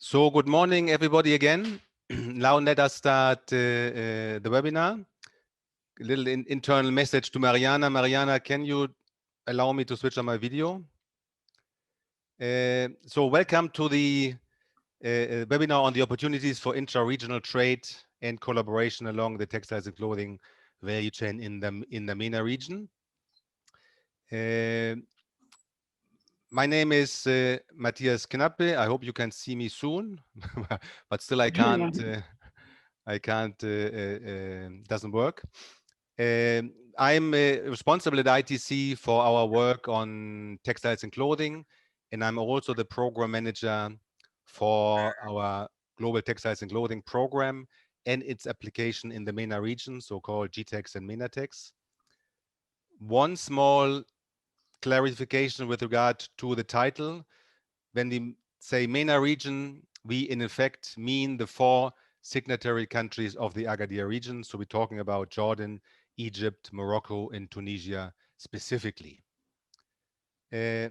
So good morning, everybody again. Now let us start the webinar. A little internal message to Mariana. Mariana, can you allow me to switch on my video? So welcome to the webinar on the opportunities for intra-regional trade and collaboration along the textiles and clothing value chain in the MENA region. My name is Matthias Knappe. I hope you can see me soon, but still I can't. Doesn't work. I'm responsible at ITC for our work on textiles and clothing, and I'm also the program manager for our global textiles and clothing program and its application in the MENA region, so-called GTEX and MENATEX. One small clarification with regard to the title. When we say MENA region, we in effect mean the 4 signatory countries of the Agadir region. So we're talking about Jordan, Egypt, Morocco, and Tunisia specifically. I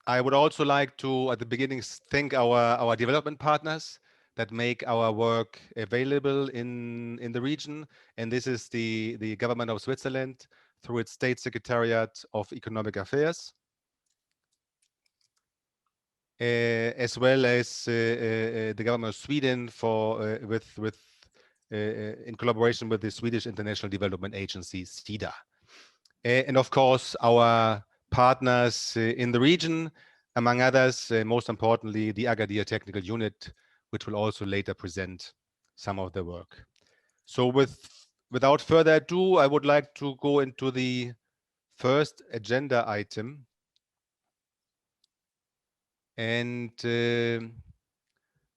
would also like to, at the beginning, thank our development partners that make our work available in the region. And this is the government of Switzerland through its State Secretariat of Economic Affairs, as well as the government of Sweden for in collaboration with the Swedish International Development Agency, SIDA. And of course, our partners in the region, among others, most importantly, the Agadir Technical Unit, which will also later present some of the work. So without further ado, I would like to go into the first agenda item. And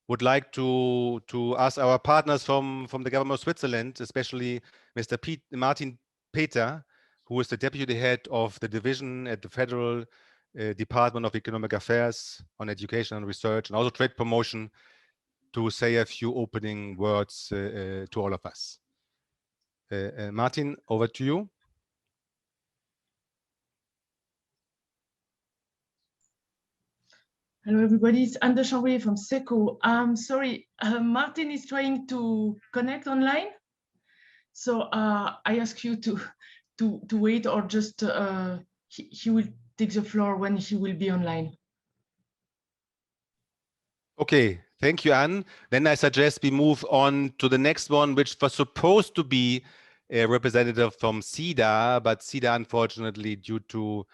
would like to ask our partners from the government of Switzerland, especially Mr. Martin Peter, who is the deputy head of the division at the Federal Department of Economic Affairs on Education and Research and also Trade Promotion, to say a few opening words to all of us. Martin, over to you. Hello, everybody. It's Anne de Chambouillet from SECO. Sorry, Martin is trying to connect online. So I ask you to wait, or just he will take the floor when he will be online. Okay, thank you, Anne. Then I suggest we move on to the next one, which was supposed to be a representative from SIDA, but SIDA, unfortunately, due to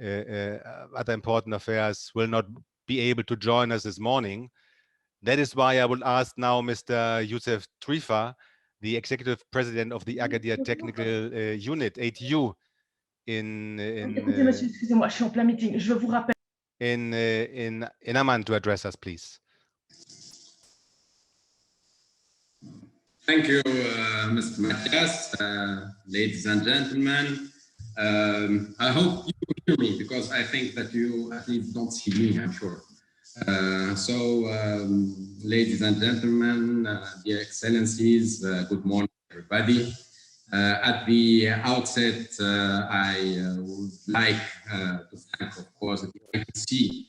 other important affairs, will not be able to join us this morning. That is why I will ask now Mr. Youssef Trifa, the executive president of the Agadir Technical Unit, ATU, in Amman, to address us, please. Thank you, Mr. Matthias. Ladies and gentlemen, I hope you hear me, because I think that you at least don't see me, I'm sure. Ladies and gentlemen, dear excellencies, good morning, everybody. At the outset, I would like to thank, of course, the ITC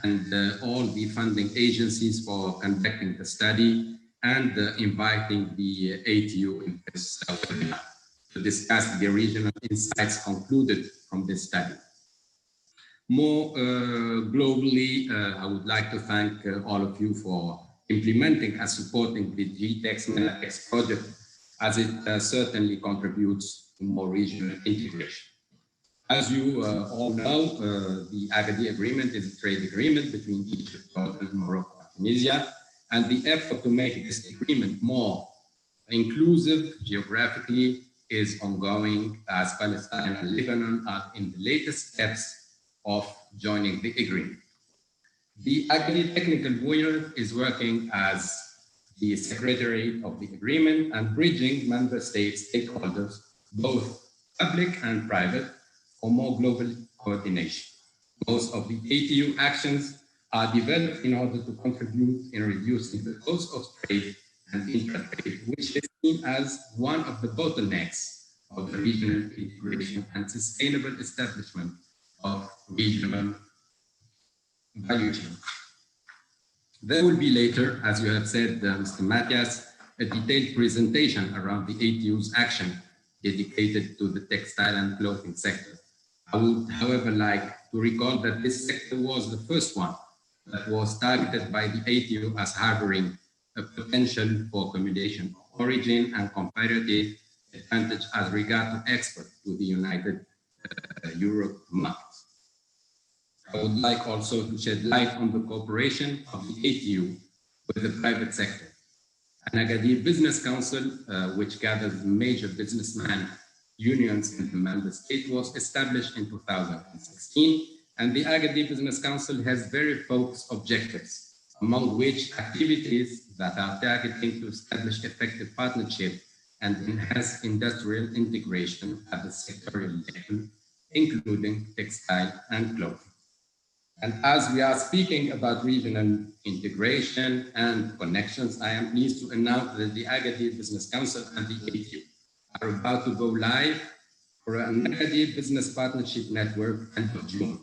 and all the funding agencies for conducting the study and inviting the ATU in this webinar to discuss the regional insights concluded from this study. More globally, I would like to thank all of you for implementing and supporting the GTEX MENATEX project, as it certainly contributes to more regional integration. As you all know, the Agadir Agreement is a trade agreement between Egypt, Jordan, Morocco, and Tunisia, and the effort to make this agreement more inclusive geographically is ongoing, as Palestine and Lebanon are in the latest steps of joining the agreement. The Agadir Technical Unit is working as the secretary of the agreement and bridging member states stakeholders, both public and private, for more global coordination. Most of the ATU actions are developed in order to contribute in reducing the cost of trade and intra-trade, which is seen as one of the bottlenecks of the regional integration and sustainable establishment of regional value chain. There will be later, as you have said, Mr. Matthias, a detailed presentation around the ATU's action dedicated to the textile and clothing sector. I would, however, like to recall that this sector was the first one that was targeted by the ATU as harboring a potential for accommodation of origin and comparative advantage as regard to export to the United Europe market. I would like also to shed light on the cooperation of the ATU with the private sector. An Agadir Business Council, which gathers major businessmen unions in the member state, was established in 2016, and the Agadir Business Council has very focused objectives, among which activities that are targeting to establish effective partnership and enhance industrial integration at the sectorial level, including textile and clothing. And as we are speaking about regional integration and connections, I am pleased to announce that the Agadir Business Council and the ATU are about to go live for an Agadir Business Partnership Network end of June.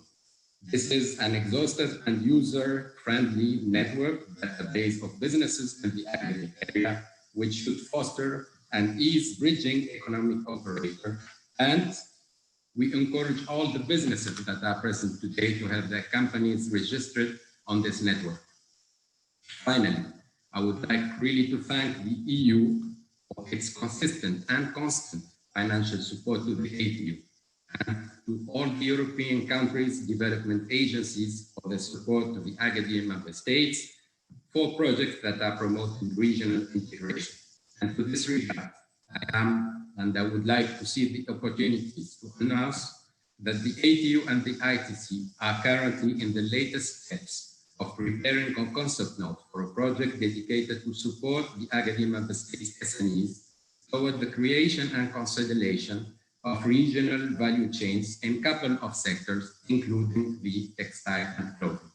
This is an exhaustive and user-friendly network database of businesses in the Agadir area, which should foster and ease bridging economic cooperation. And we encourage all the businesses that are present today to have their companies registered on this network. Finally, I would like really to thank the EU for its consistent and constant financial support to the ATU and to all the European countries' development agencies for the support to the Agadir member states for projects that are promoting regional integration. And to this regard, I would like to see the opportunities to announce that the ATU and the ITC are currently in the latest steps of preparing a concept note for a project dedicated to support the Agadir member states SMEs toward the creation and consolidation of regional value chains in a couple of sectors, including the textile and clothing.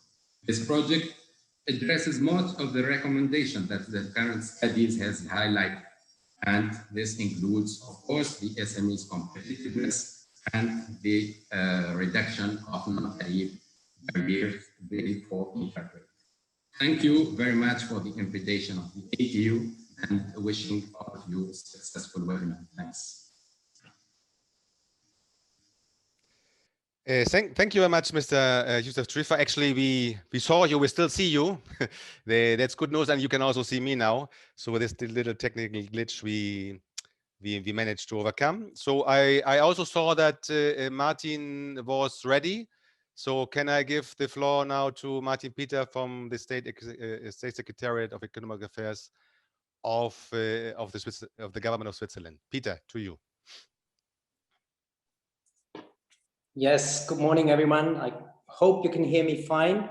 This project addresses most of the recommendations that the current studies has highlighted. And this includes, of course, the SME's competitiveness and the reduction of non-tariff barriers for intra-trade. Thank you very much for the invitation of the ATU and wishing all of you a successful webinar. Thanks. Thank you very much, Mr. Youssef Trifa. Actually, we saw you, we still see you. That's good news, and you can also see me now. So with this little technical glitch, we managed to overcome. So I also saw that Martin was ready. So can I give the floor now to Martin Peter from the State Secretariat of Economic Affairs of the Government of Switzerland. Peter, to you. Yes, good morning, everyone. I hope you can hear me fine.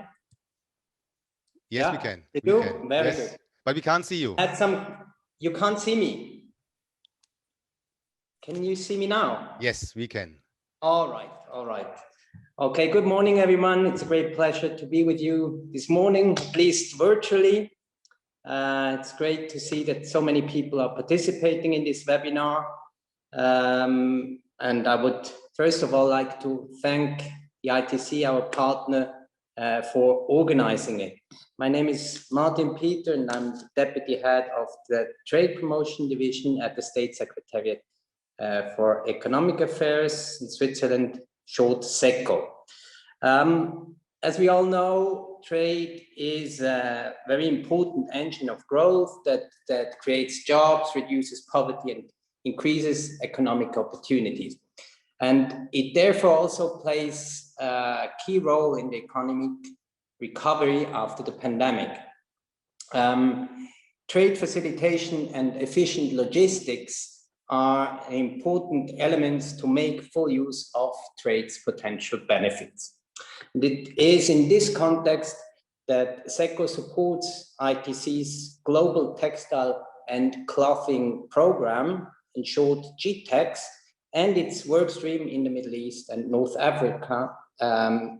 Yes, yeah, we can. You do? Very good. But we can't see you. You can't see me. Can you see me now? Yes, we can. All right, all right. Okay, good morning, everyone. It's a great pleasure to be with you this morning, at least virtually. It's great to see that so many people are participating in this webinar. And I would first of all like to thank the ITC, our partner, for organizing it. My name is Martin Peter, and I'm the Deputy Head of the Trade Promotion Division at the State Secretariat for Economic Affairs in Switzerland, short SECO. As we all know, trade is a very important engine of growth that creates jobs, reduces poverty, and increases economic opportunities. And it therefore also plays a key role in the economic recovery after the pandemic. Trade facilitation and efficient logistics are important elements to make full use of trade's potential benefits. And it is in this context that SECO supports ITC's Global Textile and Clothing Program, in short GTEX, and its workstream in the Middle East and North Africa,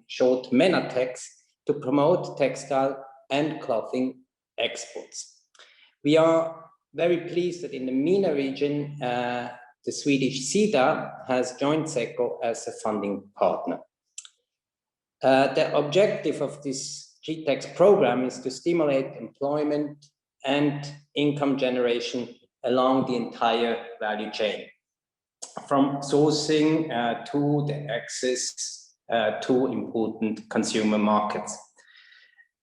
short MENATEX, to promote textile and clothing exports. We are very pleased that in the MENA region, the Swedish SIDA has joined SECO as a funding partner. The objective of this GTEX program is to stimulate employment and income generation along the entire value chain, from sourcing to the access to important consumer markets.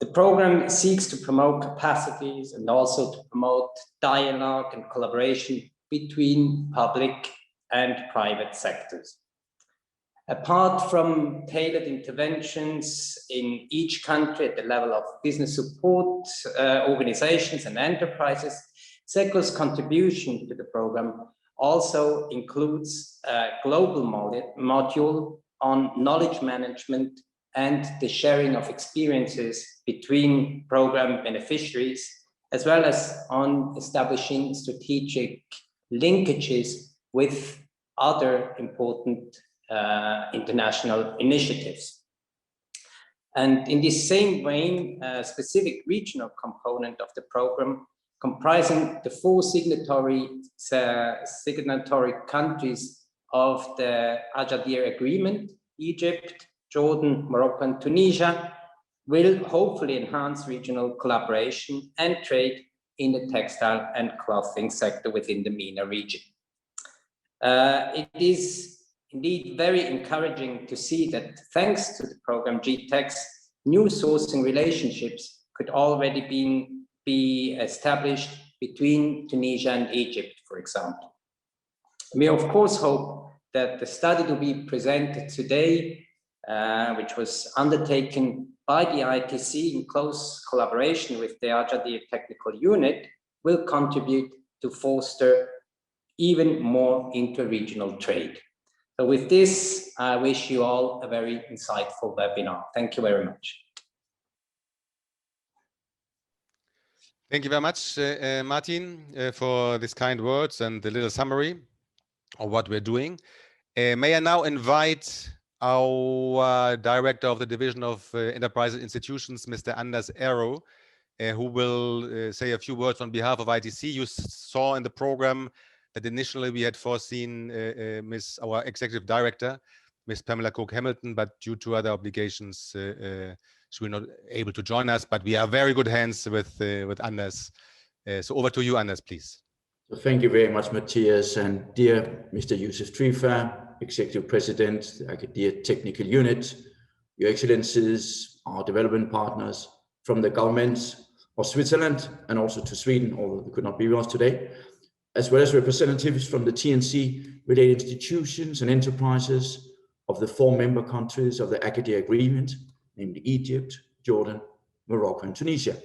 The program seeks to promote capacities and also to promote dialogue and collaboration between public and private sectors. Apart from tailored interventions in each country at the level of business support organizations and enterprises, SECO's contribution to the program also includes a global module on knowledge management and the sharing of experiences between program beneficiaries, as well as on establishing strategic linkages with other important international initiatives. And in this same vein, a specific regional component of the program, comprising the 4 signatory countries of the Agadir Agreement, Egypt, Jordan, Morocco and Tunisia, will hopefully enhance regional collaboration and trade in the textile and clothing sector within the MENA region. It is indeed very encouraging to see that thanks to the program GTEX, new sourcing relationships could already be established between Tunisia and Egypt, for example. We of course hope that the study to be presented today, which was undertaken by the ITC in close collaboration with the Agadir Technical Unit, will contribute to foster even more inter-regional trade. So with this, I wish you all a very insightful webinar. Thank you very much. Thank you very much, Martin, for these kind words and the little summary of what we're doing. May I now invite our Director of the Division of Enterprise Institutions, Mr. Anders Aero, who will say a few words on behalf of ITC. You saw in the program that initially we had foreseen our Executive Director, Ms. Pamela Cook-Hamilton, but due to other obligations, she will not able to join us, but we are very good hands with Anders. So over to you, Anders, please. So thank you very much, Matthias, and dear Mr. Yusuf Trifa, Executive President, the Agadir Technical Unit, Your Excellencies, our development partners from the governments of Switzerland and also to Sweden, although they could not be with us today, as well as representatives from the T&C-related institutions and enterprises of the 4 member countries of the Agadir Agreement, namely Egypt, Jordan, Morocco and Tunisia.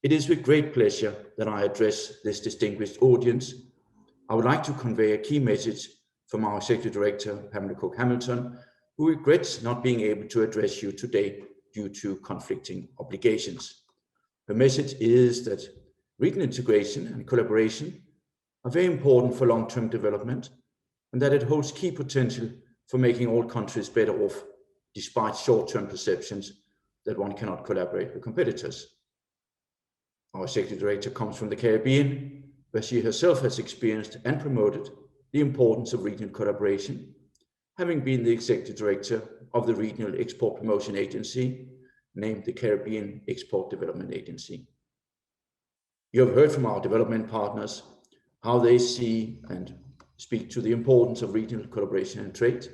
It is with great pleasure that I address this distinguished audience. I would like to convey a key message from our Executive Director, Pamela Cook-Hamilton, who regrets not being able to address you today due to conflicting obligations. Her message is that regional integration and collaboration are very important for long-term development, and that it holds key potential for making all countries better off, despite short-term perceptions that one cannot collaborate with competitors. Our Executive Director comes from the Caribbean, where she herself has experienced and promoted the importance of regional collaboration, having been the Executive Director of the Regional Export Promotion Agency, named the Caribbean Export Development Agency. You have heard from our development partners how they see and speak to the importance of regional collaboration and trade,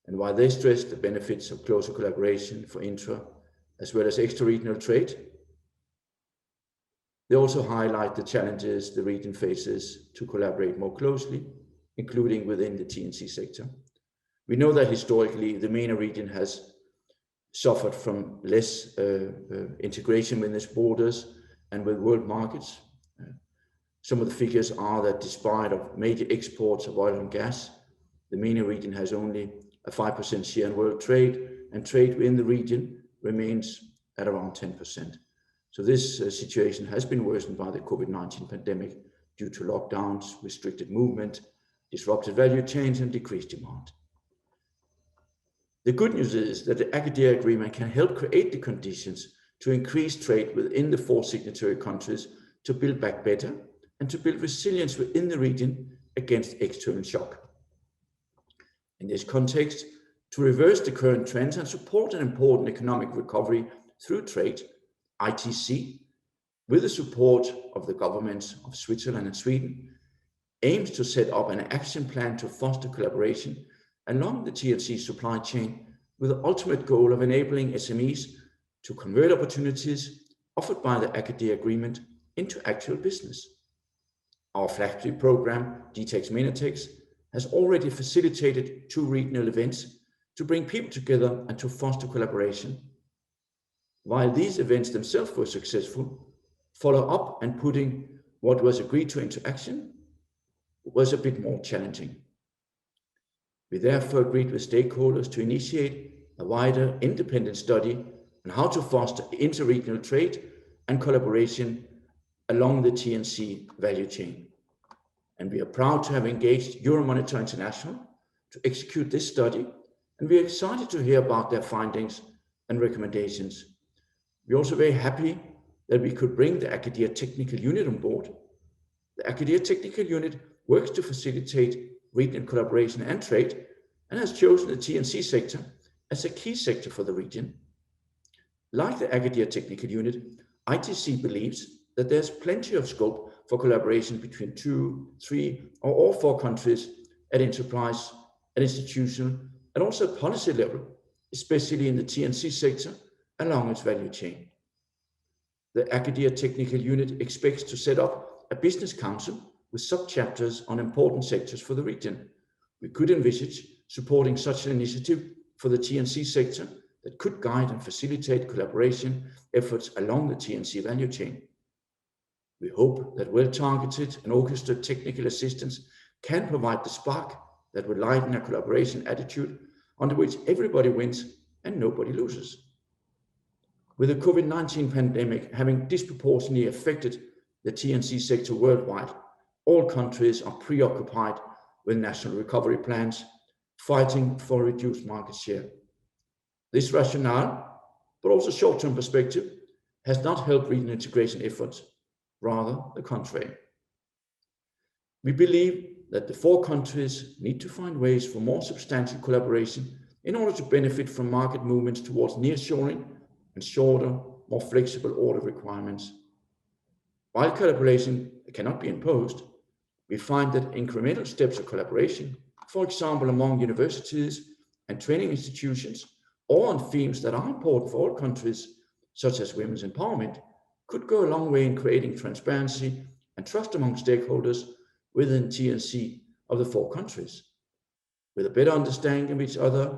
and why they stress the benefits of closer collaboration for intra as well as extra-regional trade. They also highlight the challenges the region faces to collaborate more closely, including within the T&C sector. We know that historically the MENA region has suffered from less integration within its borders and with world markets. Some of the figures are that despite of major exports of oil and gas, the MENA region has only a 5% share in world trade, and trade within the region remains at around 10%. So this situation has been worsened by the COVID-19 pandemic due to lockdowns, restricted movement, disrupted value chains, and decreased demand. The good news is that the Agadir Agreement can help create the conditions to increase trade within the 4 signatory countries to build back better and to build resilience within the region against external shock. In this context, to reverse the current trends and support an important economic recovery through trade, ITC, with the support of the governments of Switzerland and Sweden, aims to set up an action plan to foster collaboration along the T&C supply chain with the ultimate goal of enabling SMEs to convert opportunities offered by the Agadir Agreement into actual business. Our flagship program, GTEX MENATEX, has already facilitated 2 regional events to bring people together and to foster collaboration. While these events themselves were successful, follow up and putting what was agreed to into action was a bit more challenging. We therefore agreed with stakeholders to initiate a wider independent study on how to foster inter-regional trade and collaboration along the T&C value chain. And we are proud to have engaged Euromonitor International to execute this study, and we are excited to hear about their findings and recommendations. We're also very happy that we could bring the Agadir Technical Unit on board. The Agadir Technical Unit works to facilitate regional collaboration and trade, and has chosen the T&C sector as a key sector for the region. Like the Agadir Technical Unit, ITC believes that there's plenty of scope for collaboration between 2, 3, or all 4 countries at enterprise, at institutional, and also policy level, especially in the T&C sector along its value chain. The Agadir Technical Unit expects to set up a business council with sub-chapters on important sectors for the region. We could envisage supporting such an initiative for the T&C sector that could guide and facilitate collaboration efforts along the T&C value chain. We hope that well-targeted and orchestrated technical assistance can provide the spark that would lighten a collaboration attitude under which everybody wins and nobody loses. With the COVID-19 pandemic having disproportionately affected the T&C sector worldwide, all countries are preoccupied with national recovery plans, fighting for reduced market share. This rationale, but also short-term perspective, has not helped regional integration efforts, rather the contrary. We believe that the 4 countries need to find ways for more substantial collaboration in order to benefit from market movements towards nearshoring and shorter, more flexible order requirements. While collaboration cannot be imposed, we find that incremental steps of collaboration, for example, among universities and training institutions, or on themes that are important for all countries, such as women's empowerment, could go a long way in creating transparency and trust among stakeholders within T&C of the 4 countries. With a better understanding of each other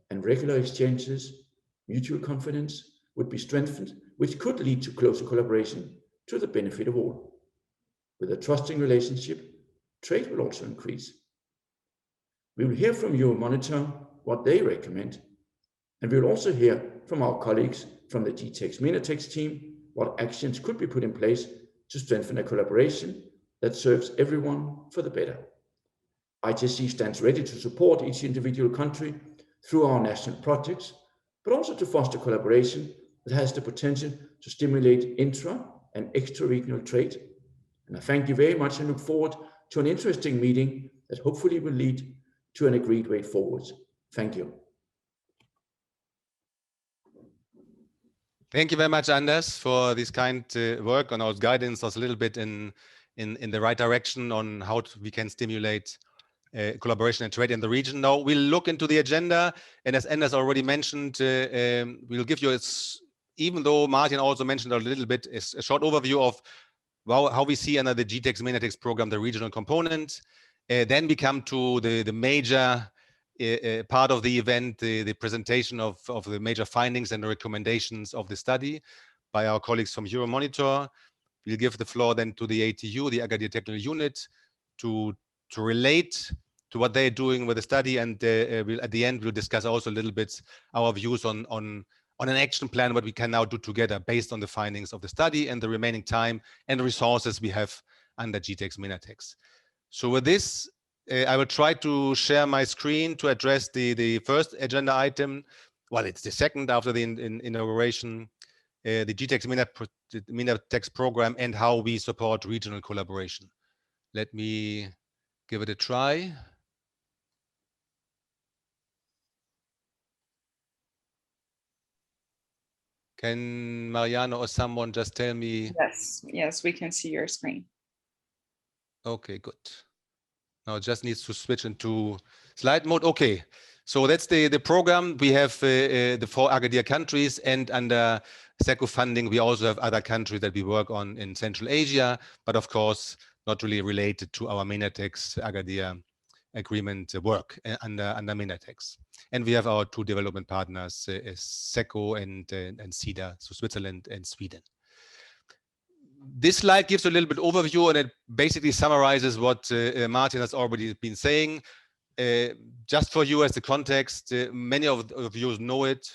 and regular exchanges, mutual confidence would be strengthened, which could lead to closer collaboration to the benefit of all. With a trusting relationship, trade will also increase. We will hear from Euromonitor what they recommend, and we will also hear from our colleagues from the GTEX MENATEX team what actions could be put in place to strengthen a collaboration that serves everyone for the better. ITC stands ready to support each individual country through our national projects, but also to foster collaboration that has the potential to stimulate intra and extra-regional trade. And I thank you very much and look forward to an interesting meeting that hopefully will lead to an agreed way forward. Thank you. Thank you very much, Anders, for this kind work on our guidance us a little bit in the right direction on how we can stimulate collaboration and trade in the region. Now we'll look into the agenda, and as Anders already mentioned, we'll give you, even though Martin also mentioned a little bit, a short overview of how we see under the GTEX MENATEX program the regional component. Then we come to the major part of the event, the presentation of the major findings and the recommendations of the study by our colleagues from Euromonitor. We'll give the floor then to the ATU, the Agadir Technical Unit, to relate to what they're doing with the study, and at the end we'll discuss also a little bit our views on an action plan, what we can now do together based on the findings of the study and the remaining time and resources we have under GTEX MENATEX. So with this, I will try to share my screen to address the first agenda item. Well, it's the second after the inauguration, the GTEX MENATEX program and how we support regional collaboration. Let me give it a try. Can Mariano or someone just tell me? Yes, we can see your screen. Okay, good. Now it just needs to switch into slide mode. Okay, so that's the program. We have the 4 Agadir countries, and under SECO funding, we also have other countries that we work on in Central Asia, but of course, not really related to our MENATEX Agadir agreement work under MENATEX. And we have our 2 development partners, SECO and CEDA, so Switzerland and Sweden. This slide gives a little bit overview, and it basically summarizes what Martin has already been saying. Just for you as the context, many of you know it,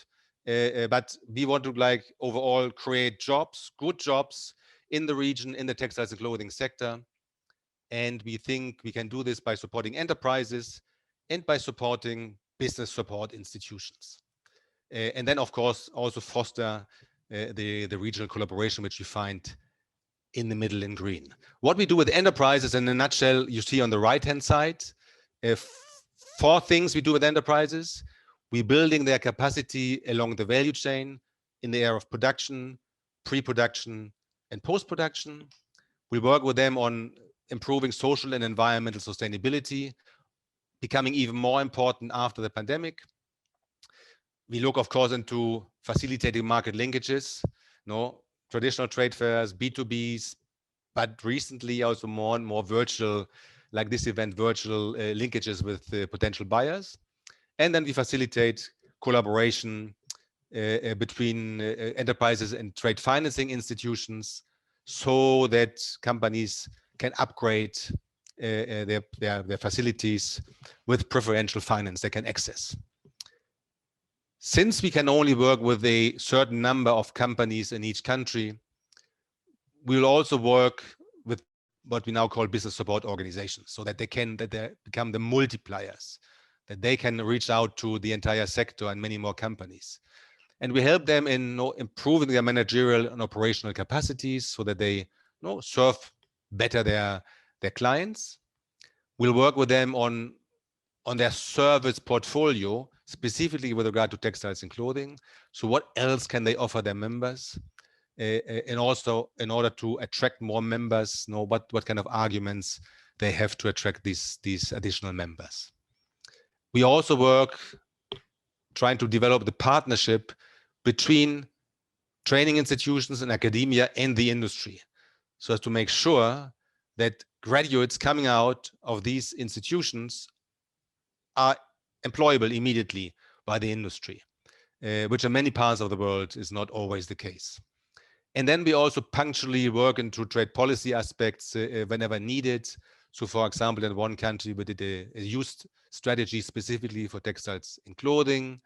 but we want to overall create jobs, good jobs in the region, in the textiles and clothing sector. And we think we can do this by supporting enterprises and by supporting business support institutions. And then, of course, also foster the regional collaboration, which you find in the middle in green. What we do with enterprises, in a nutshell, you see on the right-hand side, 4 things we do with enterprises. We're building their capacity along the value chain in the area of production, pre-production, and post-production. We work with them on improving social and environmental sustainability, becoming even more important after the pandemic. We look, of course, into facilitating market linkages, traditional trade fairs, B2Bs, but recently also more and more virtual, like this event, virtual linkages with potential buyers. And then we facilitate collaboration between enterprises and trade financing institutions so that companies can upgrade their facilities with preferential finance they can access. Since we can only work with a certain number of companies in each country, we'll also work with what we now call business support organizations, so that they become the multipliers, that they can reach out to the entire sector and many more companies. And we help them in improving their managerial and operational capacities so that they serve better their clients. We'll work with them on their service portfolio, specifically with regard to textiles and clothing. So what else can they offer their members? And also in order to attract more members, what kind of arguments they have to attract these additional members. We also work trying to develop the partnership between training institutions and academia and the industry, so as to make sure that graduates coming out of these institutions are employable immediately by the industry, which in many parts of the world is not always the case. And then we also punctually work into trade policy aspects whenever needed. So for example, in one country, we did a youth strategy specifically for textiles and clothing.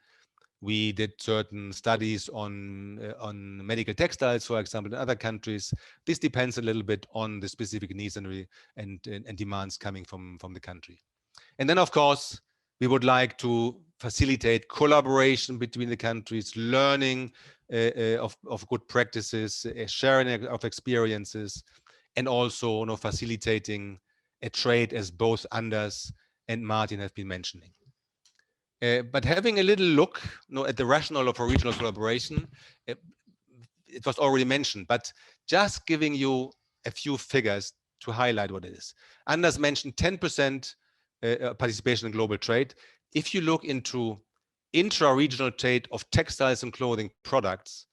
We did certain studies on medical textiles, for example, in other countries. This depends a little bit on the specific needs and demands coming from the country. And then, of course, we would like to facilitate collaboration between the countries, learning of good practices, sharing of experiences, and also facilitating a trade, as both Anders and Martin have been mentioning. But having a little look at the rationale of a regional collaboration, it was already mentioned, but just giving you a few figures to highlight what it is. Anders mentioned 10% participation in global trade. If you look into intra-regional trade of textiles and clothing products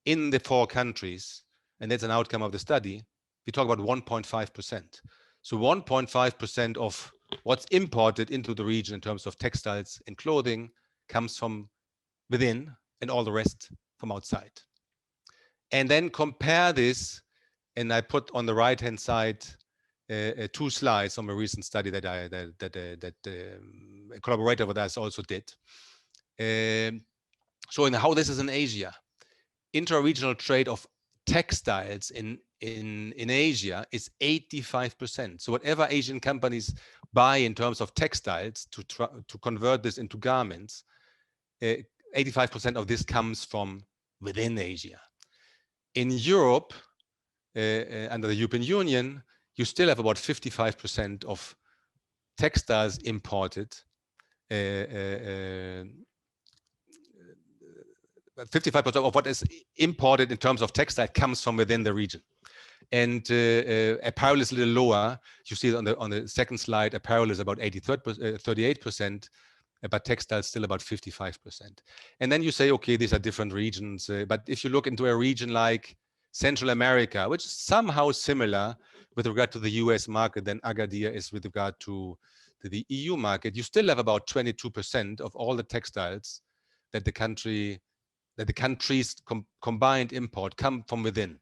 in the 4 countries, and that's an outcome of the study, we talk about 1.5%. So 1.5% of what's imported into the region in terms of textiles and clothing comes from within, and all the rest from outside. And then compare this, and I put on the right-hand side 2 slides from a recent study that a collaborator with us also did, showing how this is in Asia. Intra-regional trade of textiles in Asia is 85%. So whatever Asian companies buy in terms of textiles to convert this into garments, 85% of this comes from within Asia. In Europe, under the European Union, you still have about 55% of textiles imported 55% of what is imported in terms of textile comes from within the region. And apparel is a little lower. You see on the second slide, apparel is about 38%, but textile is still about 55%. And then you say, okay, these are different regions. But if you look into a region like Central America, which is somehow similar with regard to the US market than Agadir is with regard to the EU market, you still have about 22% of all the textiles that the country's combined import come from within,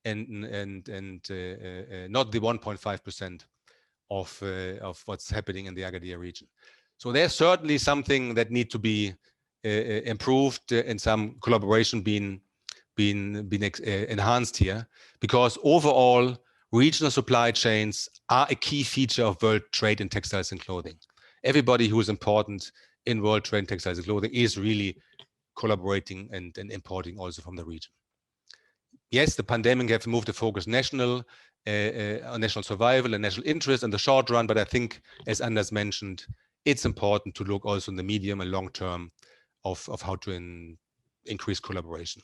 and not the 1.5% of what's happening in the Agadir region. So there's certainly something that need to be improved, and some collaboration being enhanced here, because overall regional supply chains are a key feature of world trade in textiles and clothing. Everybody who is important in world trade in textiles and clothing is really collaborating and importing also from the region. Yes, the pandemic have moved the focus on national survival and national interest in the short run, but I think, as Anders mentioned, it's important to look also in the medium and long term of how to increase collaboration.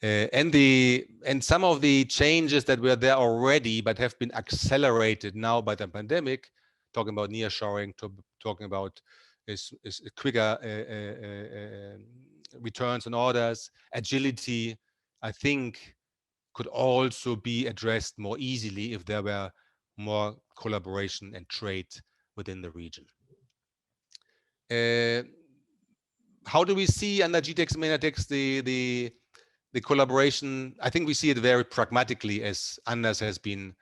And some of the changes that were there already but have been accelerated now by the pandemic, talking about nearshoring, talking about is quicker returns and orders, agility, I think could also be addressed more easily if there were more collaboration and trade within the region. How do we see under GTEX, MENATEX the collaboration? I think we see it very pragmatically, as Anders has been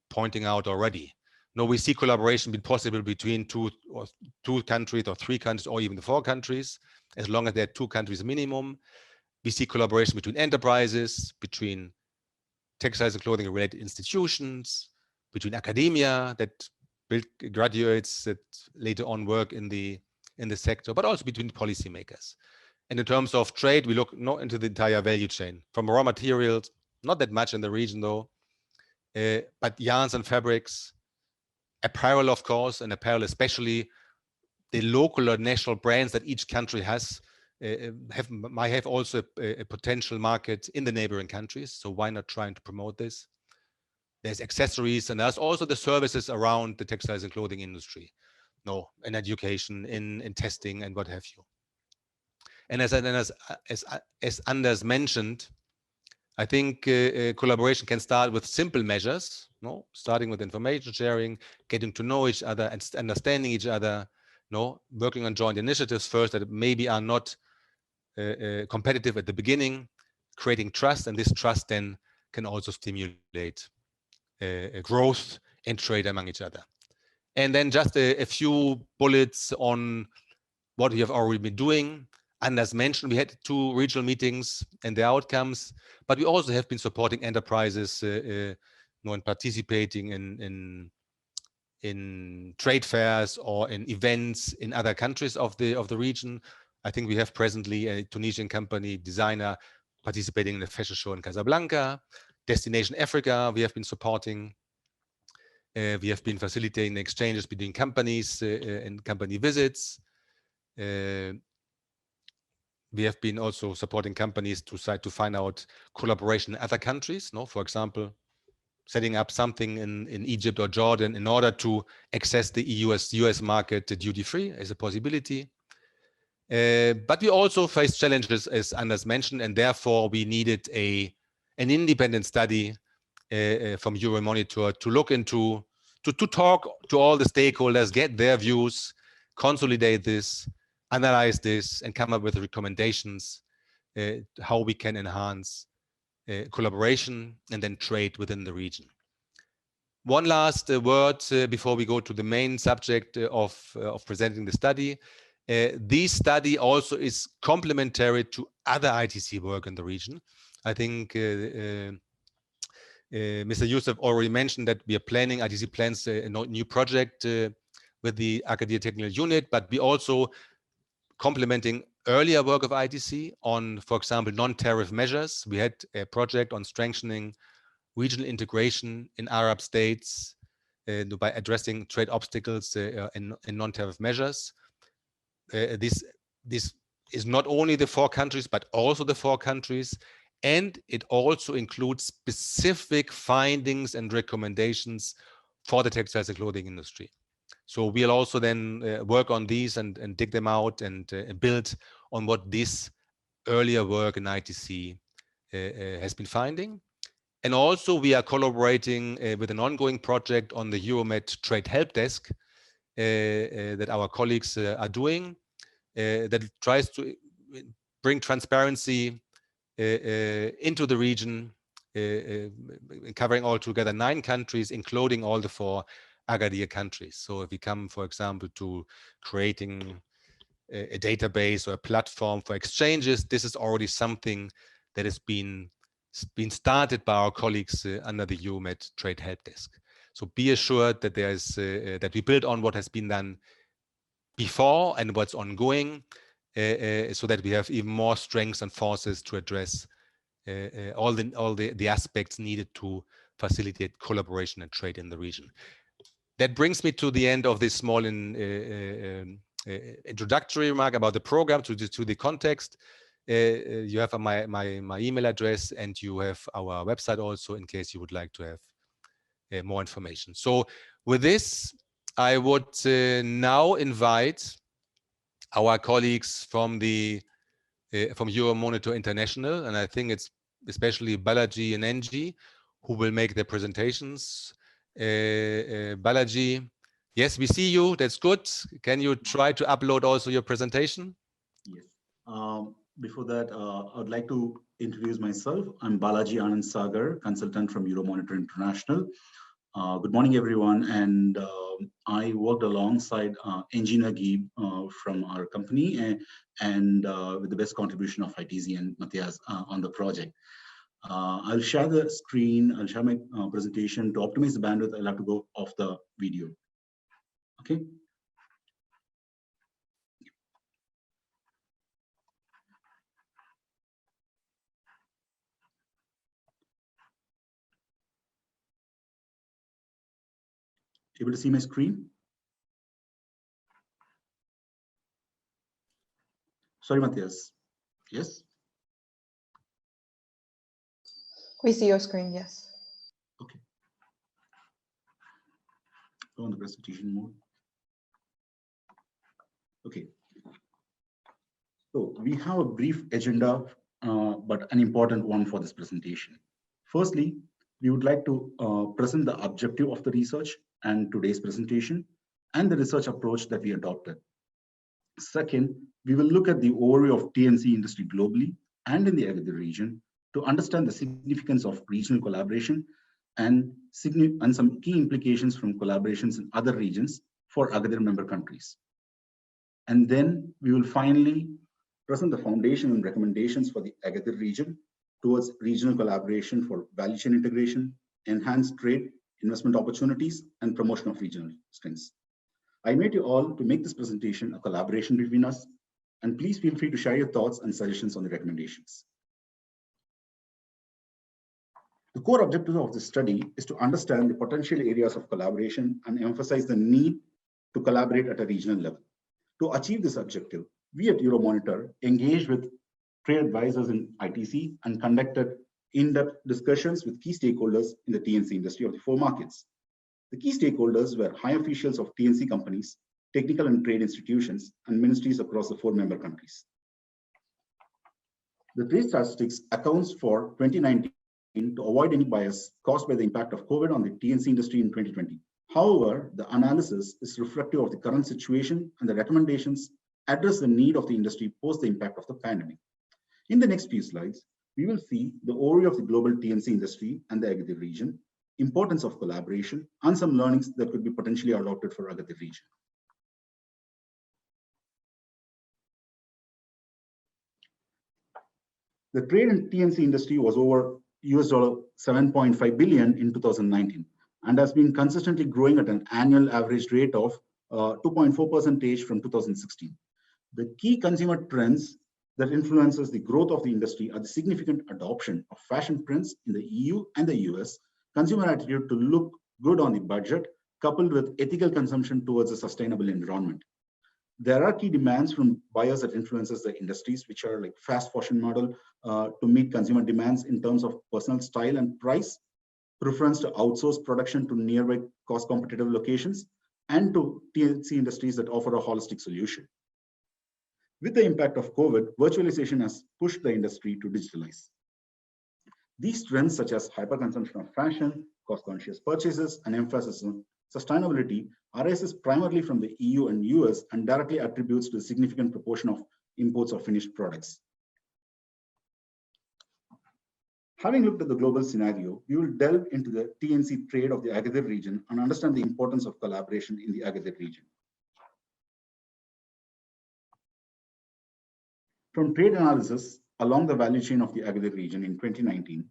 pointing out already. No, we see collaboration be possible between two countries or 3 countries or even 4 countries, as long as there are 2 countries minimum. We see collaboration between enterprises, between textiles and clothing related institutions, between academia that build graduates that later on work in the sector, but also between policymakers. And in terms of trade, we look not into the entire value chain, from raw materials, not that much in the region though, but yarns and fabrics, apparel, of course, and apparel especially, the local or national brands that each country has might have also a potential market in the neighboring countries. So why not trying to promote this? There's accessories, and there's also the services around the textiles and clothing industry, in education, in testing, and what have you. And as Anders mentioned, I think collaboration can start with simple measures, starting with information sharing, getting to know each other and understanding each other, working on joint initiatives first that maybe are not competitive at the beginning, creating trust, and this trust then can also stimulate growth and trade among each other. And then just a few bullets on what we have already been doing. And as mentioned, we had 2 regional meetings and the outcomes, but we also have been supporting enterprises and participating in trade fairs or in events in other countries of the region. I think we have presently a Tunisian company, designer, participating in the fashion show in Casablanca. Destination Africa, we have been supporting. We have been facilitating exchanges between companies and company visits. We have been also supporting companies to find out collaboration in other countries. For example, setting up something in Egypt or Jordan in order to access the US market duty-free as a possibility. But we also face challenges, as Anders mentioned, and therefore we needed an independent study from Euromonitor to look into, to talk to all the stakeholders, get their views, consolidate this, analyze this, and come up with recommendations how we can enhance collaboration and then trade within the region. One last word before we go to the main subject of presenting the study. This study also is complementary to other ITC work in the region. I think Mr. Youssef already mentioned that we are planning, ITC plans a new project with the Agadir Technical Unit, but we also complementing earlier work of ITC on, for example, non-tariff measures. We had a project on strengthening regional integration in Arab states by addressing trade obstacles and non-tariff measures. This is not only the 4 countries, but also the 4 countries. And it also includes specific findings and recommendations for the textiles and clothing industry. So we'll also then work on these and dig them out and build on what this earlier work in ITC has been finding. And also we are collaborating with an ongoing project on the Euromed Trade Help Desk that our colleagues are doing, that tries to bring transparency into the region, covering altogether 9 countries, including all the 4 Agadir countries. So if we come, for example, to creating a database or a platform for exchanges, this is already something that has been started by our colleagues under the Euromed Trade Help Desk. So be assured that there is that we build on what has been done before and what's ongoing, so that we have even more strengths and forces to address all the aspects needed to facilitate collaboration and trade in the region. That brings me to the end of this small introductory remark about the program, to the context. You have my email address, and you have our website also, in case you would like to have more information. So with this, I would now invite our colleagues from Euromonitor International, and I think it's especially Balaji and Enji who will make their presentations. Balaji, yes, we see you. That's good. Can you try to upload also your presentation? Yes. Before that, I would like to introduce myself. I'm Balaji Anand Sagar, consultant from Euromonitor International. Good morning, everyone. And I worked alongside Engineer Geeb from our company, and with the best contribution of ITC and Matthias on the project. I'll share the screen. I'll share my presentation. To optimize the bandwidth, I'll have to go off the video. Okay. Able to see my screen? Sorry, Matthias. Yes? We see your screen, yes. Okay. Go on the presentation mode. Okay. So we have a brief agenda, but an important one for this presentation. Firstly, we would like to present the objective of the research and today's presentation, and the research approach that we adopted. Second, we will look at the overview of T&C industry globally and in the Agadir region to understand the significance of regional collaboration and some key implications from collaborations in other regions for Agadir member countries. And then we will finally present the foundation and recommendations for the Agadir region towards regional collaboration for value chain integration, enhanced trade, investment opportunities, and promotion of regional strengths. I invite you all to make this presentation a collaboration between us, and please feel free to share your thoughts and suggestions on the recommendations. The core objective of this study is to understand the potential areas of collaboration and emphasize the need to collaborate at a regional level. To achieve this objective, we at Euromonitor engaged with trade advisors in ITC and conducted in-depth discussions with key stakeholders in the T&C industry of the 4 markets. The key stakeholders were high officials of T&C companies, technical and trade institutions, and ministries across the 4 member countries. The trade statistics accounts for 2019 to avoid any bias caused by the impact of COVID on the T&C industry in 2020. However, the analysis is reflective of the current situation, and the recommendations address the need of the industry post the impact of the pandemic. In the next few slides, we will see the overview of the global T&C industry and the Agadir region, importance of collaboration, and some learnings that could be potentially adopted for Agadir region. The trade in T&C industry was over $7.5 billion in 2019 and has been consistently growing at an annual average rate of 2.4% from 2016. The key consumer trends that influences the growth of the industry are the significant adoption of fashion prints in the EU and the US, consumer attitude to look good on the budget, coupled with ethical consumption towards a sustainable environment. There are key demands from buyers that influences the industries, which are like fast fashion model to meet consumer demands in terms of personal style and price, preference to outsource production to nearby cost competitive locations, and to T&C industries that offer a holistic solution. With the impact of COVID, virtualization has pushed the industry to digitalize. These trends, such as hyperconsumption of fashion, cost-conscious purchases, and emphasis on sustainability, arises primarily from the EU and US and directly attributes to a significant proportion of imports of finished products. Having looked at the global scenario, we will delve into the T&C trade of the Agadir region and understand the importance of collaboration in the Agadir region. From trade analysis along the value chain of the Agadir region in 2019,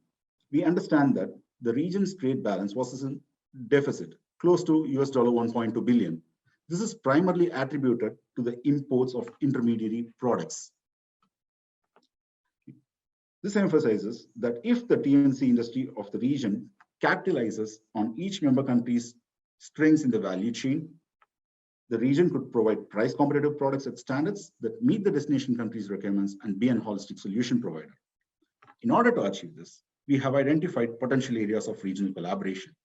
we understand that the region's trade balance was in deficit, close to $1.2 billion. This is primarily attributed to the imports of intermediary products. This emphasizes that if the T&C industry of the region capitalizes on each member country's strengths in the value chain, the region could provide price competitive products at standards that meet the destination country's requirements and be a holistic solution provider. In order to achieve this, we have identified potential areas of regional collaboration.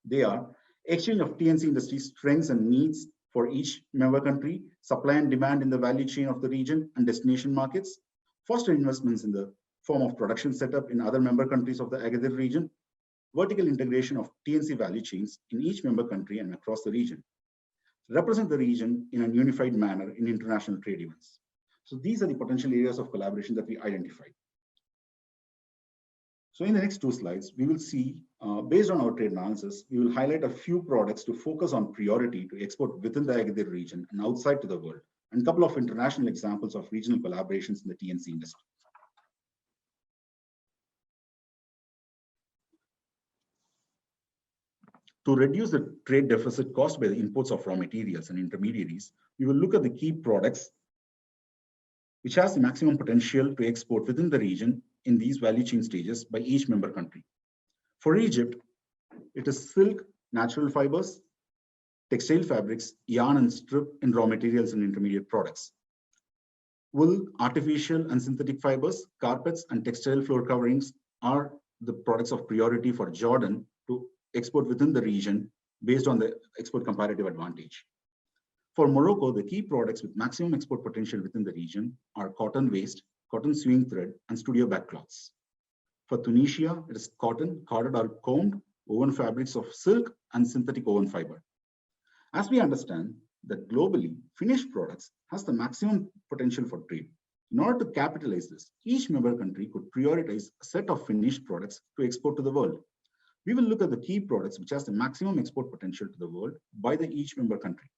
They are exchange of T&C industry strengths and needs for each member country, supply and demand in the value chain of the region and destination markets, foster investments in the form of production setup in other member countries of the Agadir region, vertical integration of T&C value chains in each member country and across the region, represent the region in a unified manner in international trade events. So these are the potential areas of collaboration that we identified. So in the next two slides, we will see, based on our trade analysis, we will highlight a few products to focus on priority to export within the Agadir region and outside to the world, and a couple of international examples of regional collaborations in the T&C industry. To reduce the trade deficit caused by the imports of raw materials and intermediaries, we will look at the key products which has the maximum potential to export within the region in these value chain stages by each member country. For Egypt, it is silk, natural fibers, textile fabrics, yarn and strip in raw materials and intermediate products. Wool, artificial and synthetic fibers, carpets and textile floor coverings are the products of priority for Jordan to export within the region based on the export comparative advantage. For Morocco, the key products with maximum export potential within the region are cotton waste, cotton sewing thread, and studio backcloths. For Tunisia, it is cotton, carded or combed, woven fabrics of silk, and synthetic woven fiber. As we understand that globally, finished products has the maximum potential for trade. In order to capitalize this, each member country could prioritize a set of finished products to export to the world. We will look at the key products which has the maximum export potential to the world by the each member country.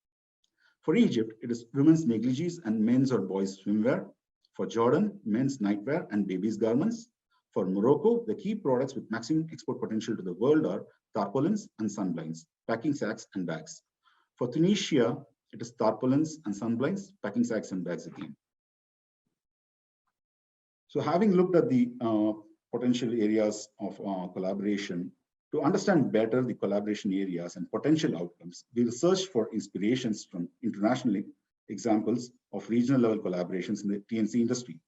For Egypt, it is women's negligees and men's or boys' swimwear. For Jordan, men's nightwear and babies' garments. For Morocco, the key products with maximum export potential to the world are tarpaulins and sunblinds, packing sacks and bags. For Tunisia, it is tarpaulins and sunblinds, packing sacks and bags again. So having looked at the potential areas of collaboration, to understand better the collaboration areas and potential outcomes, we will search for inspirations from international examples of regional level collaborations in the T&C industry.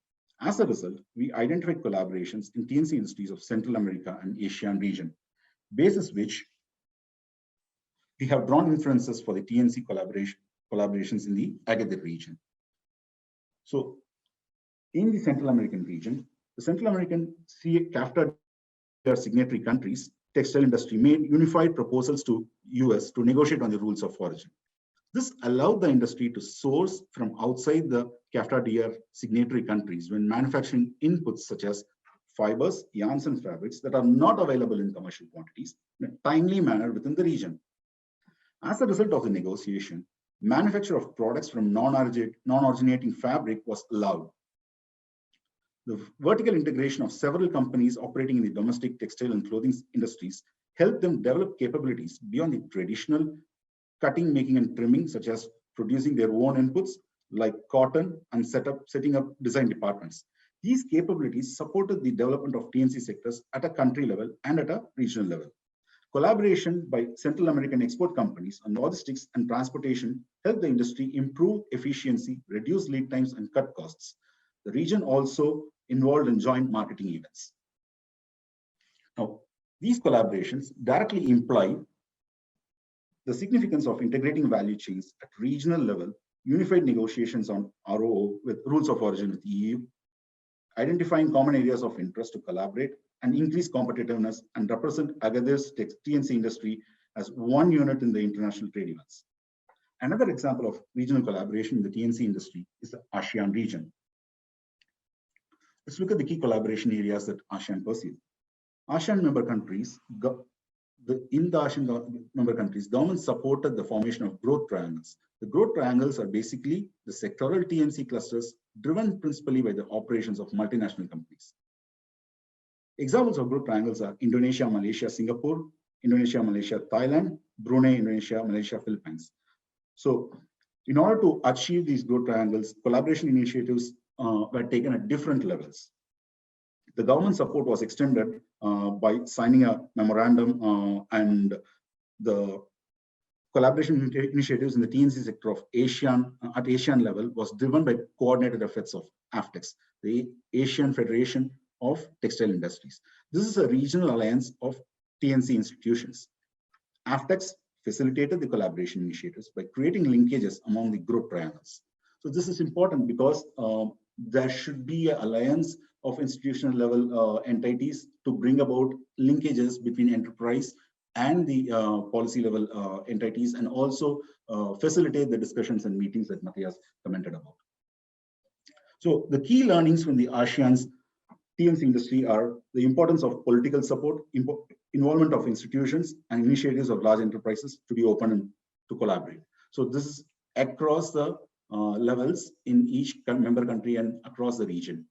As a result, we identified collaborations in T&C industries of Central America and Asian region, basis which we have drawn inferences for the T&C collaborations in the Agadir region. So in the Central American region, the Central American CAFTA signatory countries, textile industry made unified proposals to US to negotiate on the rules of origin. This allowed the industry to source from outside the CAFTA-DR signatory countries when manufacturing inputs such as fibers, yarns, and fabrics that are not available in commercial quantities in a timely manner within the region. As a result of the negotiation, manufacture of products from non-originating fabric was allowed. The vertical integration of several companies operating in the domestic textile and clothing industries helped them develop capabilities beyond the traditional cutting, making, and trimming, such as producing their own inputs like cotton and setting up design departments. These capabilities supported the development of T&C sectors at a country level and at a regional level. Collaboration by Central American export companies on logistics and transportation helped the industry improve efficiency, reduce lead times, and cut costs. The region also involved in joint marketing events. Now, these collaborations directly imply the significance of integrating value chains at regional level, unified negotiations on ROO with rules of origin with the EU, identifying common areas of interest to collaborate and increase competitiveness and represent Agadir's T&C industry as one unit in the international trade events. Another example of regional collaboration in the T&C industry is the ASEAN region. Let's look at the key collaboration areas that ASEAN pursued. ASEAN member countries, governments supported the formation of growth triangles. The growth triangles are basically the sectoral T&C clusters driven principally by the operations of multinational companies. Examples of growth triangles are Indonesia, Malaysia, Singapore, Indonesia, Malaysia, Thailand, Brunei, Indonesia, Malaysia, Philippines. So in order to achieve these growth triangles, collaboration initiatives were taken at different levels. The government support was extended by signing a memorandum and the collaboration initiatives in the T&C sector of at ASEAN level was driven by coordinated efforts of AFTEX, the Asian Federation of Textile Industries. This is a regional alliance of T&C institutions. AFTEX facilitated the collaboration initiatives by creating linkages among the growth triangles. So this is important because there should be an alliance of institutional level entities to bring about linkages between enterprise and the policy level entities, and also facilitate the discussions and meetings that Matthias commented about. So the key learnings from the ASEAN's T&C industry are the importance of political support, involvement of institutions and initiatives of large enterprises to be open and to collaborate. So this is across the levels in each member country and across the region.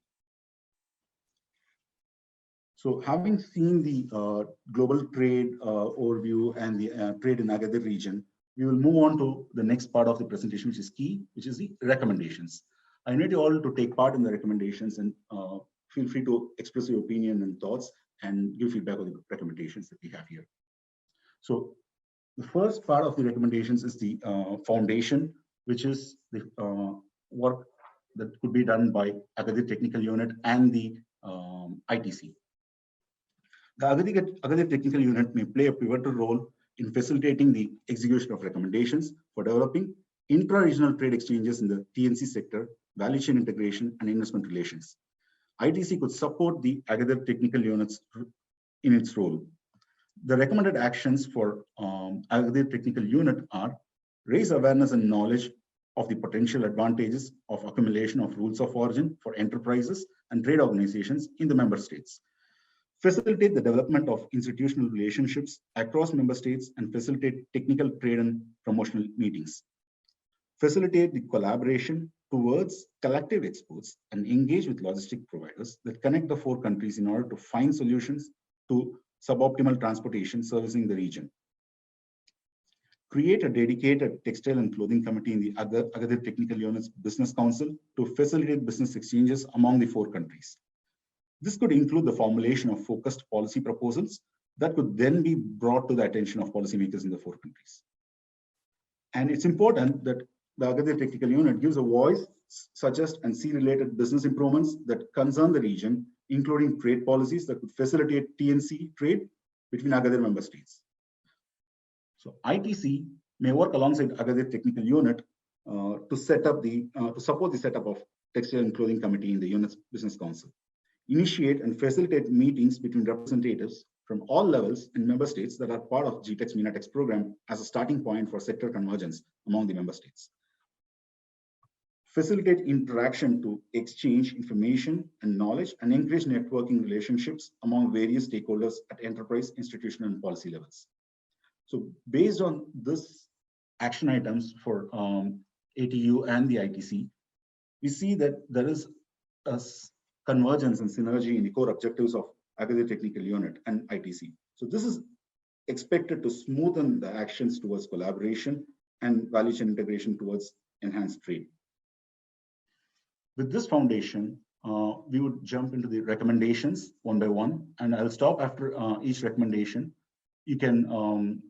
So having seen the global trade overview and the trade in Agadir region, we will move on to the next part of the presentation, which is key, which is the recommendations. I invite you all to take part in the recommendations and feel free to express your opinion and thoughts and give feedback on the recommendations that we have here. So the first part of the recommendations is the foundation, which is the work that could be done by Agadir Technical Unit and the ITC. The Agadir Technical Unit may play a pivotal role in facilitating the execution of recommendations for developing intra-regional trade exchanges in the T&C sector, value chain integration, and investment relations. ITC could support the Agadir Technical Units in its role. The recommended actions for Agadir Technical Unit are raise awareness and knowledge of the potential advantages of accumulation of rules of origin for enterprises and trade organizations in the member states. Facilitate the development of institutional relationships across member states and facilitate technical trade and promotional meetings. Facilitate the collaboration towards collective exports and engage with logistic providers that connect the four countries in order to find solutions to suboptimal transportation servicing the region. Create a dedicated textile and clothing committee in the Agadir Technical Unit's Business Council to facilitate business exchanges among the four countries. This could include the formulation of focused policy proposals that could then be brought to the attention of policymakers in the four countries. And it's important that the Agadir Technical Unit gives a voice, suggest and see related business improvements that concern the region, including trade policies that could facilitate T&C trade between Agadir member states. So ITC may work alongside Agadir Technical Unit to support the setup of Textile and Clothing Committee in the unit's Business Council. Initiate and facilitate meetings between representatives from all levels in member states that are part of GTEX MENATEX program as a starting point for sector convergence among the member states. Facilitate interaction to exchange information and knowledge and encourage networking relationships among various stakeholders at enterprise, institutional, and policy levels. So based on this action items for ATU and the ITC, we see that there is a convergence and synergy in the core objectives of Agadir Technical Unit and ITC. So this is expected to smoothen the actions towards collaboration and value chain integration towards enhanced trade. With this foundation, we would jump into the recommendations one by one, and I'll stop after each recommendation you can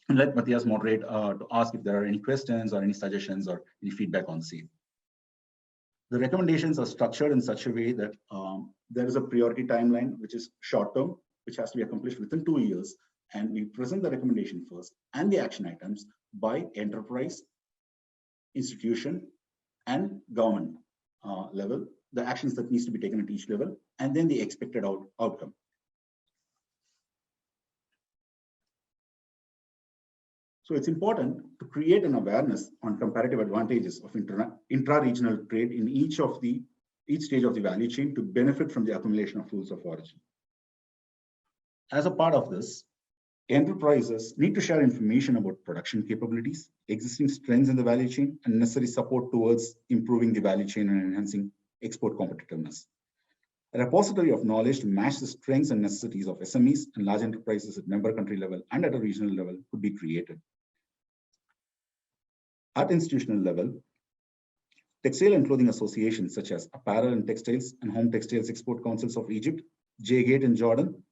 let Matthias moderate to ask if there are any questions or any suggestions or any feedback on same. The recommendations are structured in such a way that there is a priority timeline, which is short term, which has to be accomplished within 2 years. And we present the recommendation first and the action items by enterprise, institution, and government level, the actions that needs to be taken at each level, and then the expected outcome. So it's important to create an awareness on comparative advantages of intra-regional trade in each stage of the value chain to benefit from the accumulation of rules of origin. As a part of this, enterprises need to share information about production capabilities, existing strengths in the value chain, and necessary support towards improving the value chain and enhancing export competitiveness. A repository of knowledge to match the strengths and necessities of SMEs and large enterprises at member country level and at a regional level could be created. At institutional level, textile and clothing associations such as Apparel and Textiles and Home Textiles Export Councils of Egypt, J-Gate in Jordan,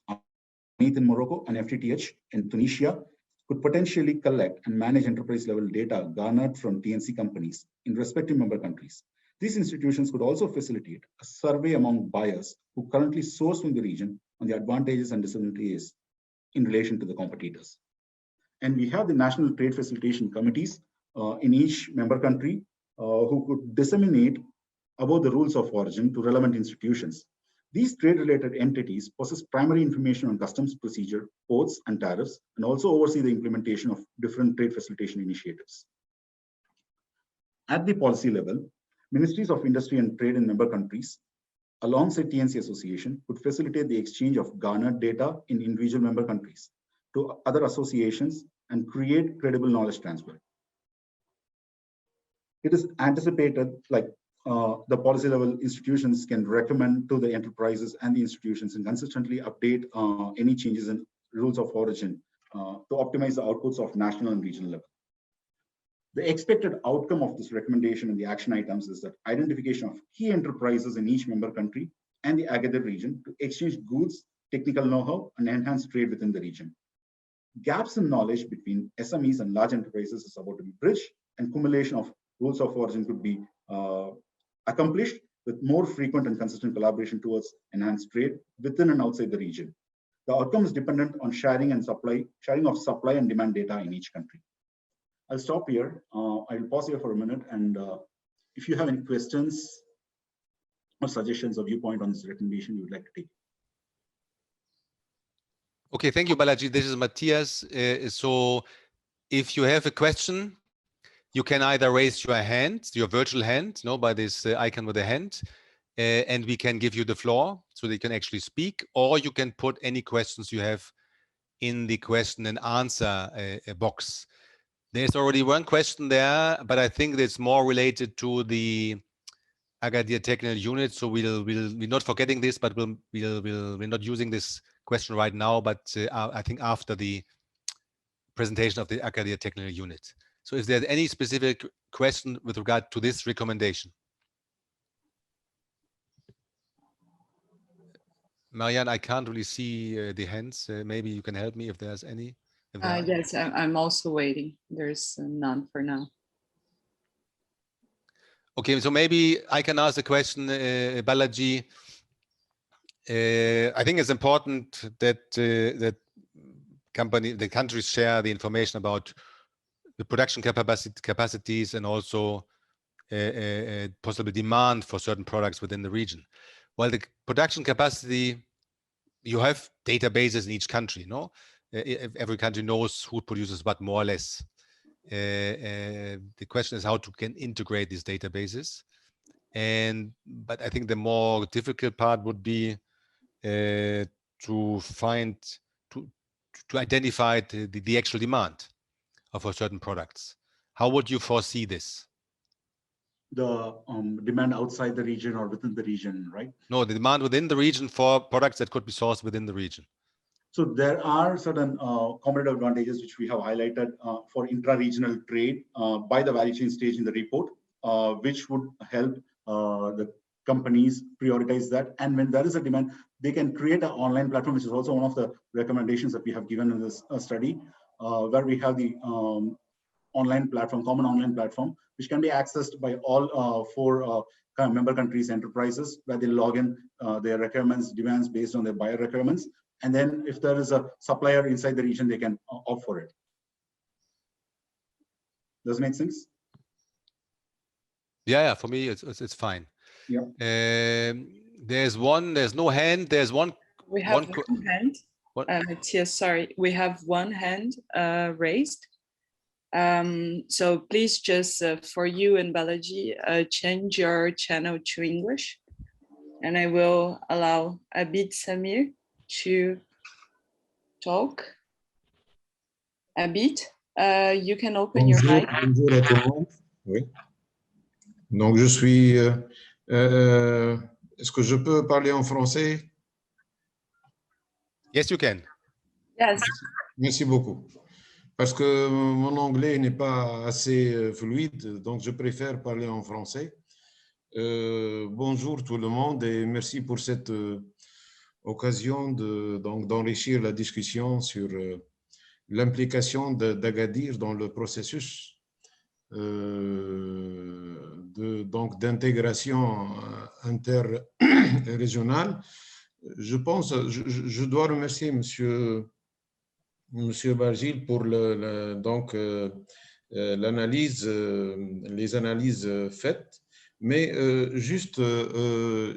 MENATEX in Morocco, and FTTH in Tunisia could potentially collect and manage enterprise-level data garnered from T&C companies in respective member countries. These institutions could also facilitate a survey among buyers who currently source from the region on the advantages and disadvantages in relation to the competitors. And we have the national trade facilitation committees in each member country who could disseminate about the rules of origin to relevant institutions. These trade-related entities possess primary information on customs procedure, ports, and tariffs, and also oversee the implementation of different trade facilitation initiatives. At the policy level, ministries of industry and trade in member countries, alongside T&C Association, could facilitate the exchange of garnered data in individual member countries to other associations and create credible knowledge transfer. It is anticipated, like the policy level institutions can recommend to the enterprises and the institutions and consistently update any changes in rules of origin to optimize the outputs of national and regional level. The expected outcome of this recommendation and the action items is that identification of key enterprises in each member country and the Agadir region to exchange goods, technical know-how, and enhance trade within the region. Gaps in knowledge between SMEs and large enterprises is about to be bridged, and accumulation of rules of origin could be accomplished with more frequent and consistent collaboration towards enhanced trade within and outside the region. The outcome is dependent on sharing of supply and demand data in each country. I'll stop here. I'll pause here for a minute, and if you have any questions or suggestions or viewpoint on this recommendation you would like to take. Okay, thank you, Balaji. This is Matthias. So if you have a question, you can either raise your hand, your virtual hand, by this icon with a hand, and we can give you the floor so that you can actually speak, or you can put any questions you have in the question and answer box. There's already one question there, but I think it's more related to the Agadir technical unit. So we're not forgetting this, but we're not using this question right now, but I think after the presentation of the Agadir technical unit. So is there any specific question with regard to this recommendation? Marianne, I can't really see the hands. Maybe you can help me if there's any. Yes, I'm also waiting. There's none for now. Okay, so maybe I can ask the question, Balaji. I think it's important that the countries share the information about the production capacities and also possible demand for certain products within the region. While the production capacity, you have databases in each country, every country knows who produces what, more or less. The question is how to can integrate these databases. But I think the more difficult part would be to identify the actual demand for certain products. How would you foresee this? The demand outside the region or within the region, right? No, the demand within the region for products that could be sourced within the region. So there are certain competitive advantages which we have highlighted for intra-regional trade by the value chain stage in the report, which would help the companies prioritize that. And when there is a demand, they can create an online platform, which is also one of the recommendations that we have given in this study, where we have the online platform, common online platform, which can be accessed by all 4 member countries' enterprises, where they log in their requirements, demands based on their buyer requirements. And then if there is a supplier inside the region, they can opt for it. Does it make sense? Yeah, for me, it's fine. Yeah. There's no hand. There's one. We have one hand. Matthias, sorry, we have one hand raised. So please just for you and Balaji, change your channel to English, and I will allow Abid Samir to talk. Abid, you can open your mic. Bonjour à tout le monde. Oui. Donc je suis. Est-ce que je peux parler en français? Yes, you can. Yes. Merci beaucoup. Parce que mon anglais n'est pas assez fluide, donc je préfère parler en français. Bonjour tout le monde et merci pour cette occasion d'enrichir la discussion sur l'implication d'Agadir dans le processus d'intégration interrégionale. Je pense, je dois remercier Monsieur Bargil pour l'analyse, les analyses faites, mais juste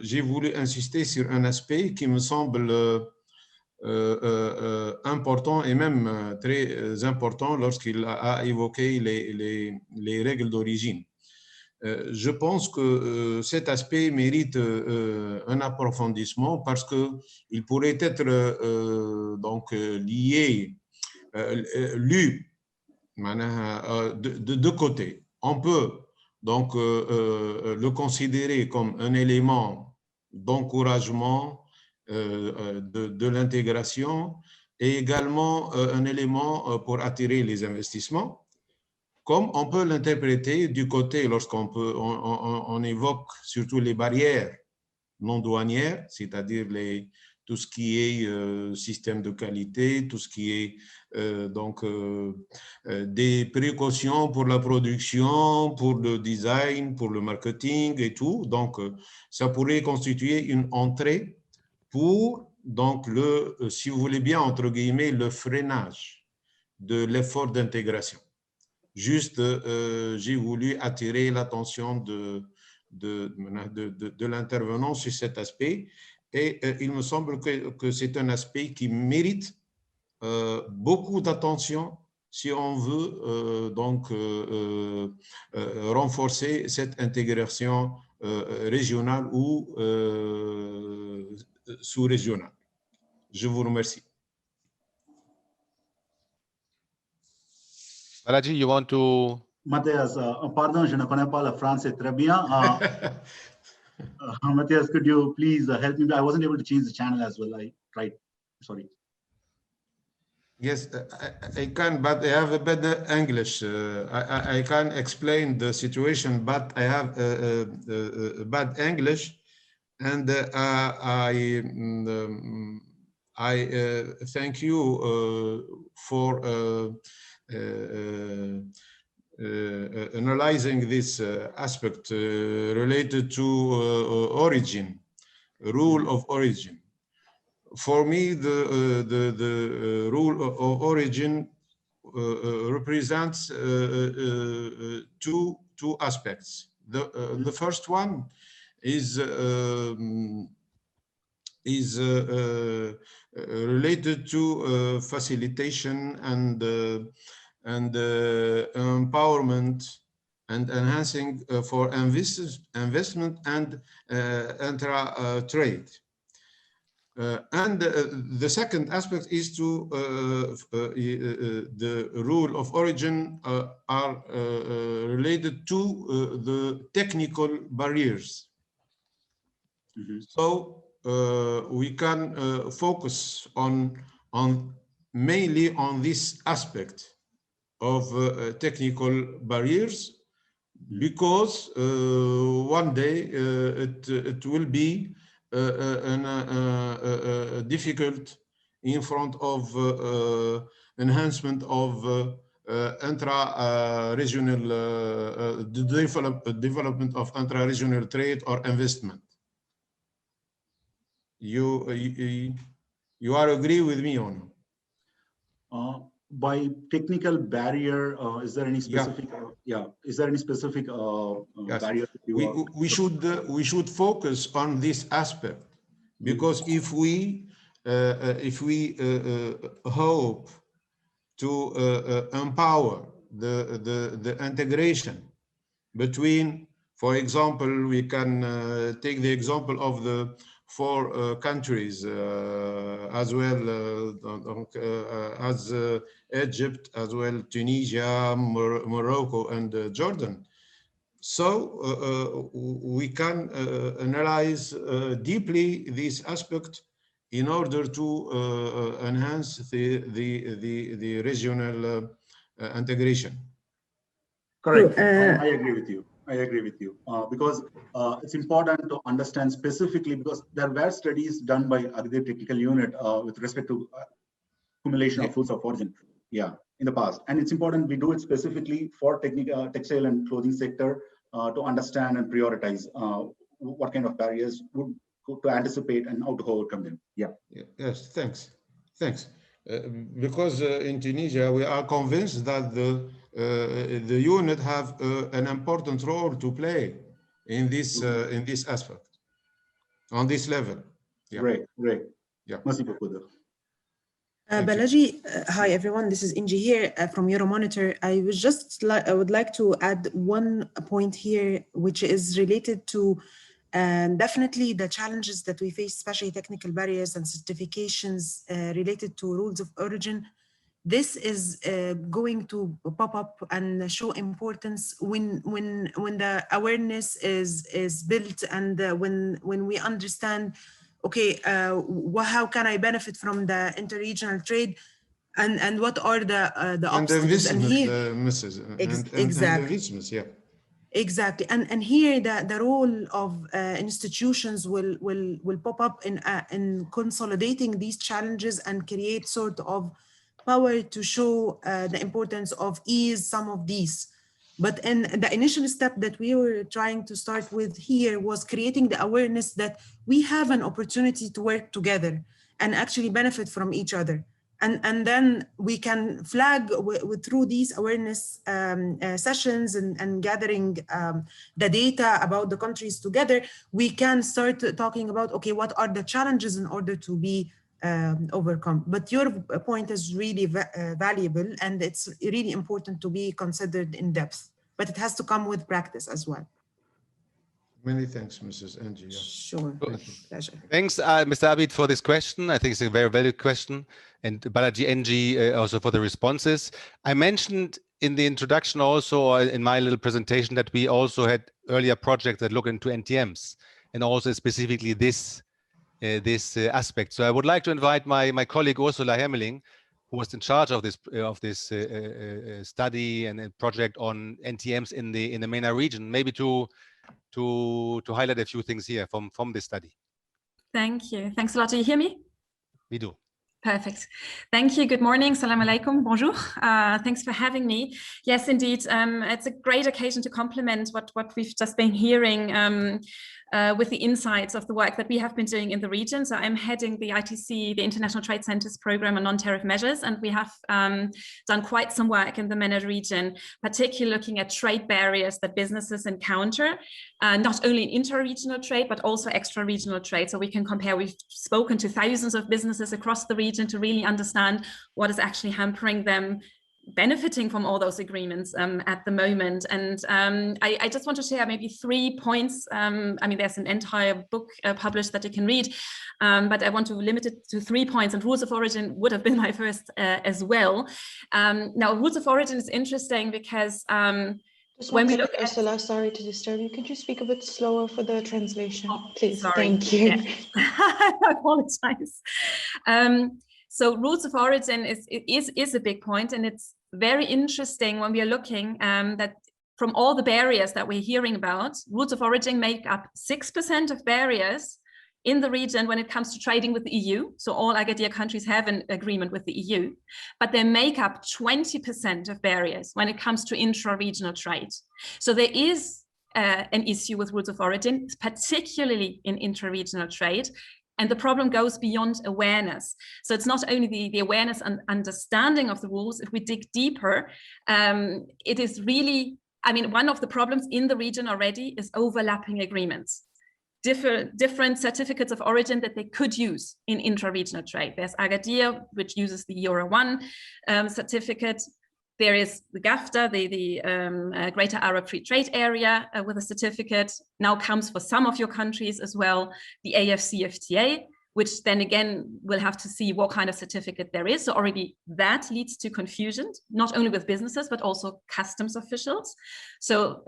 j'ai voulu insister sur un aspect qui me semble important et même très important lorsqu'il a évoqué les règles d'origine. Je pense que cet aspect mérite un approfondissement parce qu'il pourrait être lié, lu de deux côtés. On peut donc le considérer comme un élément d'encouragement de l'intégration et également un élément pour attirer les investissements. Comme on peut l'interpréter du côté lorsqu'on évoque surtout les barrières non douanières, c'est-à-dire tout ce qui est système de qualité, tout ce qui est des précautions pour la production, pour le design, pour le marketing et tout. Donc, ça pourrait constituer une entrée pour, si vous voulez bien, entre guillemets, le freinage de l'effort d'intégration. Juste, j'ai voulu attirer l'attention de l'intervenant sur cet aspect et il me semble que c'est un aspect qui mérite beaucoup d'attention si on veut renforcer cette intégration régionale ou sous-régionale. Je vous remercie. Balaji, you want to? Matthias, pardon, je ne connais pas le français très bien. Matthias, could you please help me? I wasn't able to change the channel as well. I tried. Sorry. Yes, I can, but I have a better English. I can explain the situation, but I have bad English, and I thank you for analyzing this aspect related to origin, rule of origin. For me, the rule of origin represents two aspects. The first one is related to facilitation and empowerment and enhancing for investment and intra-trade. And the second aspect is to the rule of origin are related to the technical barriers. Mm-hmm. So we can focus on mainly on this aspect of technical barriers because one day it will be difficult in front of enhancement of intra-regional development of intra-regional trade or investment. You are agree with me or no? By technical barrier, is there any specific? Is there any specific yes. barrier? We should focus on this aspect, because if we hope to empower the integration between, for example, we can take the example of the 4 countries as well as Egypt, as well Tunisia, Morocco, and Jordan. So we can analyze deeply this aspect in order to enhance the regional integration. Correct. I agree with you. I agree with you because it's important to understand specifically, because there were studies done by Agri Technical Unit with respect to accumulation of foods of origin, in the past, and it's important we do it specifically for textile and clothing sector to understand and prioritize what kind of barriers would to anticipate and how to overcome them. Yes, thanks. Because in Tunisia we are convinced that the unit have an important role to play in this aspect, on this level. Great. Merci beaucoup. Balaji, hi everyone. This is Inji here from Euromonitor. I would like to add one point here, which is related to definitely the challenges that we face, especially technical barriers and certifications related to rules of origin. This is going to pop up and show importance when the awareness is built, and when we understand, okay, how can I benefit from the interregional trade, and what are the obstacles? And here, exactly. Exactly, and here the role of institutions will pop up in consolidating these challenges and create sort of power to show the importance of ease some of these. But in the initial step that we were trying to start with here was creating the awareness that we have an opportunity to work together and actually benefit from each other. And then we can flag through these awareness sessions and gathering the data about the countries together, we can start talking about, okay, what are the challenges in order to be overcome. But your point is really valuable, and it's really important to be considered in depth, but it has to come with practice as well. Many thanks, Mrs. Angie. Sure, pleasure. Thanks, Mr. Abid, for this question. I think it's a very valid question, and Balaji Angie also for the responses. I mentioned in the introduction also in my little presentation that we also had earlier projects that look into NTMs, and also specifically this aspect. So I would like to invite my colleague Ursula Hemmeling, who was in charge of this study and project on NTMs in the MENA region, maybe to highlight a few things here from this study. Thank you. Thanks a lot. Do you hear me? We do. Perfect. Thank you. Good morning. Salam alaikum. Bonjour. Thanks for having me. Yes, indeed. It's a great occasion to complement what we've just been hearing with the insights of the work that we have been doing in the region. So I'm heading the ITC, the International Trade Centers Program on non-tariff measures, and we have done quite some work in the MENA region, particularly looking at trade barriers that businesses encounter, not only in inter-regional trade, but also extra-regional trade. So we can compare, we've spoken to thousands of businesses across the region to really understand what is actually hampering them benefiting from all those agreements at the moment. And I just want to share maybe 3 points. I mean, there's an entire book published that you can read, but I want to limit it to 3 points, and rules of origin would have been my first as well. Now, rules of origin is interesting because when we look at Ursula, sorry to disturb you. Could you speak a bit slower for the translation, please? Sorry. Thank you. Yeah. I apologize. So rules of origin is a big point, and it's very interesting when we are looking that from all the barriers that we're hearing about, rules of origin make up 6% of barriers in the region when it comes to trading with the EU. So all Agadir countries have an agreement with the EU, but they make up 20% of barriers when it comes to intra-regional trade. So there is an issue with rules of origin, particularly in intra-regional trade. And the problem goes beyond awareness. So it's not only the awareness and understanding of the rules. If we dig deeper, it is really, I mean, one of the problems in the region already is overlapping agreements. Different certificates of origin that they could use in intra-regional trade. There's Agadir, which uses the Euro 1 certificate. There is the GAFTA, the Greater Arab Free Trade Area with a certificate, now comes for some of your countries as well, the AFCFTA, which then again, we'll have to see what kind of certificate there is. So already that leads to confusion, not only with businesses, but also customs officials. So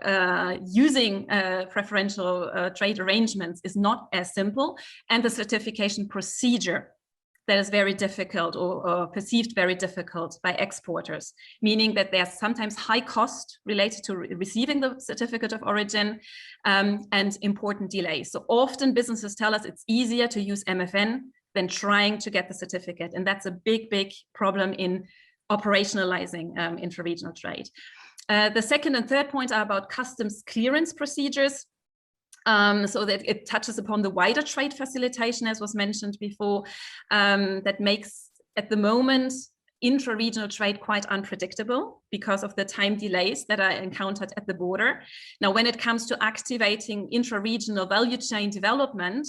using preferential trade arrangements is not as simple, and the certification procedure that is very difficult or perceived very difficult by exporters, meaning that there's sometimes high cost related to receiving the certificate of origin and important delays. So often businesses tell us it's easier to use MFN than trying to get the certificate. And that's a big, big problem in operationalizing intra-regional trade. The second and third point are about customs clearance procedures. So that it touches upon the wider trade facilitation, as was mentioned before, that makes, at the moment, intra-regional trade quite unpredictable because of the time delays that are encountered at the border. Now, when it comes to activating intra-regional value chain development,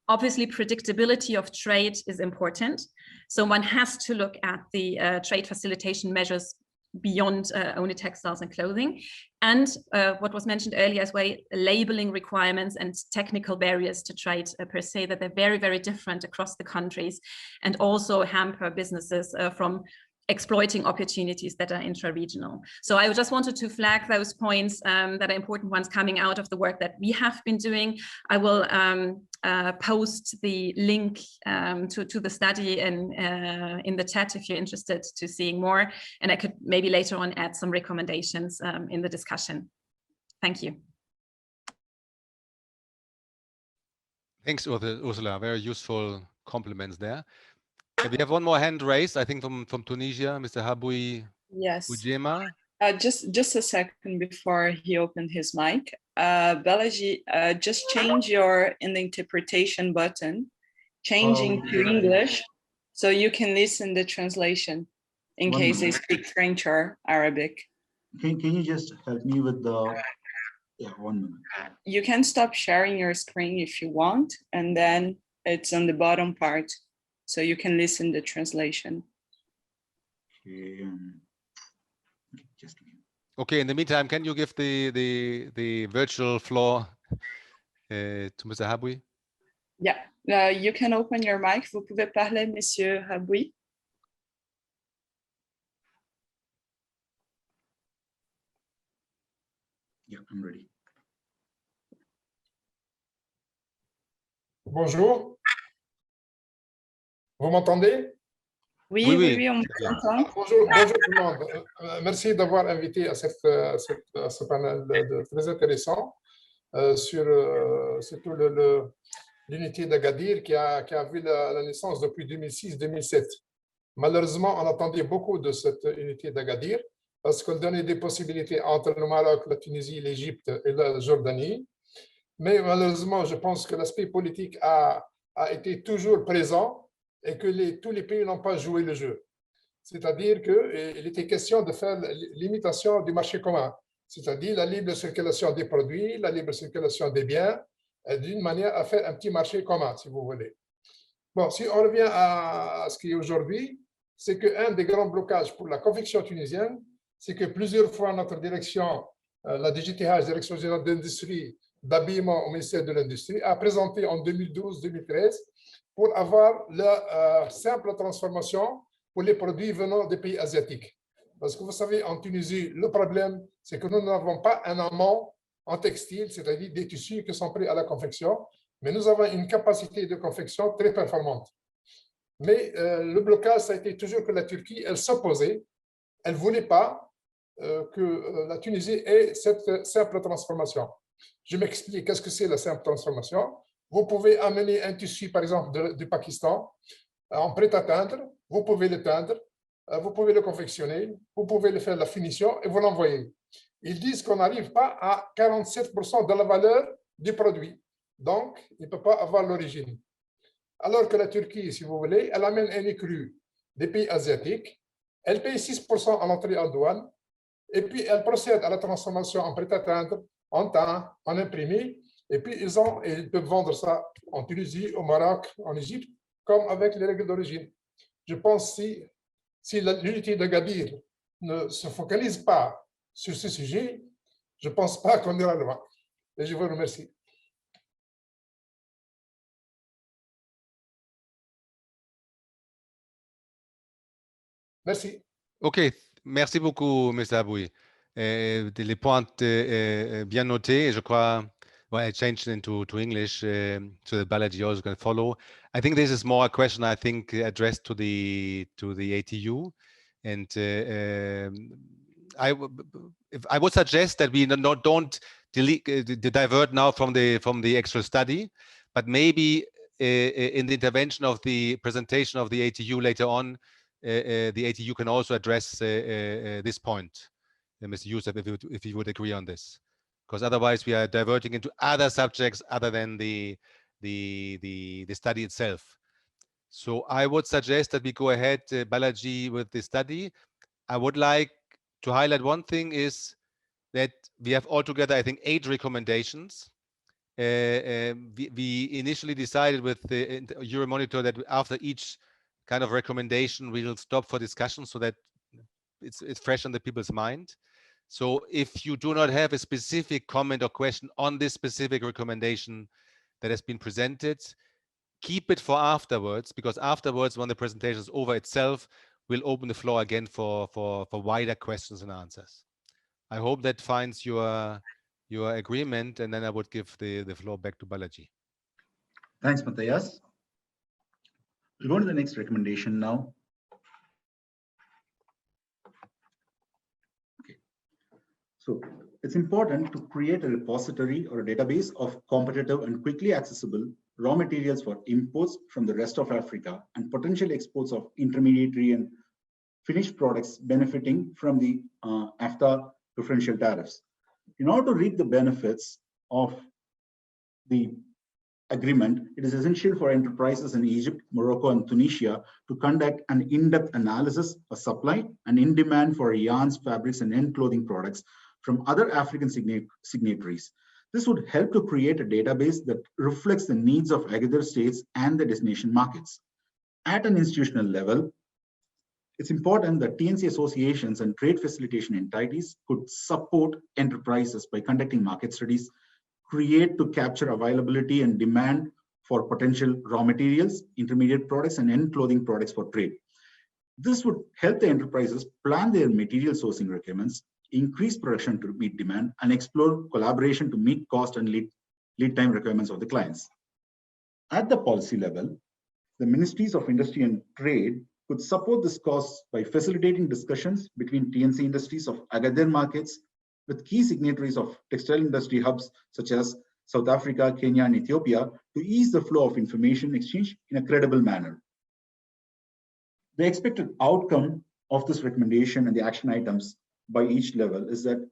obviously predictability of trade is important. So one has to look at the trade facilitation measures beyond only textiles and clothing, and what was mentioned earlier as well, labeling requirements and technical barriers to trade per se, that they're very, very different across the countries and also hamper businesses from exploiting opportunities that are intra-regional. So I just wanted to flag those points that are important ones coming out of the work that we have been doing. I will post the link to the study in the chat if you're interested to seeing more, and I could maybe later on add some recommendations in the discussion. Thank you. Thanks, Ursula. Very useful compliments there. We have one more hand raised, I think from Tunisia, Mr. Haboui. Yes. Ujema. Just a second before he opened his mic. Balaji, just change your in the interpretation button, changing to English, so you can listen the translation in case they speak French or Arabic. Can you just help me with the, yeah, 1 minute. You can stop sharing your screen if you want, and then it's on the bottom part, so you can listen the translation. Okay, just a minute. Okay, in the meantime, can you give the virtual floor to Mr. Haboui? Yeah, you can open your mic. Vous pouvez parler, Monsieur Haboui. Yeah, I'm ready. Bonjour. Vous m'entendez? Oui, on m'entend. Bonjour tout le monde. Merci d'avoir invité à ce panel très intéressant sur surtout l'unité d'Agadir qui a vu la naissance depuis 2006-2007. Malheureusement, on attendait beaucoup de cette unité d'Agadir parce qu'elle donnait des possibilités entre le Maroc, la Tunisie, l'Égypte et la Jordanie. Mais malheureusement, je pense que l'aspect politique a été toujours présent et que tous les pays n'ont pas joué le jeu. C'est-à-dire qu'il était question de faire l'imitation du marché commun, c'est-à-dire la libre circulation des produits, la libre circulation des biens, d'une manière à faire un petit marché commun, si vous voulez. Bon, si on revient à ce qui est aujourd'hui, c'est qu'un des grands blocages pour la confection tunisienne, c'est que plusieurs fois notre direction, la GTEX, Direction générale d'industrie, d'habillement au ministère de l'Industrie, a présenté en 2012-2013 pour avoir la simple transformation pour les produits venant des pays asiatiques. Parce que vous savez, en Tunisie, le problème, c'est que nous n'avons pas un amont en textile, c'est-à-dire des tissus qui sont prêts à la confection, mais nous avons une capacité de confection très performante. Mais le blocage, ça a été toujours que la Turquie, elle s'opposait, elle ne voulait pas que la Tunisie ait cette simple transformation. Je m'explique, qu'est-ce que c'est la simple transformation? Vous pouvez amener un tissu, par exemple, du Pakistan, en prêt à teindre, vous pouvez le teindre, vous pouvez le confectionner, vous pouvez le faire la finition et vous l'envoyez. Ils disent qu'on n'arrive pas à 47% de la valeur du produit. Donc, il ne peut pas avoir l'origine. Alors que la Turquie, si vous voulez, elle amène un écru des pays asiatiques, elle paye 6% à l'entrée en douane, et puis elle procède à la transformation en prêt à teindre, en teint, en imprimé, et puis ils peuvent vendre ça en Tunisie, au Maroc, en Égypte, comme avec les règles d'origine. Je pense que si l'unité de Gadir ne se focalise pas sur ce sujet, je ne pense pas qu'on ira loin. Et je vous remercie. Merci. OK, merci beaucoup, M. Aboui. Les points bien notés, je crois. Well, I changed into English so that Balaji also can follow. I think this is more a question I think addressed to the ATU, and I would suggest that we don't divert now from the actual study, but maybe in the intervention of the presentation of the ATU later on, the ATU can also address this point, Mr. Youssef, if you would agree on this, because otherwise we are diverting into other subjects other than the study itself. So I would suggest that we go ahead, Balaji, with the study. I would like to highlight one thing is that we have altogether, I think, 8 recommendations. We initially decided with the Euromonitor that after each kind of recommendation, we will stop for discussion so that it's fresh on the people's mind. So if you do not have a specific comment or question on this specific recommendation that has been presented, keep it for afterwards, because afterwards, when the presentation is over itself, we'll open the floor again for wider questions and answers. I hope that finds your agreement, and then I would give the floor back to Balaji. Thanks, Matthias. We'll go to the next recommendation now. Okay. So it's important to create a repository or a database of competitive and quickly accessible raw materials for imports from the rest of Africa and potential exports of intermediary and finished products benefiting from the AFTA preferential tariffs. In order to reap the benefits of the agreement, it is essential for enterprises in Egypt, Morocco, and Tunisia to conduct an in-depth analysis of supply and in demand for yarns, fabrics, and end clothing products from other African signatories. This would help to create a database that reflects the needs of Agadir states and the destination markets. At an institutional level, it's important that T&C associations and trade facilitation entities could support enterprises by conducting market studies, create to capture availability and demand for potential raw materials, intermediate products, and end clothing products for trade. This would help the enterprises plan their material sourcing requirements, increase production to meet demand, and explore collaboration to meet cost and lead time requirements of the clients. At the policy level, the Ministries of Industry and Trade could support this cause by facilitating discussions between T&C industries of Agadir markets with key signatories of textile industry hubs such as South Africa, Kenya, and Ethiopia to ease the flow of information exchange in a credible manner. The expected outcome of this recommendation and the action items by each level is that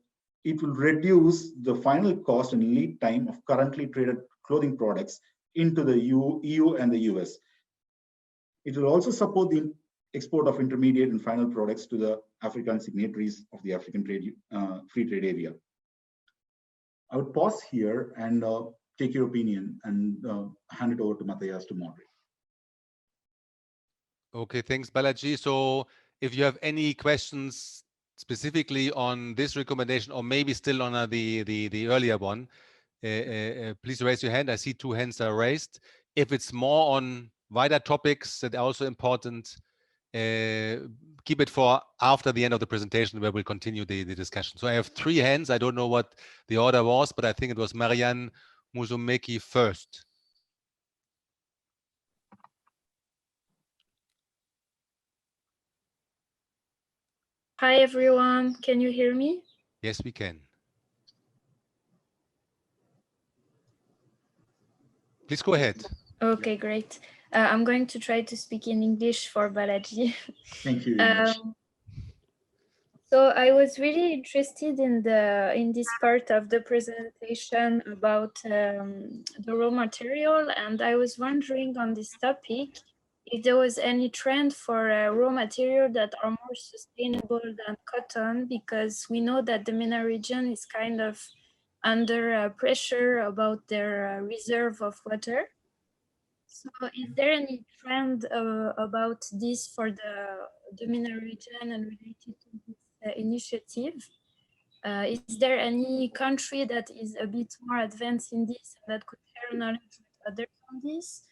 it will reduce the final cost and lead time of currently traded clothing products into the EU and the US. It will also support the export of intermediate and final products to the African signatories of the African free trade area. I would pause here and take your opinion and hand it over to Matthias to moderate. Okay, thanks, Balaji. So if you have any questions specifically on this recommendation, or maybe still on the earlier one, please raise your hand. I see 2 hands are raised. If it's more on wider topics that are also important, keep it for after the end of the presentation where we'll continue the discussion. So I have 3 hands. I don't know what the order was, but I think it was Marianne Musumeki first. Hi, everyone. Can you hear me? Yes, we can. Please go ahead. Okay, great. I'm going to try to speak in English for Balaji. Thank you very much. So I was really interested in this part of the presentation about the raw material, and I was wondering on this topic if there was any trend for raw material that are more sustainable than cotton, because we know that the MENA region is kind of under pressure about their reserve of water. So is there any trend about this for the MENA region and related to this initiative? Is there any country that is a bit more advanced in this and that could share knowledge with others on this?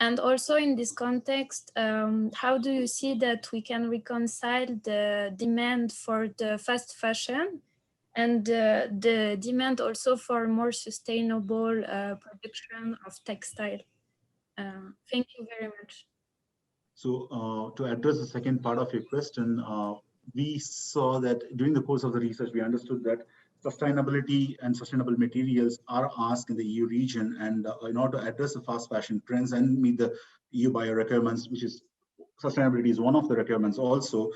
And also in this context, how do you see that we can reconcile the demand for the fast fashion and the demand also for more sustainable production of textile? Thank you very much. So to address the second part of your question, we saw that during the course of the research, we understood that sustainability and sustainable materials are asked in the EU region, and in order to address the fast fashion trends and meet the EU bio requirements, which is sustainability is one of the requirements also,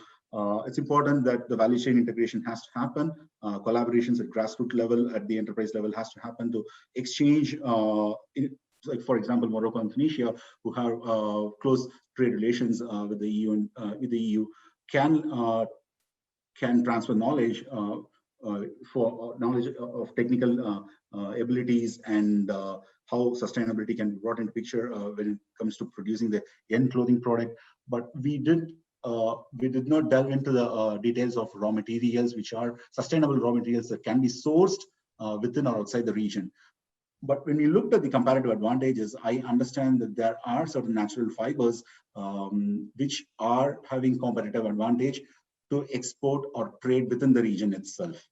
it's important that the value chain integration has to happen. Collaborations at grassroots level, at the enterprise level has to happen to exchange, like for example, Morocco and Tunisia, who have close trade relations with the EU and with the EU, can transfer knowledge for knowledge of technical abilities and how sustainability can be brought into picture when it comes to producing the end clothing product. But we did not delve into the details of raw materials, which are sustainable raw materials that can be sourced within or outside the region. But when we looked at the comparative advantages, I understand that there are certain natural fibers which are having competitive advantage to export or trade within the region itself.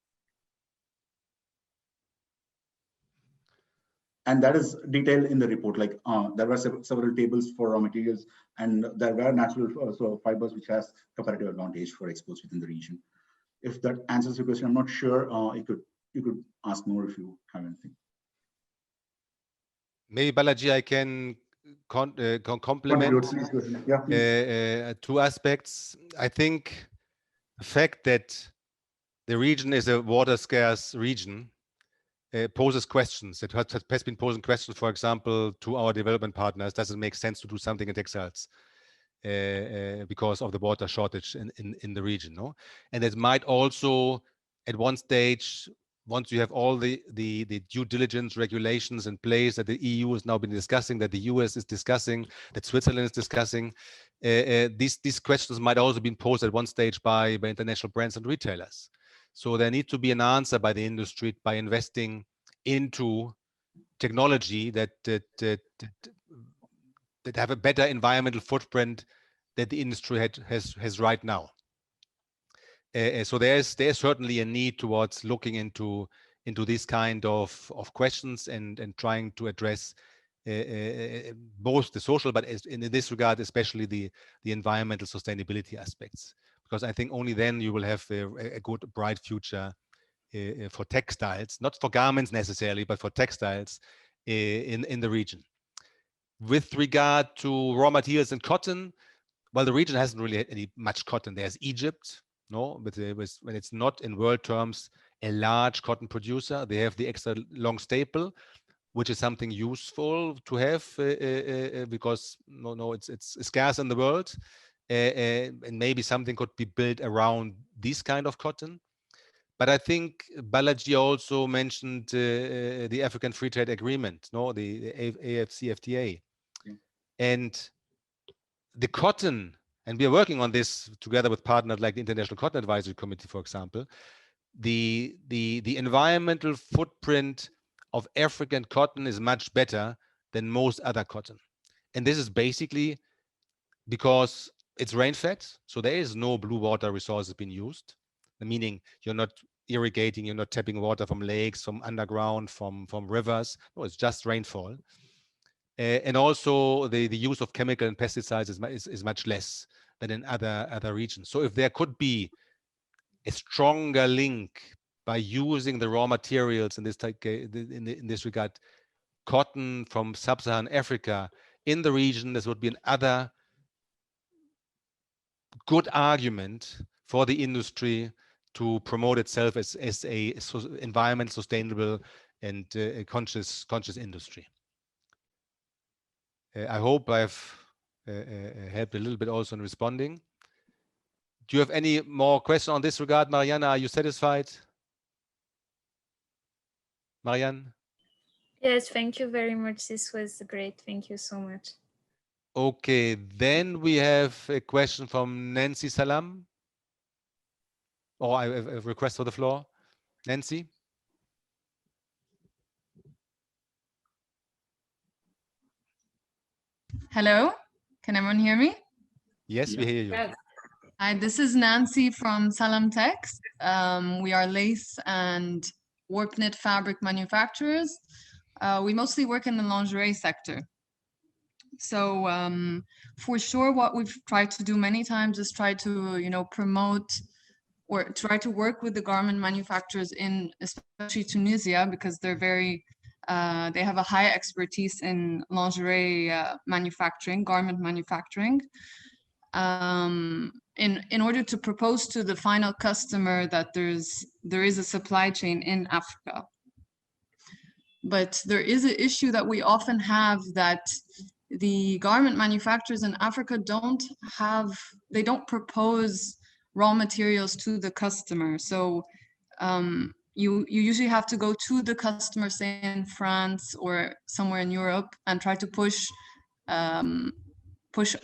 And that is detailed in the report. Like there were several tables for raw materials, and there were natural fibers which has competitive advantage for exports within the region. If that answers your question, I'm not sure. You could ask more if you have anything. Maybe Balaji, I can complement two aspects. I think the fact that the region is a water scarce region poses questions. It has been posing questions, for example, to our development partners. Does it make sense to do something in textiles because of the water shortage in the region? No? And it might also, at one stage, once you have all the due diligence regulations in place that the EU has now been discussing, that the US is discussing, that Switzerland is discussing, these questions might also be posed at one stage by international brands and retailers. So there needs to be an answer by the industry by investing into technology that have a better environmental footprint that the industry has right now. So there's certainly a need towards looking into this kind of questions and trying to address both the social, but in this regard, especially the environmental sustainability aspects, because I think only then you will have a good, bright future for textiles, not for garments necessarily, but for textiles in the region. With regard to raw materials and cotton, well, the region hasn't really had much cotton. There's Egypt, no, but when it's not in world terms a large cotton producer, they have the extra long staple, which is something useful to have because it's scarce in the world, and maybe something could be built around this kind of cotton. But I think Balaji also mentioned the African Free Trade Agreement, no, the AFCFTA, and the cotton. And we are working on this together with partners like the International Cotton Advisory Committee, for example. The environmental footprint of African cotton is much better than most other cotton. And this is basically because it's rain-fed, so there is no blue water resources being used, meaning you're not irrigating, you're not tapping water from lakes, from underground, from rivers. No, it's just rainfall. And also the use of chemical and pesticides is much less than in other regions. So if there could be a stronger link by using the raw materials in this regard, cotton from sub-Saharan Africa in the region. This would be another good argument for the industry to promote itself as a environment sustainable and a conscious industry. I hope I've helped a little bit also in responding. Do you have any more questions on this regard, Mariana? Are you satisfied? Marianne? Yes, thank you very much. This was great. Thank you so much. Okay, then we have a question from Nancy Salam. Or I have a request for the floor. Nancy? Hello, can everyone hear me? Yes, we hear you. Yes. Hi, this is Nancy from Salamtex. We are lace and warp knit fabric manufacturers. We mostly work in the lingerie sector. So for sure, what we've tried to do many times is try to, you know, promote or try to work with the garment manufacturers in especially Tunisia, because they're very, they have a high expertise in lingerie manufacturing, garment manufacturing. In order to propose to the final customer that there is a supply chain in Africa. But there is an issue that we often have, that the garment manufacturers in Africa don't propose raw materials to the customer. So you usually have to go to the customer, say in France or somewhere in Europe, and try to push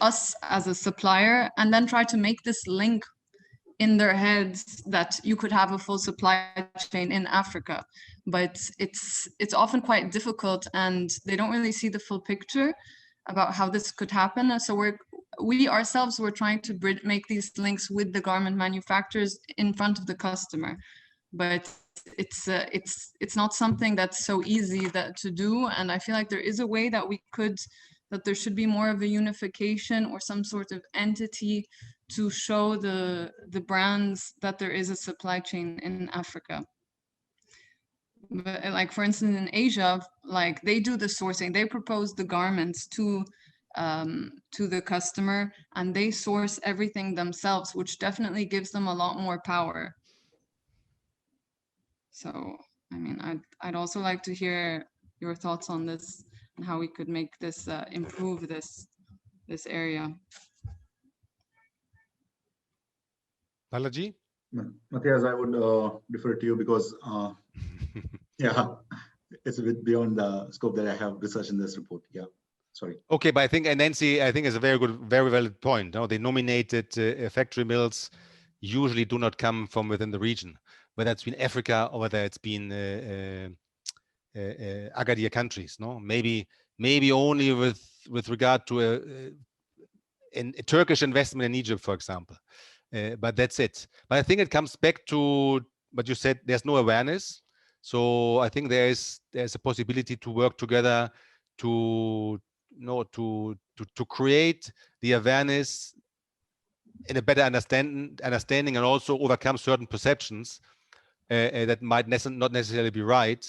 us as a supplier, and then try to make this link in their heads that you could have a full supply chain in Africa. But it's often quite difficult, and they don't really see the full picture about how this could happen. And so we ourselves were trying to make these links with the garment manufacturers in front of the customer. But it's not something that's so easy to do. And I feel like there is a way that that there should be more of a unification or some sort of entity to show the brands that there is a supply chain in Africa. But like, for instance, in Asia, like they do the sourcing, they propose the garments to the customer, and they source everything themselves, which definitely gives them a lot more power. So, I mean, I'd also like to hear your thoughts on this and how we could make this improve this area. Balaji? Matthias, I would defer to you because yeah, it's a bit beyond the scope that I have researched in this report. Yeah, sorry. Okay, but I think, and Nancy, I think is a very valid point. No, the nominated factory mills usually do not come from within the region, whether it's been Africa or whether it's been Agadir countries. No, maybe only with regard to a Turkish investment in Egypt, for example. But that's it. But I think it comes back to what you said. There's no awareness. So I think there's a possibility to work together to create the awareness in a better understanding and also overcome certain perceptions that might not necessarily be right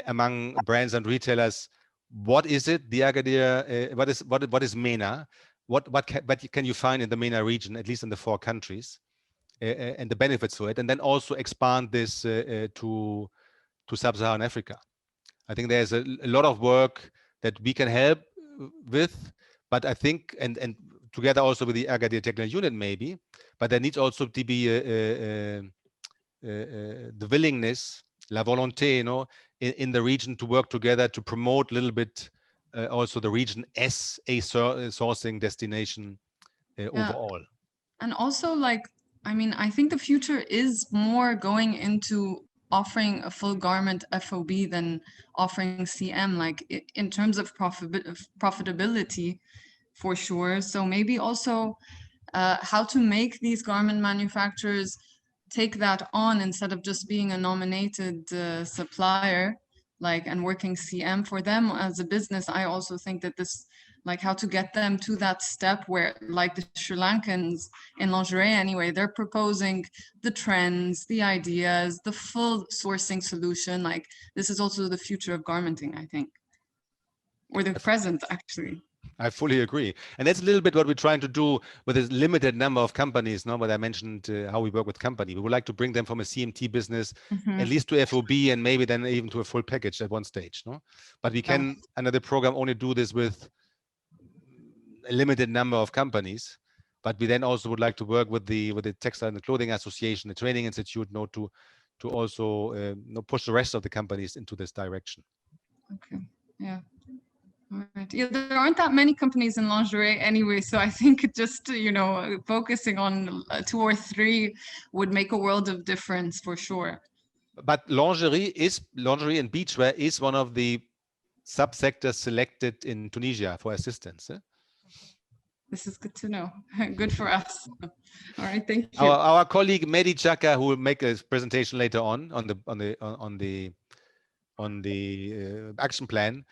among brands and retailers. What is it? The Agadir, what is MENA? What can you find in the MENA region, at least in the 4 countries, and the benefits for it, and then also expand this to Sub-Saharan Africa. I think there's a lot of work that we can help with, but I think, and together also with the Agadir Technical Unit maybe, but there needs also to be the willingness, la volonté, in the region to work together to promote a little bit also the region as a sourcing destination overall. And also, like, I mean, I think the future is more going into offering a full garment FOB than offering CM, like in terms of profitability, for sure. So maybe also how to make these garment manufacturers take that on instead of just being a nominated supplier, like, and working CM for them as a business. I also think that this, like how to get them to that step where, like the Sri Lankans in lingerie anyway, they're proposing the trends, the ideas, the full sourcing solution. Like this is also the future of garmenting, I think, or the present actually. I fully agree. And that's a little bit what we're trying to do with a limited number of companies. No, but I mentioned how we work with company. We would like to bring them from a CMT business, at least to FOB, and maybe then even to a full package at one stage. No, but we can, under the program, only do this with a limited number of companies. But we then also would like to work with the Textile and Clothing Association, the Training Institute, to also push the rest of the companies into this direction. Okay. Yeah. All right. Yeah, there aren't that many companies in lingerie anyway, so I think just, you know, focusing on 2 or 3 would make a world of difference for sure. But lingerie and beachwear is one of the subsectors selected in Tunisia for assistance. This is good to know. Good for us. All right, thank you. Our colleague Mehdi Chaka, who will make a presentation later on the action plan,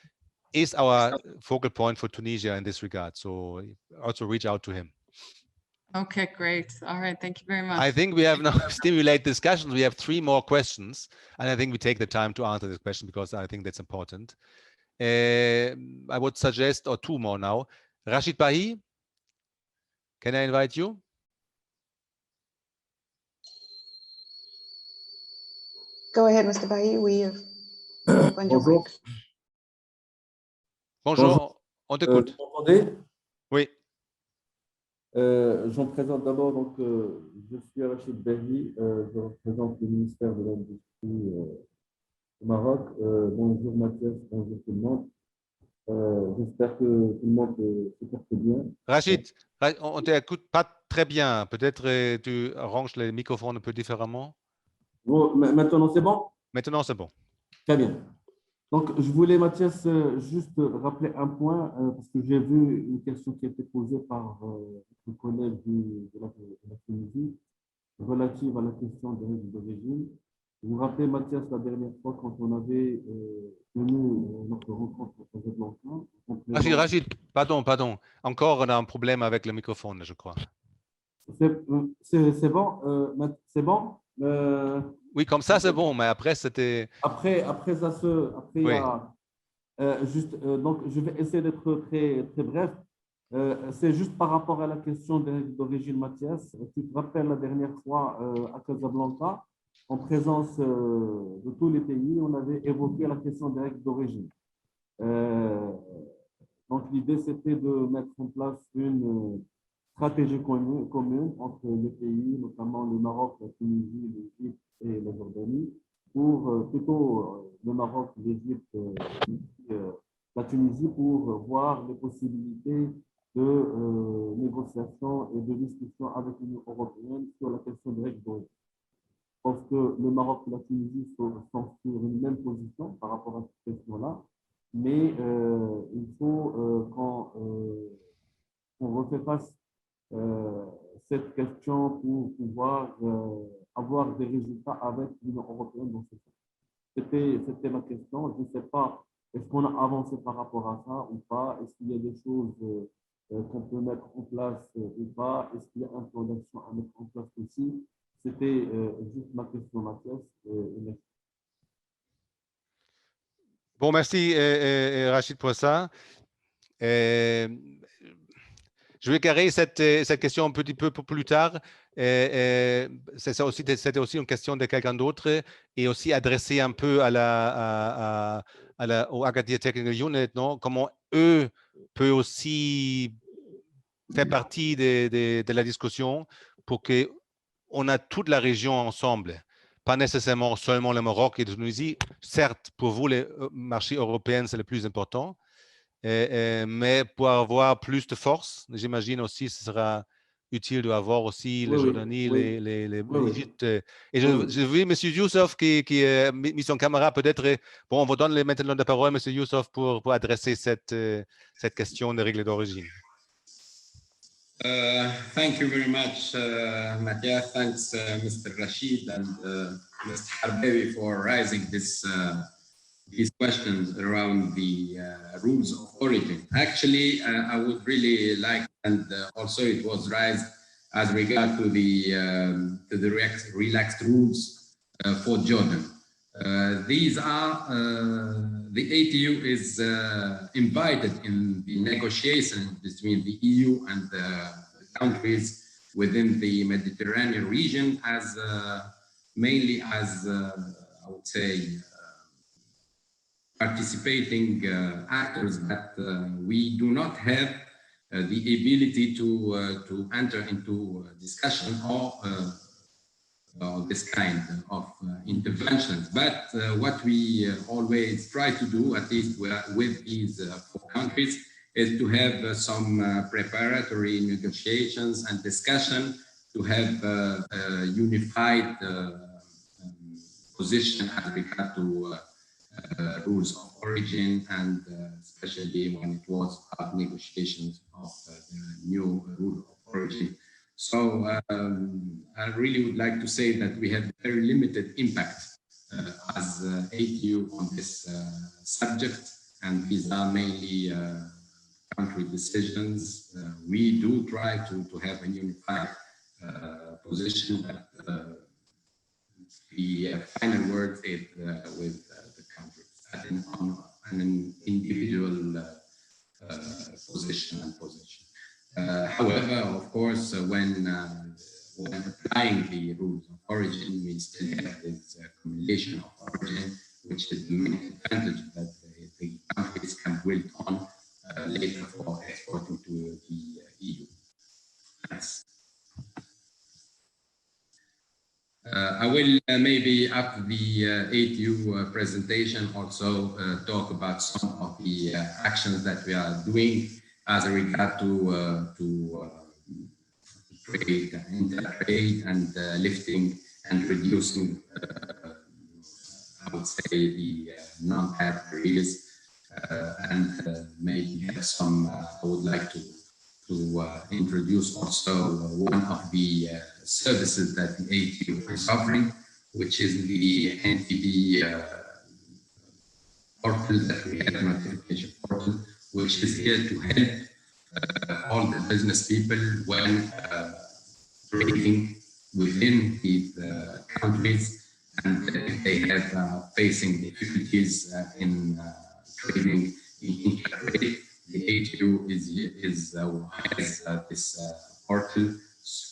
is our focal point for Tunisia in this regard. So also reach out to him. Okay, great. All right, thank you very much. I think we have now stimulated discussions. We have 3 more questions, and I think we take the time to answer this question because I think that's important. I would suggest, or 2 more now. Rashid Bahi, can I invite you? Go ahead, Mr. Bahi. We have opened your mic. Bonjour, on t'écoute. Vous m'entendez? Oui. Je me présente d'abord, donc je suis Rachid Bahi, je représente le ministère de l'Industrie au Maroc. Bonjour Mathias, bonjour tout le monde. J'espère que tout le monde se porte bien. Rachid, on ne t'écoute pas très bien. Peut-être tu arranges les microphones un peu différemment. Bon, maintenant c'est bon? Maintenant c'est bon. Très bien. Donc, je voulais, Mathias, juste rappeler un point, parce que j'ai vu une question qui a été posée par le collègue de la Tunisie, relative à la question des règles d'origine. Vous vous rappelez, Mathias, la dernière fois, quand on avait tenu notre rencontre au Casablanca. Rachid, pardon. Encore, on a un problème avec le microphone, je crois. C'est bon? C'est bon? Oui, comme ça, c'est bon, mais après, c'était... Après, il y a... donc, je vais essayer d'être très, très bref. C'est juste par rapport à la question des règles d'origine, Mathias. Tu te rappelles la dernière fois à Casablanca, en présence de tous les pays, on avait évoqué la question des règles d'origine. Donc, l'idée, c'était de mettre en place une stratégie commune entre les pays, notamment le Maroc, la Tunisie, l'Égypte et la Jordanie, pour plutôt le Maroc, l'Égypte, la Tunisie, pour voir les possibilités de négociation et de discussion avec l'Union européenne sur la question des règles d'origine. Je pense que le Maroc et la Tunisie sont sur une même position par rapport à cette question-là, mais il faut qu'on refait face cette question pour pouvoir avoir des résultats avec l'Union européenne dans ce sens. C'était ma question. Je ne sais pas, est-ce qu'on a avancé par rapport à ça ou pas? Est-ce qu'il y a des choses qu'on peut mettre en place ou pas? Est-ce qu'il y a un plan d'action à mettre en place aussi? C'était juste ma question, Mathias. Merci. Bon, merci Rachid pour ça. Je vais carrer cette question un petit peu plus tard. C'était aussi une question de quelqu'un d'autre et aussi adressée un peu au Agadir Technical Unit, non? Comment eux peuvent aussi faire partie de la discussion pour qu'on a toute la région ensemble. Pas nécessairement seulement le Maroc et la Tunisie. Certes, pour vous, les marchés européens, c'est le plus important. Mais pour avoir plus de force, j'imagine aussi ce sera utile d'avoir aussi la Jordanie, l'Égypte. Et je vois M. Youssef qui a mis son caméra peut-être. Bon, on vous donne maintenant la parole, M. Youssef, pour adresser cette question des règles d'origine. Thank you very much, Mathias. Thanks, Mr. Rashid and Mr. Harbawi for raising this these questions around the rules of origin. Actually, I would really like, and also it was raised as regard to the relaxed rules for Jordan. These are, the ATU is invited in the negotiation between the EU and the countries within the Mediterranean region as mainly as, I would say, participating actors that we do not have the ability to enter into discussion or this kind of interventions. But what we always try to do, at least with these 4 countries, is to have some preparatory negotiations and discussion to have a unified position as regard to rules of origin, and especially when it was about negotiations of the new rule of origin. So I really would like to say that we have very limited impact as ATU on this subject, and these are mainly country decisions. We do try to have a unified position, but the final word is with the countries on an individual position and position. However, of course, when applying the rules of origin, we still have this accumulation of origin, which is the main advantage that the countries can build on later for exporting to the EU. Thanks. I will maybe after the ATU presentation also talk about some of the actions that we are doing as regard to trade, inter-trade, and lifting and reducing, I would say, the non-tariff barriers, and maybe have some. I would like to introduce also one of the services that the ATU is offering, which is the NTB portal that we have, notification portal, which is here to help all the business people when trading within these countries, and if they have facing difficulties in trading in intra-trade. The ATU has this portal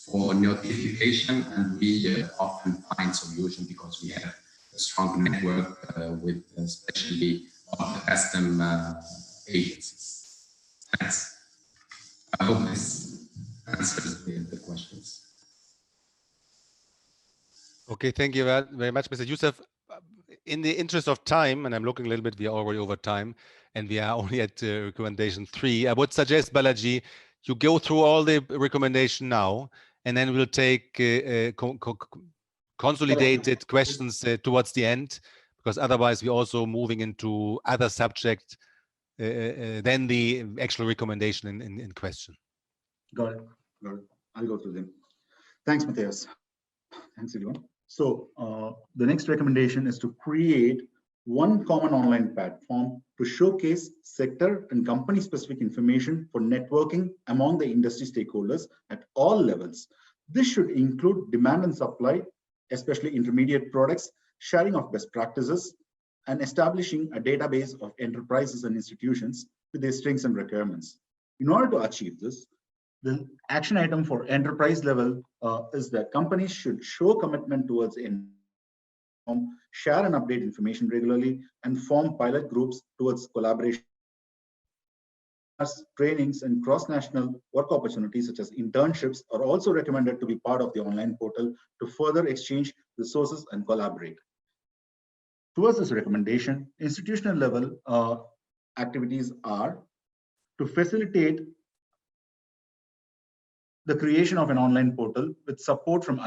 for notification, and we often find solution because we have a strong network with especially all the custom agencies. Thanks. I hope this answers the questions. Okay, thank you very much, Mr. Youssef. In the interest of time, and I'm looking a little bit, we are already over time, and we are only at recommendation 3. I would suggest, Balaji, you go through all the recommendation now, and then we'll take consolidated questions towards the end, because otherwise we're also moving into other subjects than the actual recommendation in question. Got it. Got it. I'll go through them. Thanks, Matthias. Thanks, everyone. So the next recommendation is to create one common online platform to showcase sector and company-specific information for networking among the industry stakeholders at all levels. This should include demand and supply, especially intermediate products, sharing of best practices, and establishing a database of enterprises and institutions with their strengths and requirements. In order to achieve this, the action item for enterprise level is that companies should show commitment towards share and update information regularly, and form pilot groups towards collaboration. Trainings and cross-national work opportunities such as internships are also recommended to be part of the online portal to further exchange resources and collaborate. Towards this recommendation, institutional level activities are to facilitate the creation of an online portal with support from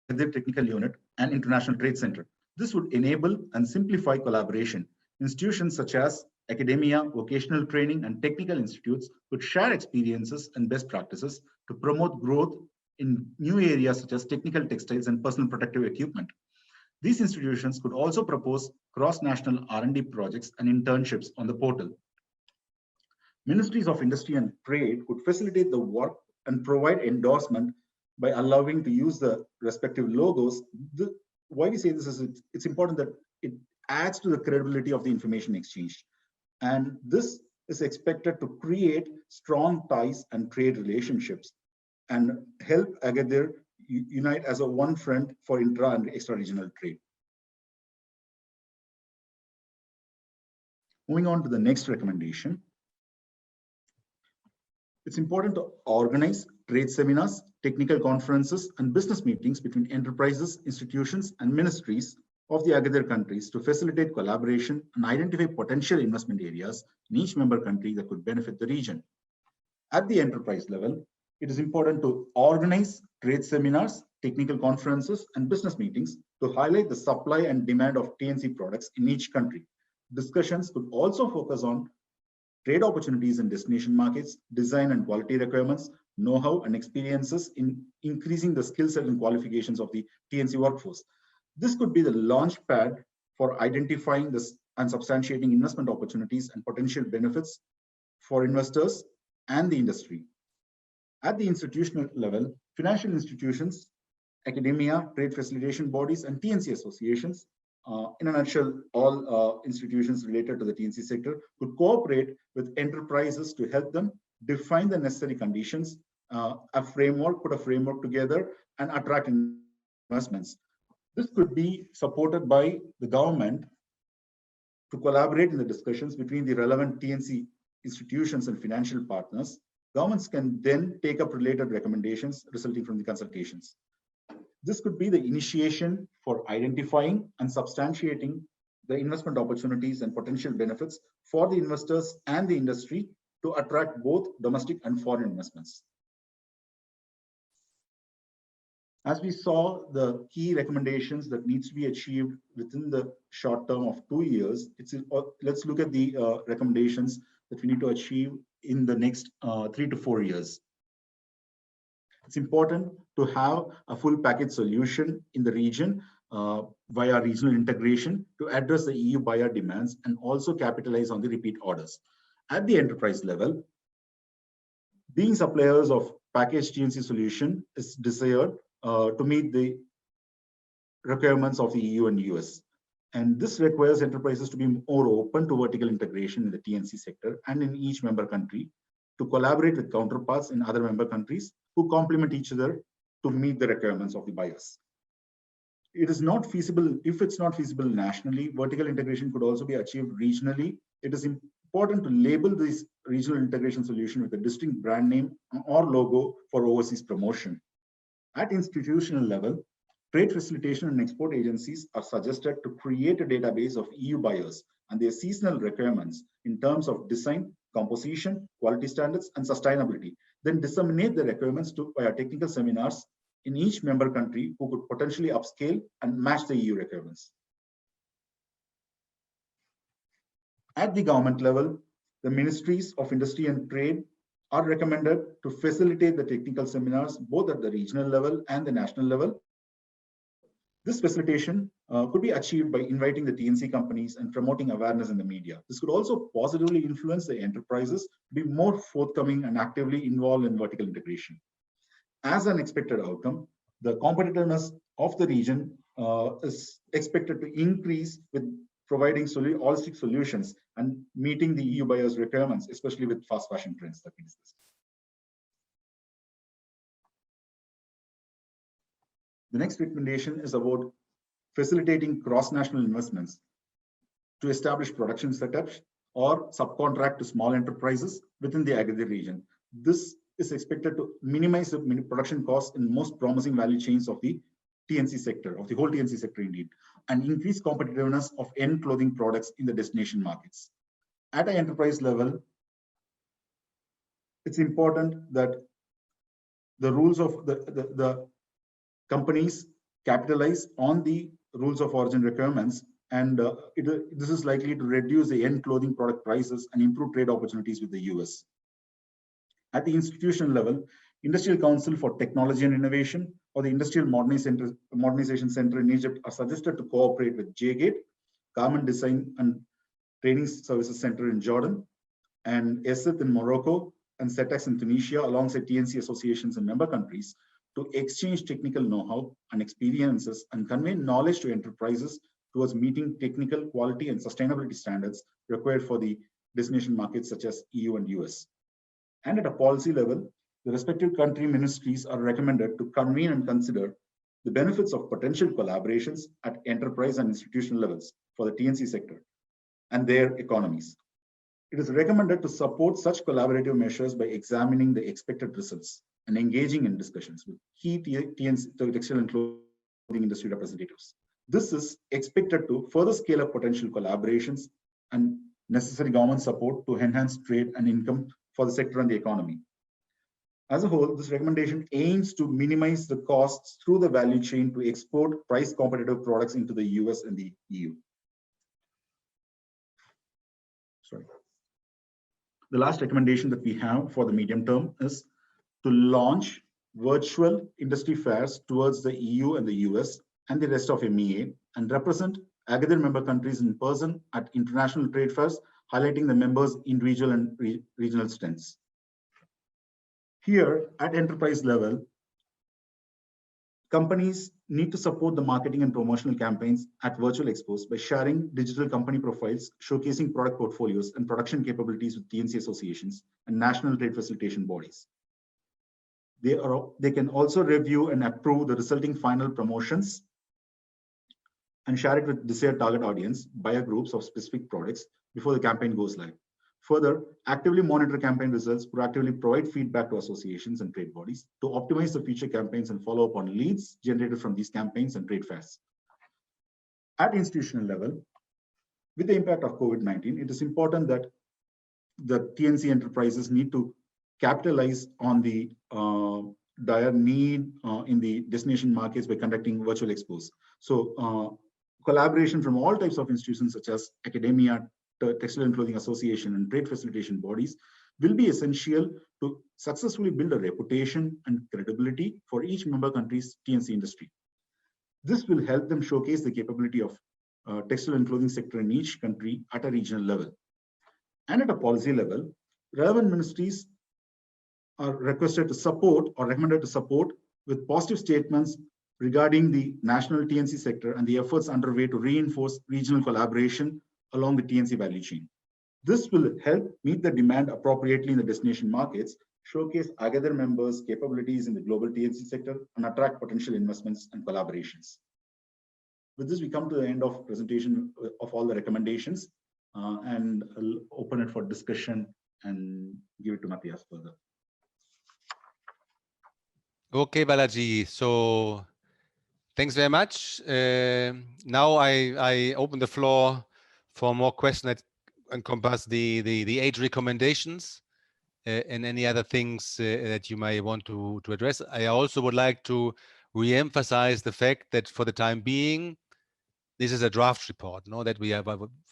the technical unit and International Trade Center. This would enable and simplify collaboration. Institutions such as academia, vocational training, and technical institutes could share experiences and best practices to promote growth in new areas such as technical textiles and personal protective equipment. These institutions could also propose cross-national R&D projects and internships on the portal. Ministries of Industry and Trade could facilitate the work and provide endorsement by allowing to use the respective logos. Why we say this is it's important that it adds to the credibility of the information exchange. And this is expected to create strong ties and trade relationships and help Agadir unite as a one front for intra and extra-regional trade. Moving on to the next recommendation. It's important to organize trade seminars, technical conferences, and business meetings between enterprises, institutions, and ministries of the Agadir countries to facilitate collaboration and identify potential investment areas in each member country that could benefit the region. At the enterprise level, it is important to organize trade seminars, technical conferences, and business meetings to highlight the supply and demand of T&C products in each country. Discussions could also focus on trade opportunities in destination markets, design and quality requirements, know-how and experiences in increasing the skill set and qualifications of the T&C workforce. This could be the launch pad for identifying this and substantiating investment opportunities and potential benefits for investors and the industry. At the institutional level, financial institutions, academia, trade facilitation bodies, and T&C associations, in a nutshell, all institutions related to the T&C sector could cooperate with enterprises to help them define the necessary conditions, put a framework together, and attract investments. This could be supported by the government to collaborate in the discussions between the relevant T&C institutions and financial partners. Governments can then take up related recommendations resulting from the consultations. This could be the initiation for identifying and substantiating the investment opportunities and potential benefits for the investors and the industry to attract both domestic and foreign investments. As we saw, the key recommendations that needs to be achieved within the short term of 2 years, let's look at the recommendations that we need to achieve in the next 3 to 4 years. It's important to have a full package solution in the region via regional integration to address the EU buyer demands and also capitalize on the repeat orders. At the enterprise level, being suppliers of packaged T&C solution is desired to meet the requirements of the EU and US. And this requires enterprises to be more open to vertical integration in the T&C sector and in each member country, to collaborate with counterparts in other member countries who complement each other to meet the requirements of the buyers. It is not feasible, if it's not feasible nationally, vertical integration could also be achieved regionally. It is important to label this regional integration solution with a distinct brand name or logo for overseas promotion. At institutional level, trade facilitation and export agencies are suggested to create a database of EU buyers and their seasonal requirements in terms of design, composition, quality standards, and sustainability. Then disseminate the requirements via technical seminars in each member country who could potentially upscale and match the EU requirements. At the government level, the ministries of industry and trade are recommended to facilitate the technical seminars both at the regional level and the national level. This facilitation could be achieved by inviting the T&C companies and promoting awareness in the media. This could also positively influence the enterprises to be more forthcoming and actively involved in vertical integration. As an expected outcome, the competitiveness of the region is expected to increase with providing holistic solutions and meeting the EU buyers' requirements, especially with fast fashion trends that we discussed. The next recommendation is about facilitating cross-national investments to establish production setups or subcontract to small enterprises within the Agadir region. This is expected to minimize the production costs in most promising value chains of the T&C sector, of the whole T&C sector indeed, and increase competitiveness of end clothing products in the destination markets. At an enterprise level, it's important that the rules of the companies capitalize on the rules of origin requirements, and this is likely to reduce the end clothing product prices and improve trade opportunities with the US. At the institutional level, Industrial Council for Technology and Innovation or the Industrial Modernization Center in Egypt are suggested to cooperate with JGate, Garment Design and Training Services Center in Jordan, and ESIT in Morocco, and CETEX in Tunisia, alongside T&C associations in member countries, to exchange technical know-how and experiences and convey knowledge to enterprises towards meeting technical quality and sustainability standards required for the destination markets such as EU and US. And at a policy level, the respective country ministries are recommended to convene and consider the benefits of potential collaborations at enterprise and institutional levels for the T&C sector and their economies. It is recommended to support such collaborative measures by examining the expected results and engaging in discussions with key T&C, textile and clothing industry representatives. This is expected to further scale up potential collaborations and necessary government support to enhance trade and income for the sector and the economy. As a whole, this recommendation aims to minimize the costs through the value chain to export price competitive products into the US and the EU. Sorry. The last recommendation that we have for the medium term is to launch virtual industry fairs towards the EU and the US and the rest of MEA, and represent Agadir member countries in person at international trade fairs, highlighting the members' individual and regional strengths. Here, at enterprise level, companies need to support the marketing and promotional campaigns at virtual expos by sharing digital company profiles, showcasing product portfolios and production capabilities with T&C associations and national trade facilitation bodies. They can also review and approve the resulting final promotions and share it with desired target audience, buyer groups of specific products before the campaign goes live. Further, actively monitor campaign results, proactively provide feedback to associations and trade bodies to optimize the future campaigns and follow up on leads generated from these campaigns and trade fairs. At institutional level, with the impact of COVID-19, it is important that the T&C enterprises need to capitalize on the dire need in the destination markets by conducting virtual expos. So collaboration from all types of institutions such as academia, textile and clothing association, and trade facilitation bodies will be essential to successfully build a reputation and credibility for each member country's T&C industry. This will help them showcase the capability of textile and clothing sector in each country at a regional level. And at a policy level, relevant ministries are requested to support or recommended to support with positive statements regarding the national T&C sector and the efforts underway to reinforce regional collaboration along the T&C value chain. This will help meet the demand appropriately in the destination markets, showcase Agadir members' capabilities in the global T&C sector, and attract potential investments and collaborations. With this, we come to the end of presentation of all the recommendations, and I'll open it for discussion and give it to Matthias further. Okay, Balaji. So thanks very much. Now I open the floor for more questions that encompass the 8 recommendations and any other things that you may want to address. I also would like to re-emphasize the fact that for the time being, this is a draft report. That we have,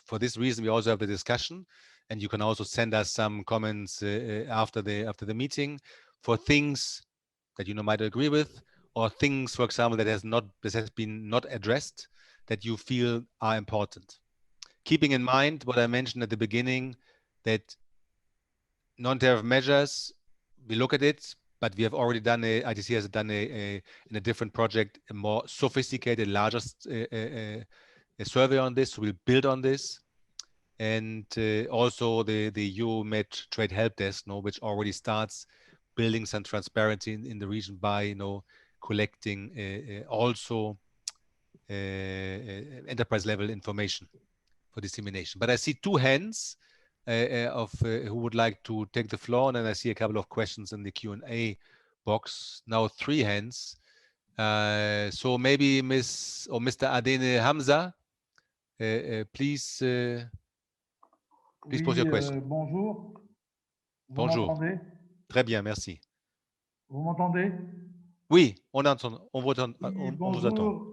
for this reason, we also have the discussion, and you can also send us some comments after the meeting for things that you might agree with, or things, for example, that has been not addressed that you feel are important. Keeping in mind what I mentioned at the beginning, that non-tariff measures, we look at it, but we have already done ITC has done in a different project, a more sophisticated, larger survey on this. So we'll build on this. And also the Euromed Trade Help Desk, which already starts building some transparency in the region by, collecting also enterprise level information for dissemination. But I see 2 hands of who would like to take the floor, and then I see a couple of questions in the Q&A box. Now 3 hands. So maybe Miss or Mr. Adene Hamza, please pose your question. Bonjour. Bonjour. M'entendez? Très bien, merci. Vous m'entendez? Oui, on vous attend. Bonjour.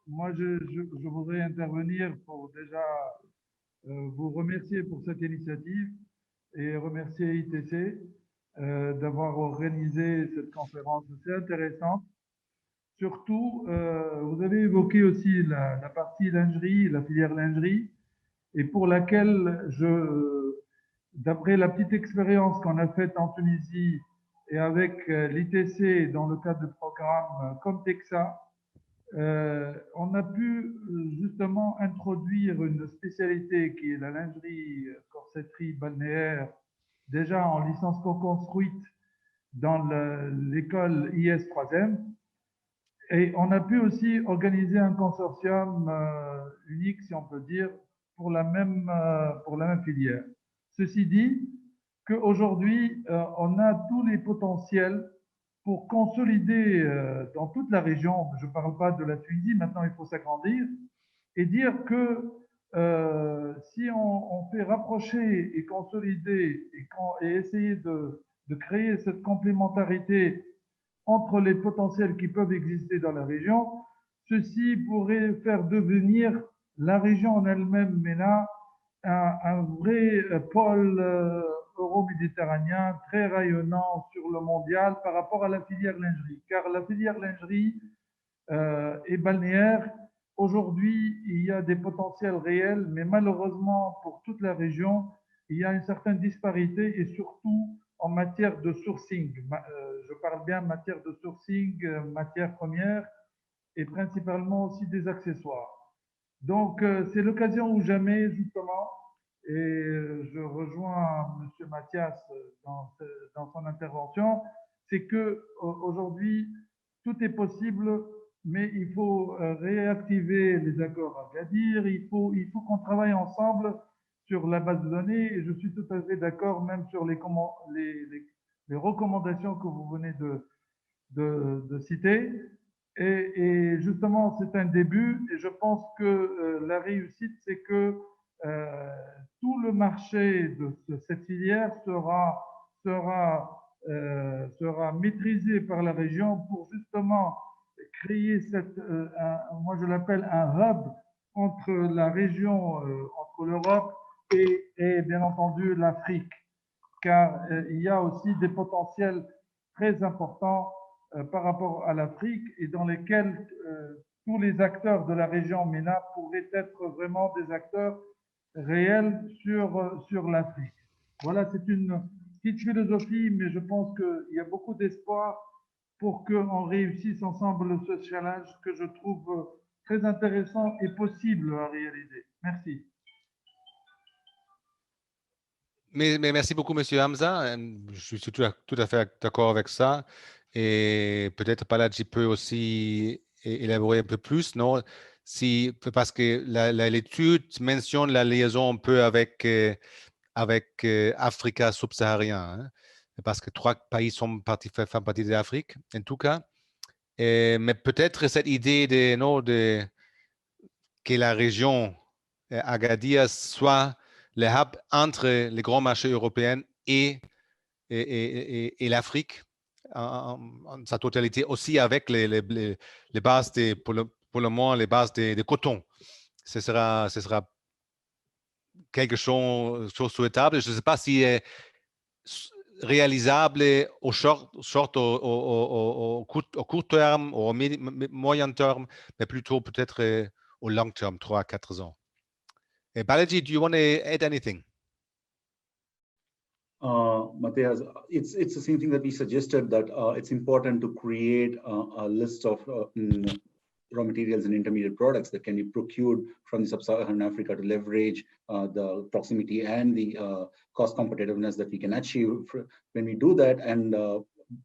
Moi, je voudrais intervenir pour déjà vous remercier pour cette initiative et remercier ITC d'avoir organisé cette conférence assez intéressante. surtout, vous avez évoqué aussi la partie lingerie, la filière lingerie, et pour laquelle d'après la petite expérience qu'on a faite en Tunisie et avec l'ITC dans le cadre de programmes comme TEXA, on a pu justement introduire une spécialité qui est la lingerie, corsetterie balnéaire, déjà en licence co-construite dans l'école IS 3e. Et on a pu aussi organiser un consortium unique, si on peut dire, pour la même filière. Ceci dit, qu'aujourd'hui, on a tous les potentiels pour consolider dans toute la région, je ne parle pas de la Tunisie, maintenant il faut s'agrandir, et dire que si on fait rapprocher et consolider et essayer de créer cette complémentarité entre les potentiels qui peuvent exister dans la région, ceci pourrait faire devenir la région en elle-même, MENA, un vrai pôle euro-méditerranéen très rayonnant sur le mondial par rapport à la filière lingerie. Car la filière lingerie et balnéaire, aujourd'hui, il y a des potentiels réels, mais malheureusement, pour toute la région, il y a une certaine disparité et surtout en matière de sourcing. Je parle bien en matière de sourcing, matières premières et principalement aussi des accessoires. Donc, c'est l'occasion ou jamais, justement, et je rejoins M. Mathias dans son intervention, c'est qu'aujourd'hui, tout est possible, mais il faut réactiver les accords à Agadir, il faut qu'on travaille ensemble sur la base de données, et je suis tout à fait d'accord même sur les recommandations que vous venez de citer. Et justement, c'est un début, et je pense que la réussite, c'est que tout le marché de cette filière sera maîtrisé par la région pour justement créer moi je l'appelle un hub entre la région, entre l'Europe et bien entendu l'Afrique, car il y a aussi des potentiels très importants par rapport à l'Afrique et dans lesquels tous les acteurs de la région MENA pourraient être vraiment des acteurs réels sur l'Afrique. Voilà, c'est une petite philosophie, mais je pense qu'il y a beaucoup d'espoir pour qu'on réussisse ensemble ce challenge que je trouve très intéressant et possible à réaliser. Merci. Mais merci beaucoup, Monsieur Hamza. Je suis tout à fait d'accord avec ça. Et peut-être Balaji peut aussi élaborer un peu plus, non? Parce que l'étude mentionne la liaison un peu avec Afrique subsaharienne, hein, parce que 3 pays font partie de l'Afrique, en tout cas. Mais peut-être cette idée que la région Agadir soit le hub entre les grands marchés européens et l'Afrique en sa totalité, aussi avec les bases pour le moment, les bases de coton. Ce sera quelque chose souhaitable. Je ne sais pas si est réalisable au court terme, au moyen terme, mais plutôt peut-être au long terme, 3 à 4 ans. Balaji, do you want to add anything? Matthias, it's the same thing that we suggested, that it's important to create a list of raw materials and intermediate products that can be procured from the sub-Saharan Africa to leverage the proximity and the cost competitiveness that we can achieve when we do that. And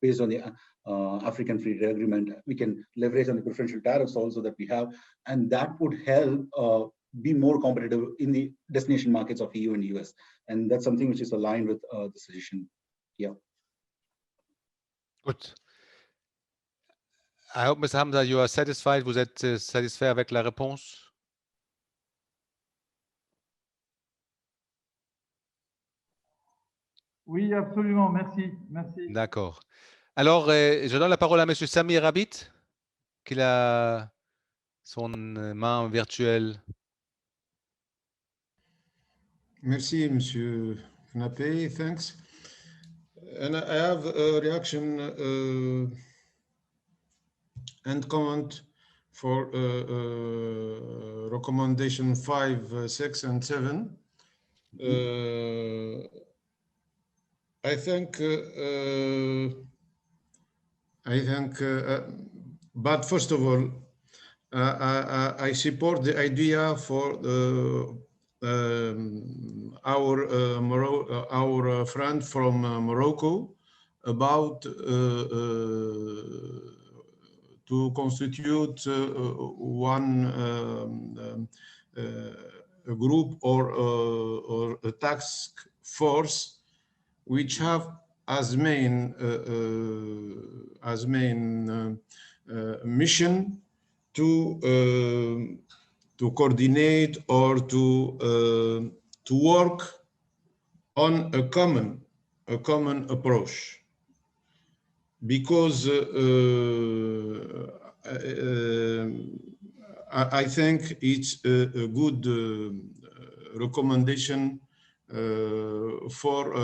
based on the African Free Trade Agreement, we can leverage on the preferential tariffs also that we have, and that would help be more competitive in the destination markets of EU and US. And that's something which is aligned with the suggestion. Yeah. Good. I hope, Ms. Hamza, you are satisfied. Vous êtes satisfait avec la réponse? Oui, absolument. Merci. Merci. D'accord. Alors, je donne la parole à M. Samir Abid, qui a son main virtuelle. Merci, Monsieur Knape. Thanks. And I have a reaction and comment for recommendation 5, 6, and 7. I think, but first of all, I support the idea for our friend from Morocco about to constitute one a group or a task force which have as main mission to coordinate or to work on a common approach, because I think it's a good recommendation for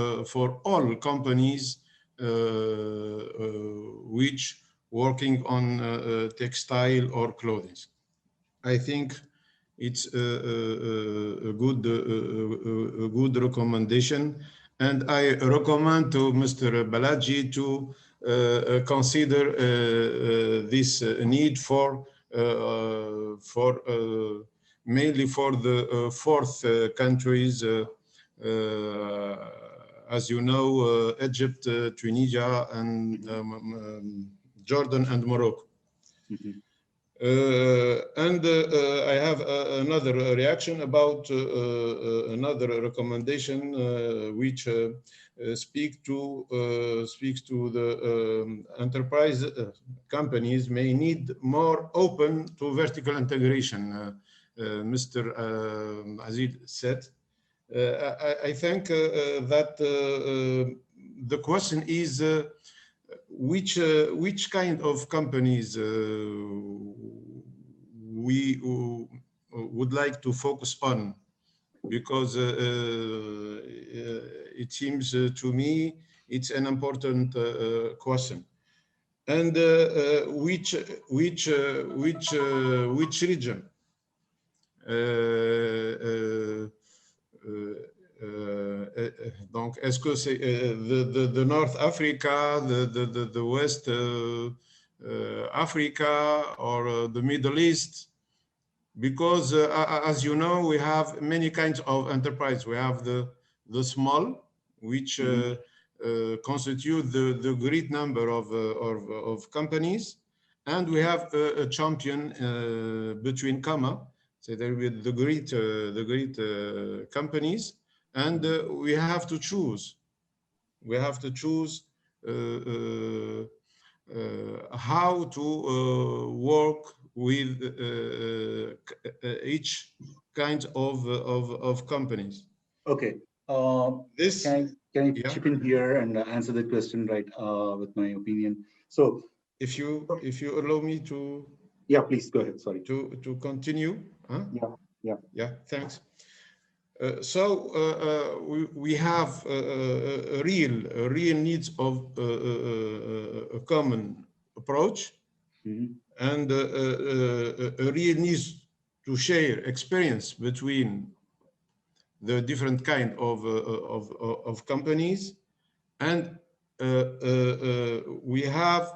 all companies which working on textile or clothing. I think it's a good recommendation, and I recommend to Mr. Balaji to consider this need for mainly for the fourth countries, as you know, Egypt, Tunisia, and Jordan and Morocco. Mm-hmm. And I have another reaction about another recommendation which speaks to the enterprise companies may need more open to vertical integration. Mr. Aziz said. I think that the question is which kind of companies we would like to focus on, because it seems to me it's an important question. And which region? Donc, est-ce que c'est the North Africa, the West Africa, or the Middle East? Because as you know, we have many kinds of enterprise. We have the small, which constitute the great number of companies, and we have a champion between comma. So there will be the great companies, and we have to choose. We have to choose how to work with each kind of companies. Okay. This can I chip in here and answer the question, right, with my opinion? So if you allow me to. Yeah, please go ahead. Sorry. To continue. Huh? Yeah. Thanks. So we have a real needs of a common approach, and a real needs to share experience between the different kind of companies, and we have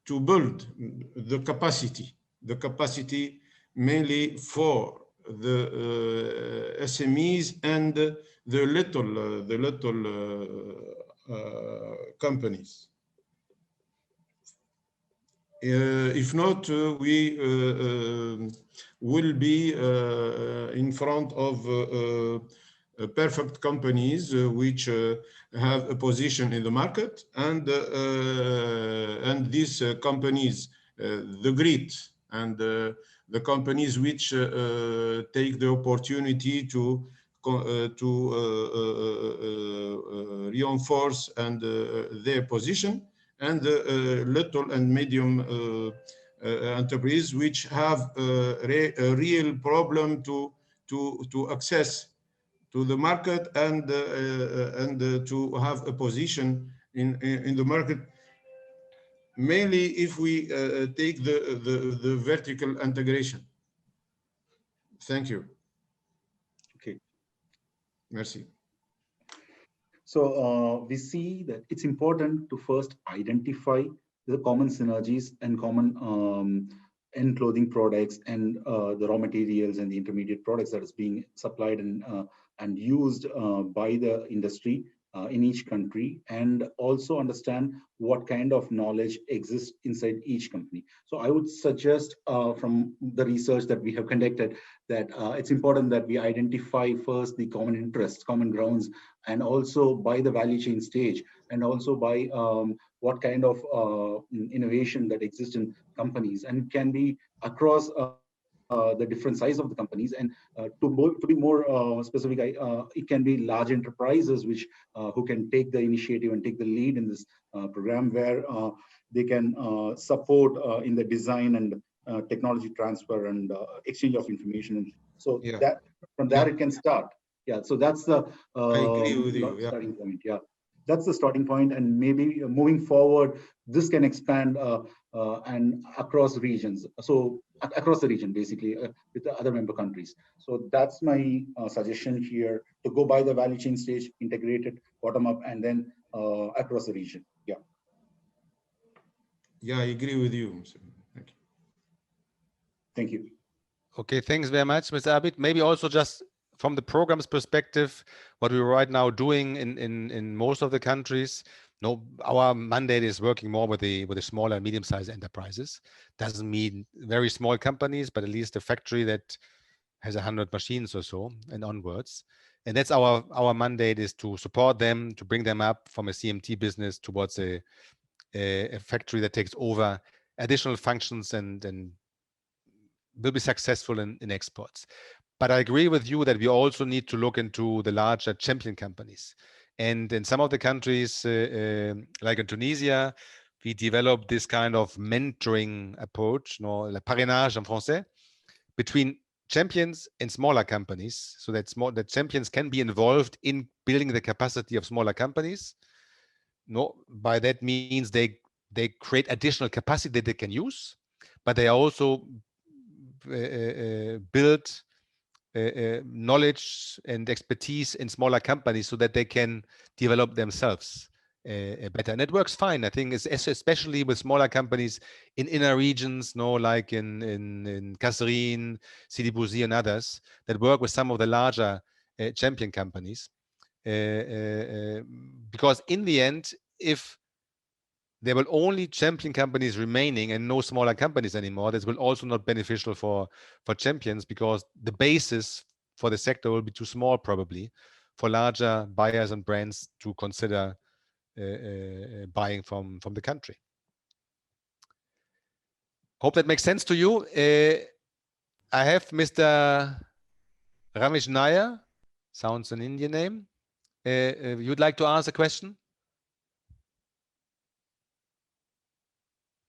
to build the capacity mainly for the SMEs and the little companies. If not, we will be in front of perfect companies which have a position in the market, and these companies, the great and the companies which take the opportunity to reinforce and their position, and little and medium enterprises which have a real problem to access to the market and to have a position in the market. mainly if we take the vertical integration. Thank you. Okay. Merci. So we see that it's important to first identify the common synergies and common end clothing products and the raw materials and the intermediate products that is being supplied and used by the industry in each country, and also understand what kind of knowledge exists inside each company. So I would suggest from the research that we have conducted that it's important that we identify first the common interests, common grounds, and also by the value chain stage, and also by what kind of innovation that exists in companies, and it can be across the different size of the companies. And to be more specific, it can be large enterprises which who can take the initiative and take the lead in this program, where they can support in the design and technology transfer and exchange of information. So that from there it can start. Yeah, so that's the I agree with you. starting point. Yeah, that's the starting point, and maybe moving forward, this can expand and across regions. So across the region, basically, with the other member countries. So that's my suggestion here, to go by the value chain stage, integrated, bottom up, and then across the region. Yeah. Yeah, I agree with you. Thank you. Thank you. Okay, thanks very much, Mr. Abid. Maybe also just from the program's perspective, what we're right now doing in most of the countries, our mandate is working more with the smaller and medium-sized enterprises. Doesn't mean very small companies, but at least a factory that has 100 machines or so and onwards. And that's our mandate, is to support them, to bring them up from a CMT business towards a factory that takes over additional functions and will be successful in exports. But I agree with you that we also need to look into the larger champion companies. And in some of the countries, like in Tunisia, we developed this kind of mentoring approach, le parrainage en français, between champions and smaller companies, so that the champions can be involved in building the capacity of smaller companies. By that means they create additional capacity that they can use, but they also build knowledge and expertise in smaller companies so that they can develop themselves better. And it works fine. I think it's especially with smaller companies in inner regions, like in Kasserine, Sidi Bouzid and others that work with some of the larger champion companies. Because in the end, if there will only champion companies remaining and no smaller companies anymore, this will also not beneficial for champions, because the basis for the sector will be too small probably for larger buyers and brands to consider buying from the country. Hope that makes sense to you. I have Mr. Ramesh Nair, sounds an Indian name. You'd like to ask a question?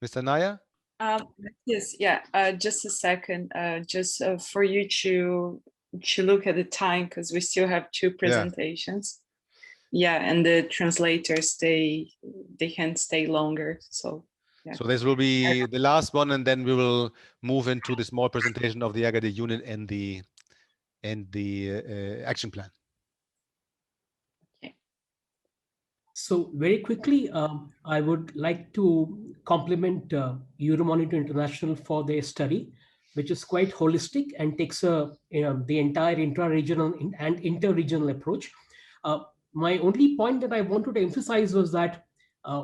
Mr. Nair? Yes, yeah, just a second, just for you to look at the time, because we still have two presentations. Yeah, and the translators, they can stay longer, so yeah. So this will be the last one, and then we will move into the small presentation of the Agadir unit and the action plan. So very quickly, I would like to compliment Euromonitor International for their study, which is quite holistic and takes the entire intra-regional and inter-regional approach. My only point that I wanted to emphasize was that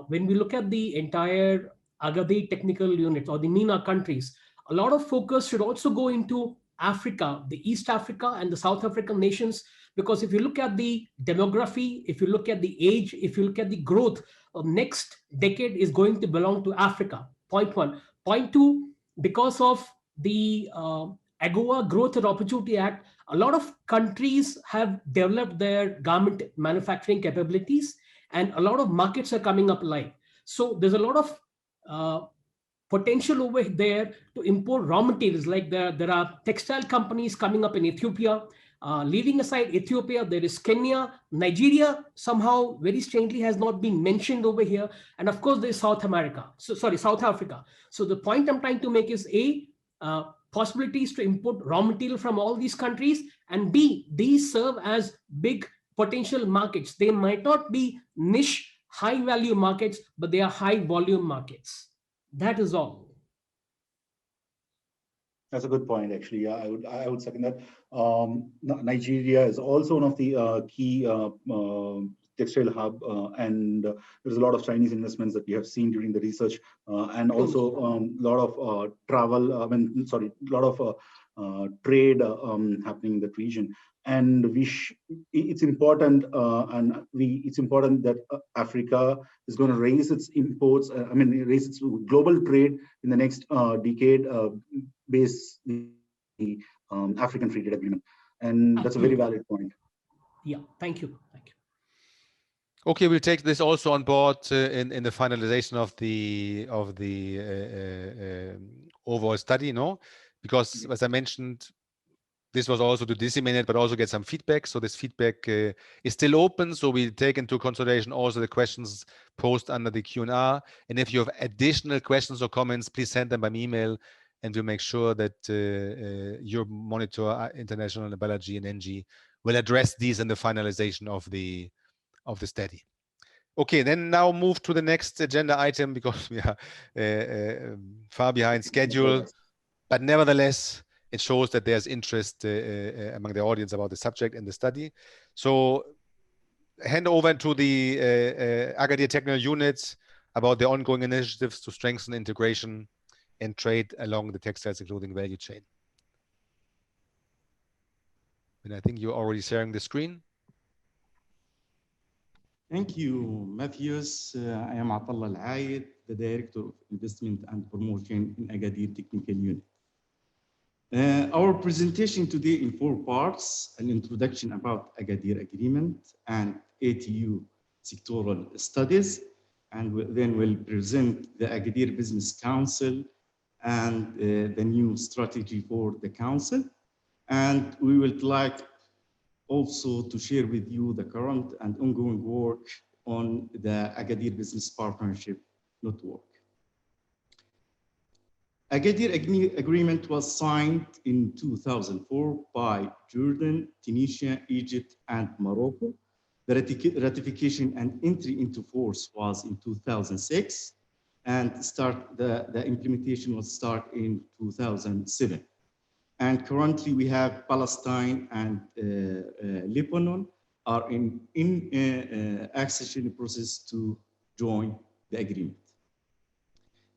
when we look at the entire Agadir technical units or the MENA countries, a lot of focus should also go into Africa, the East Africa and the South African nations, because if you look at the demography, if you look at the age, if you look at the growth, next decade is going to belong to Africa. Point one. Point two, because of the AGOA Growth and Opportunity Act, a lot of countries have developed their garment manufacturing capabilities, and a lot of markets are coming up live. So there's a lot of potential over there to import raw materials. Like there are textile companies coming up in Ethiopia. Leaving aside Ethiopia, there is Kenya, Nigeria somehow very strangely has not been mentioned over here. And of course, there's South Africa. So the point I'm trying to make is possibilities to import raw material from all these countries, and B, these serve as big potential markets. They might not be niche, high value markets, but they are high volume markets. That is all. That's a good point, actually. Yeah, I would second that. Nigeria is also one of the key textile hub, and there's a lot of Chinese investments that we have seen during the research, and also a lot of travel. A lot of trade happening in that region. And it's important, it's important that Africa is going to raise its imports. Raise its global trade in the next decade, based the African Free Trade Agreement, and that's a very valid point. Yeah, thank you. Okay, we'll take this also on board in the finalization of the overall study, because as I mentioned, this was also to disseminate it, but also get some feedback. So this feedback is still open. So we take into consideration also the questions posted under the Q&A. And if you have additional questions or comments, please send them by email, and we'll make sure that Euromonitor International, Biology, and NG will address these in the finalization of the study. Okay, then now move to the next agenda item, because we are far behind schedule, but nevertheless, it shows that there's interest among the audience about the subject and the study. So hand over to the Agadir Technical Unit about the ongoing initiatives to strengthen integration and trade along the textiles and clothing value chain. And I think you're already sharing the screen. Thank you, Matthias. I am Atallah Al-Ayed, the Director of Investment and Promotion in Agadir Technical Unit. Our presentation today in 4 parts: an introduction about Agadir Agreement and ATU sectoral studies, and then we'll present the Agadir Business Council and the new strategy for the council. And we would like also to share with you the current and ongoing work on the Agadir Business Partnership Network. Agadir Agreement was signed in 2004 by Jordan, Tunisia, Egypt, and Morocco. The ratification and entry into force was in 2006, and the implementation was started in 2007. And currently we have Palestine and Lebanon are in accession process to join the agreement.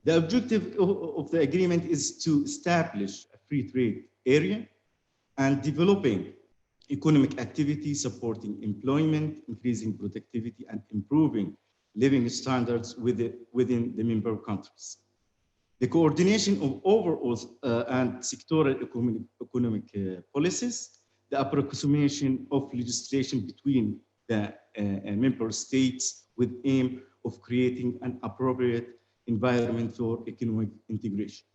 The objective of the agreement is to establish a free trade area and developing economic activity, supporting employment, increasing productivity, and improving living standards within the member countries. The coordination of overall and sectoral economic policies, the approximation of legislation between the member states with aim of creating an appropriate environment for economic integration.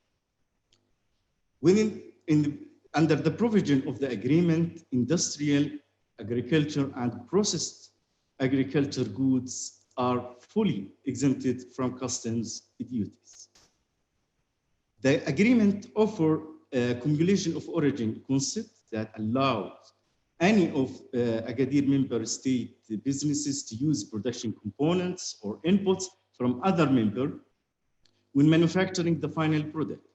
Under the provision of the agreement, industrial, agriculture, and processed agriculture goods are fully exempted from customs duties. The agreement offers a cumulation of origin concept that allows any of Agadir member state businesses to use production components or inputs from other members when manufacturing the final product.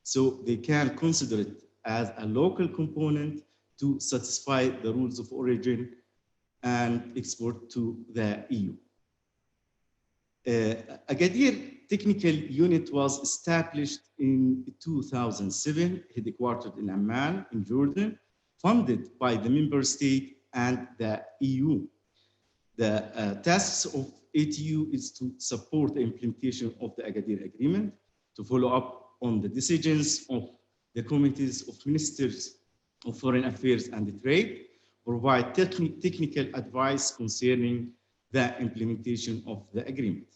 So they can consider it as a local component to satisfy the rules of origin and export to the EU. Agadir Technical Unit was established in 2007, headquartered in Amman, in Jordan, funded by the member state and the EU. The tasks of ATU is to support the implementation of the Agadir Agreement, to follow up on the decisions of the committees of ministers of foreign affairs and trade, provide technical advice concerning the implementation of the agreement.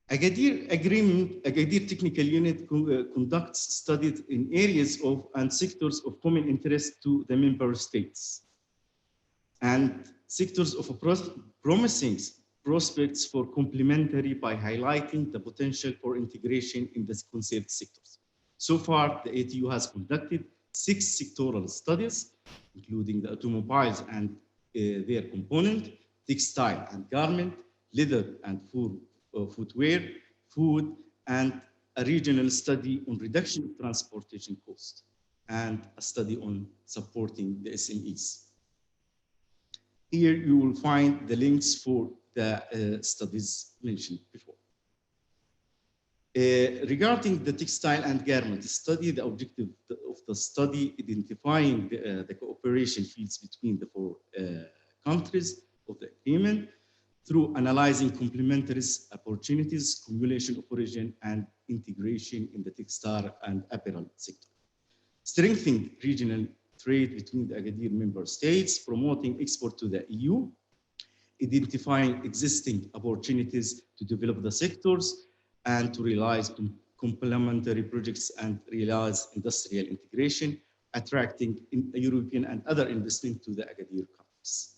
Agadir Technical Unit conducts studies in areas of and sectors of common interest to the member states and sectors of promising prospects for complementary by highlighting the potential for integration in the concerned sectors. So far, the ATU has conducted 6 sectoral studies, including the automobiles and their component, textile and garment, leather and footwear, food, and a regional study on reduction of transportation costs, and a study on supporting the SMEs. Here you will find the links for the studies mentioned before. Regarding the textile and garment study, the objective of the study identifying the cooperation fields between the 4 countries of the agreement through analyzing complementary opportunities, cumulation of origin, and integration in the textile and apparel sector. Strengthening regional trade between the Agadir member states, promoting export to the EU, identifying existing opportunities to develop the sectors, and to realize complementary projects and realize industrial integration, attracting European and other investment to the Agadir countries.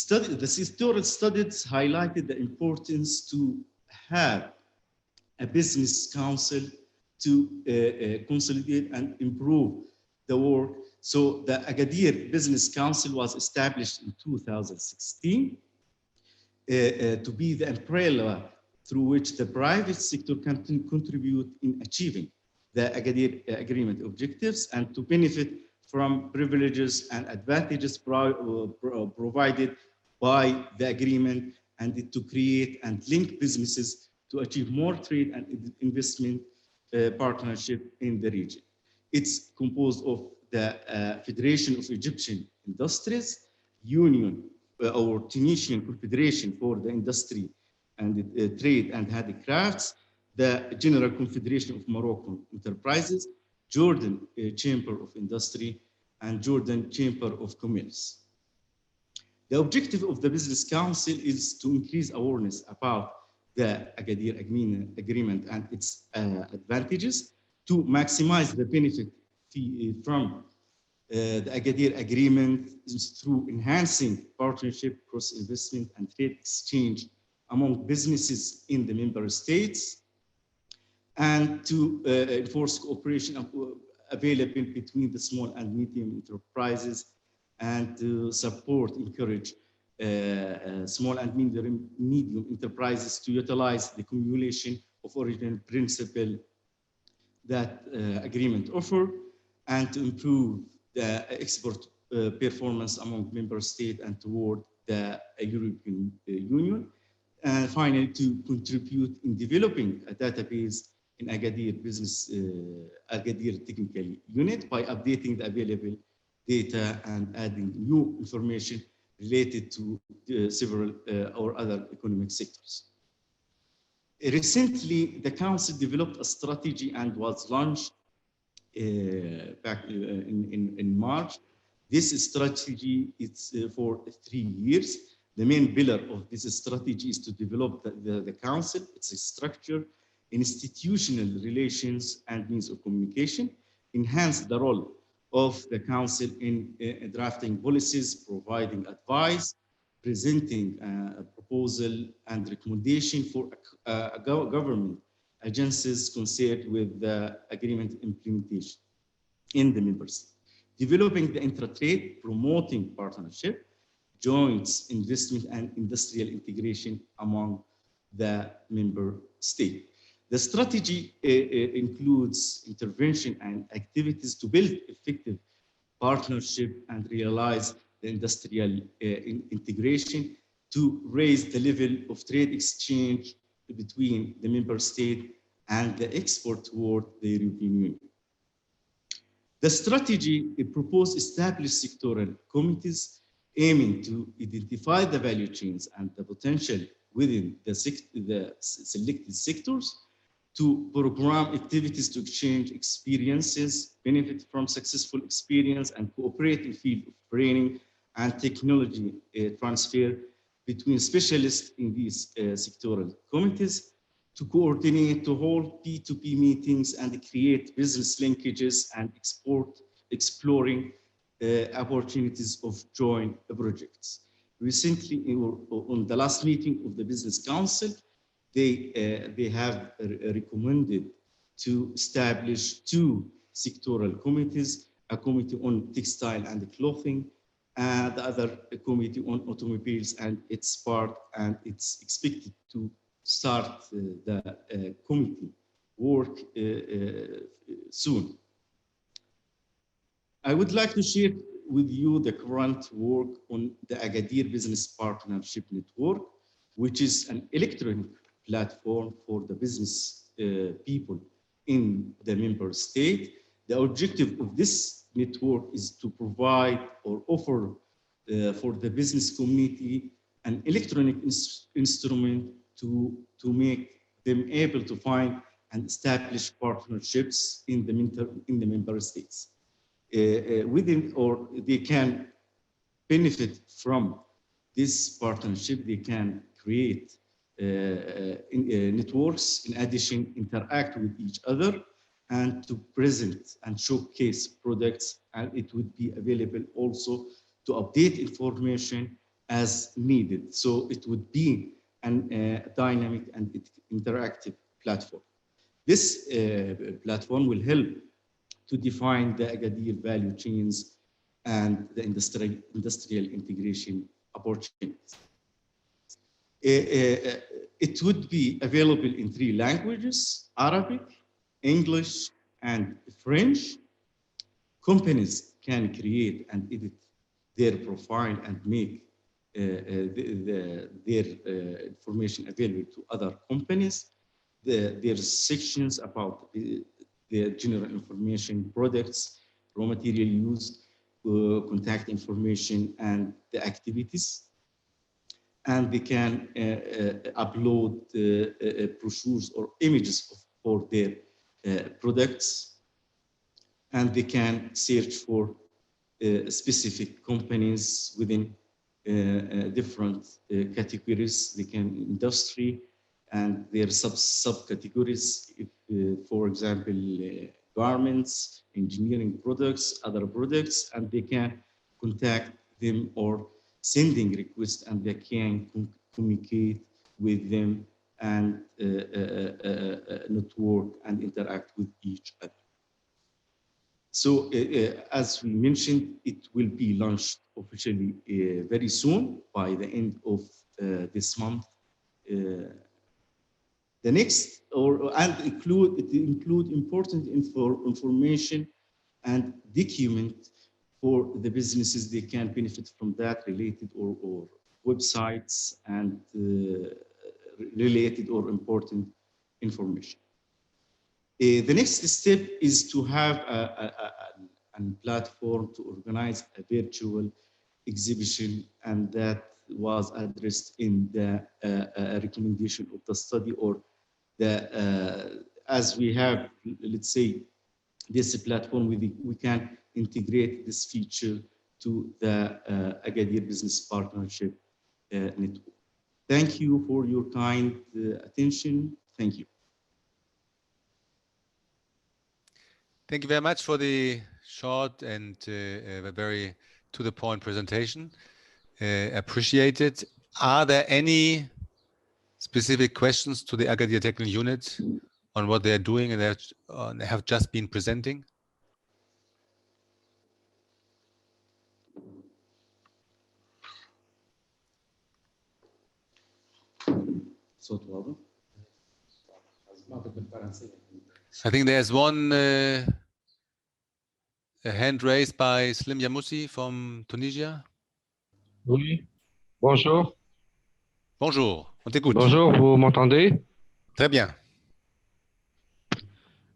The sectoral studies highlighted the importance to have a business council to consolidate and improve the work. So the Agadir Business Council was established in 2016 to be the umbrella through which the private sector can contribute in achieving the Agadir Agreement objectives and to benefit from privileges and advantages provided by the agreement, and to create and link businesses to achieve more trade and investment partnership in the region. It's composed of the Federation of Egyptian Industries, Union or Tunisian Confederation for the Industry and Trade and Handicrafts, the General Confederation of Moroccan Enterprises, Jordan Chamber of Industry, and Jordan Chamber of Commerce. The objective of the Business Council is to increase awareness about the Agadir Agreement and its advantages, to maximize the benefit from the Agadir Agreement through enhancing partnership, cross-investment, and trade exchange among businesses in the member states, and to enforce cooperation available between the small and medium enterprises, and to support, encourage small and medium enterprises to utilize the cumulation of original principle that agreement offer, and to improve the export performance among member states and toward the European Union. And finally, to contribute in developing a database in Agadir Agadir Technical Unit by updating the available data and adding new information related to several or other economic sectors. Recently, the Council developed a strategy and was launched back in March. This strategy is for 3 years. The main pillar of this strategy is to develop the Council, its structure, institutional relations, and means of communication, enhance the role of the Council in drafting policies, providing advice, presenting a proposal and recommendation for government agencies concerned with the agreement implementation in the member state, developing the intra-trade, promoting partnership, joint investment, and industrial integration among the member state. The strategy includes intervention and activities to build effective partnership and realize the industrial integration, to raise the level of trade exchange between the member state and the export toward the European Union. The strategy proposed established sectoral committees aiming to identify the value chains and the potential within the selected sectors, to program activities to exchange experiences, benefit from successful experience, and cooperate in field of training and technology transfer between specialists in these sectoral committees to coordinate, to hold P2P meetings and create business linkages and exploring opportunities of joint projects. Recently, on the last meeting of the Business Council, they have recommended to establish 2 sectoral committees, a committee on textile and clothing, and the other committee on automobiles and its part, and it's expected to start the committee work soon. I would like to share with you the current work on the Agadir Business Partnership Network, which is an electronic platform for the business people in the member state. The objective of this network is to provide or offer for the business community an electronic instrument to make them able to find and establish partnerships in the member states. Within, or they can benefit from this partnership, they can create networks, in addition, interact with each other, and to present and showcase products, and it would be available also to update information as needed. So it would be a dynamic and interactive platform. This platform will help to define the Agadir value chains and the industrial integration opportunities. It would be available in 3 languages: Arabic, English, and French. Companies can create and edit their profile and make their information available to other companies. There's sections about the general information, products, raw material used, contact information, and the activities. And they can upload brochures or images for their products. And they can search for specific companies within different categories. They can industry and their subcategories, for example, garments, engineering products, other products, and they can contact them or sending requests, and they can communicate with them and network and interact with each other. So as we mentioned, it will be launched officially very soon, by the end of this month. The next, it include important information and document for the businesses. They can benefit from that related or websites and related or important information. The next step is to have a platform to organize a virtual exhibition, and that was addressed in the recommendation of the study, or the as we have, let's say, this platform, we can integrate this feature to the Agadir Business Partnership Network. Thank you for your kind attention. Thank you. Thank you very much for the short and very to-the-point presentation. Appreciate it. Are there any specific questions to the Agadir Technical Unit on what they're doing and that they have just been presenting? I think there's one a hand raised by Slim Yamoussi from Tunisia. Oui, bonjour. Bonjour, on t'écoute. Bonjour, vous m'entendez? Très bien.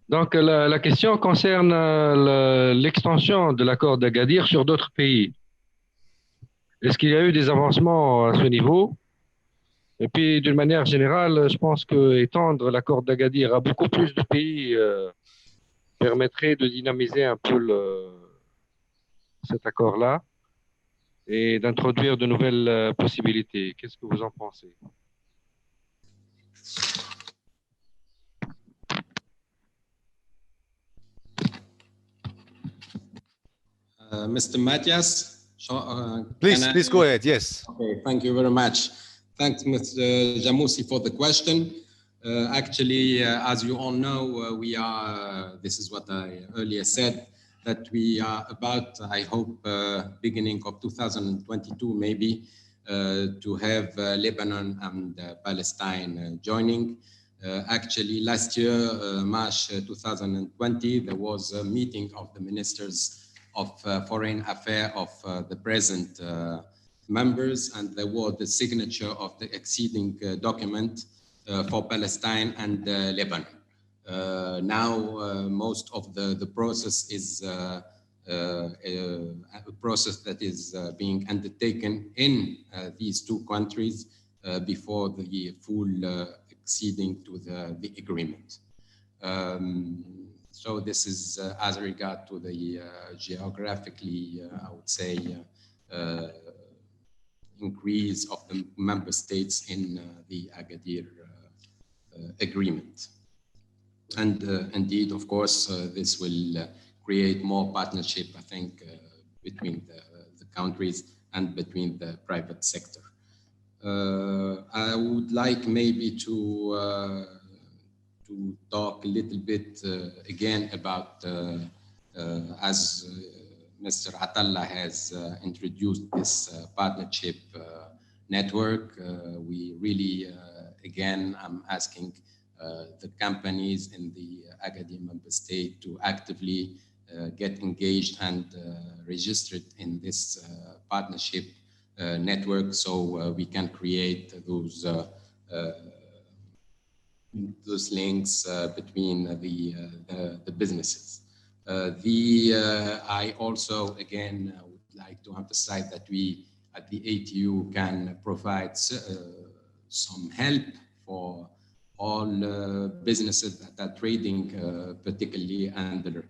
Donc, la question concerne l'extension de l'accord d'Agadir sur d'autres pays. Est-ce qu'il y a eu des avancements à ce niveau? Et puis, d'une manière générale, je pense qu'étendre l'accord d'Agadir à beaucoup plus de pays permettrait de dynamiser un peu cet accord-là. et d'introduire de nouvelles possibilités. Qu'est-ce que vous en pensez? Mr. Matthias, please go ahead. Yes. Okay, thank you very much. Thanks, Mr. Jamousi, for the question. Actually, as you all know, we are, this is what I earlier said, that we are about, I hope, beginning of 2022, maybe, to have Lebanon and Palestine joining. Actually, last year, March 2020, there was a meeting of the ministers of foreign affairs of the present members, and there was the signature of the acceding document for Palestine and Lebanon. Now, most of the process is a process that is being undertaken in these two countries before the full acceding to the agreement. So this is as regard to the geographically, I would say, increase of the member states in the Agadir agreement. And indeed, of course, this will create more partnership, I think, between the countries and between the private sector. I would like maybe to talk a little bit again about, as Mr. Atallah has introduced this partnership network. We really, again, I'm asking the companies in the Agadir member state to actively get engaged and registered in this partnership network, so we can create those links between the businesses. I also, again, would like to emphasize that we at the ATU can provide some help for all businesses that are trading, particularly under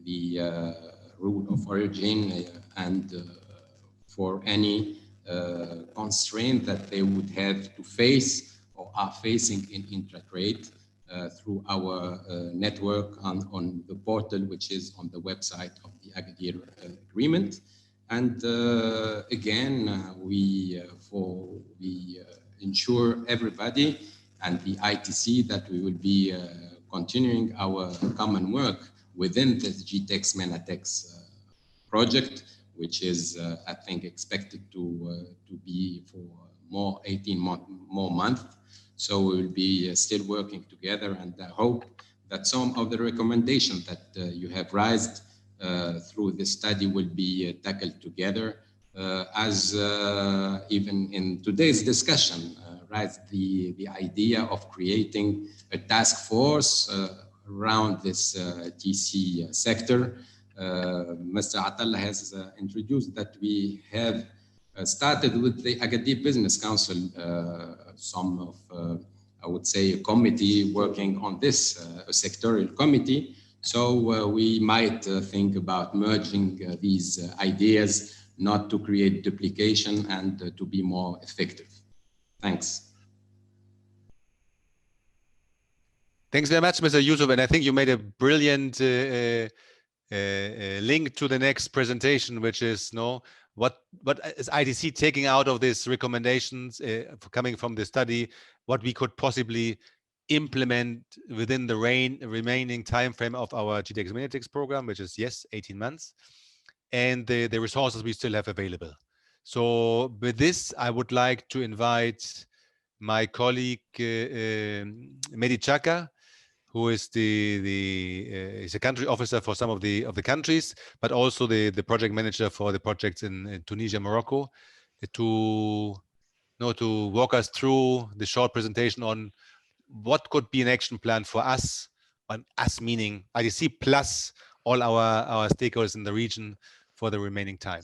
the rule of origin, and for any constraint that they would have to face or are facing in intra-trade through our network on the portal, which is on the website of the Agadir agreement. And again, we ensure everybody and the ITC that we will be continuing our common work within the GTEX MENATEX project, which is, I think, expected to be for more 18 more months. So we will be still working together, and I hope that some of the recommendations that you have raised through this study will be tackled together, as even in today's discussion, raised the idea of creating a task force around this TC sector. Mr. Atallah has introduced that we have started with the Agadir Business Council, some of, I would say, a committee working on this, a sectorial committee. So we might think about merging these ideas, not to create duplication and to be more effective. Thanks. Thanks very much, Mr. Yusuf. And I think you made a brilliant link to the next presentation, which is what is ITC taking out of these recommendations coming from the study, what we could possibly implement within the remaining time frame of our GTEX MENATEX program, which is, yes, 18 months, and the resources we still have available. So with this, I would like to invite my colleague Mehdi Chaka, who is is a country officer for some of the countries, but also the project manager for the projects in Tunisia, Morocco, to walk us through the short presentation on what could be an action plan for us, and us meaning ITC plus all our stakeholders in the region for the remaining time.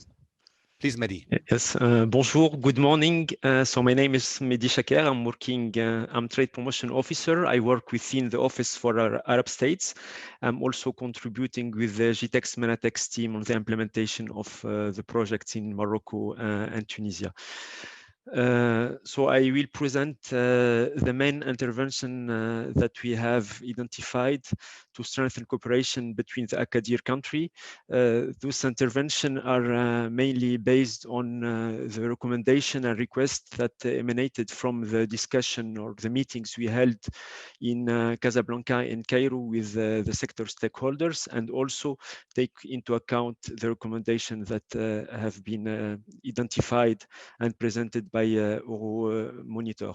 Please, Mehdi. Yes, bonjour, good morning. So my name is Mehdi Shaker. I'm working, I'm Trade Promotion Officer. I work within the Office for Arab States. I'm also contributing with the GTEX MENATEX team on the implementation of the projects in Morocco and Tunisia. So I will present the main intervention that we have identified to strengthen cooperation between the Agadir country. Those interventions are mainly based on the recommendation and request that emanated from the discussion or the meetings we held in Casablanca and Cairo with the sector stakeholders, and also take into account the recommendations that have been identified and presented by Euromonitor.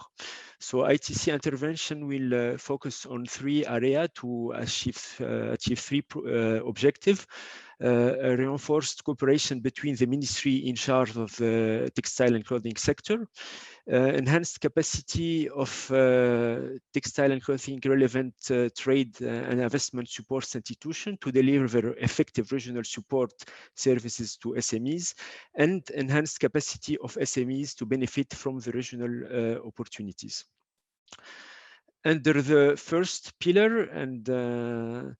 So ITC intervention will focus on 3 areas to achieve 3 objectives. A reinforced cooperation between the ministry in charge of the textile and clothing sector, enhanced capacity of textile and clothing relevant trade and investment support institution to deliver effective regional support services to SMEs, and enhanced capacity of SMEs to benefit from the regional opportunities. Under the first pillar, and the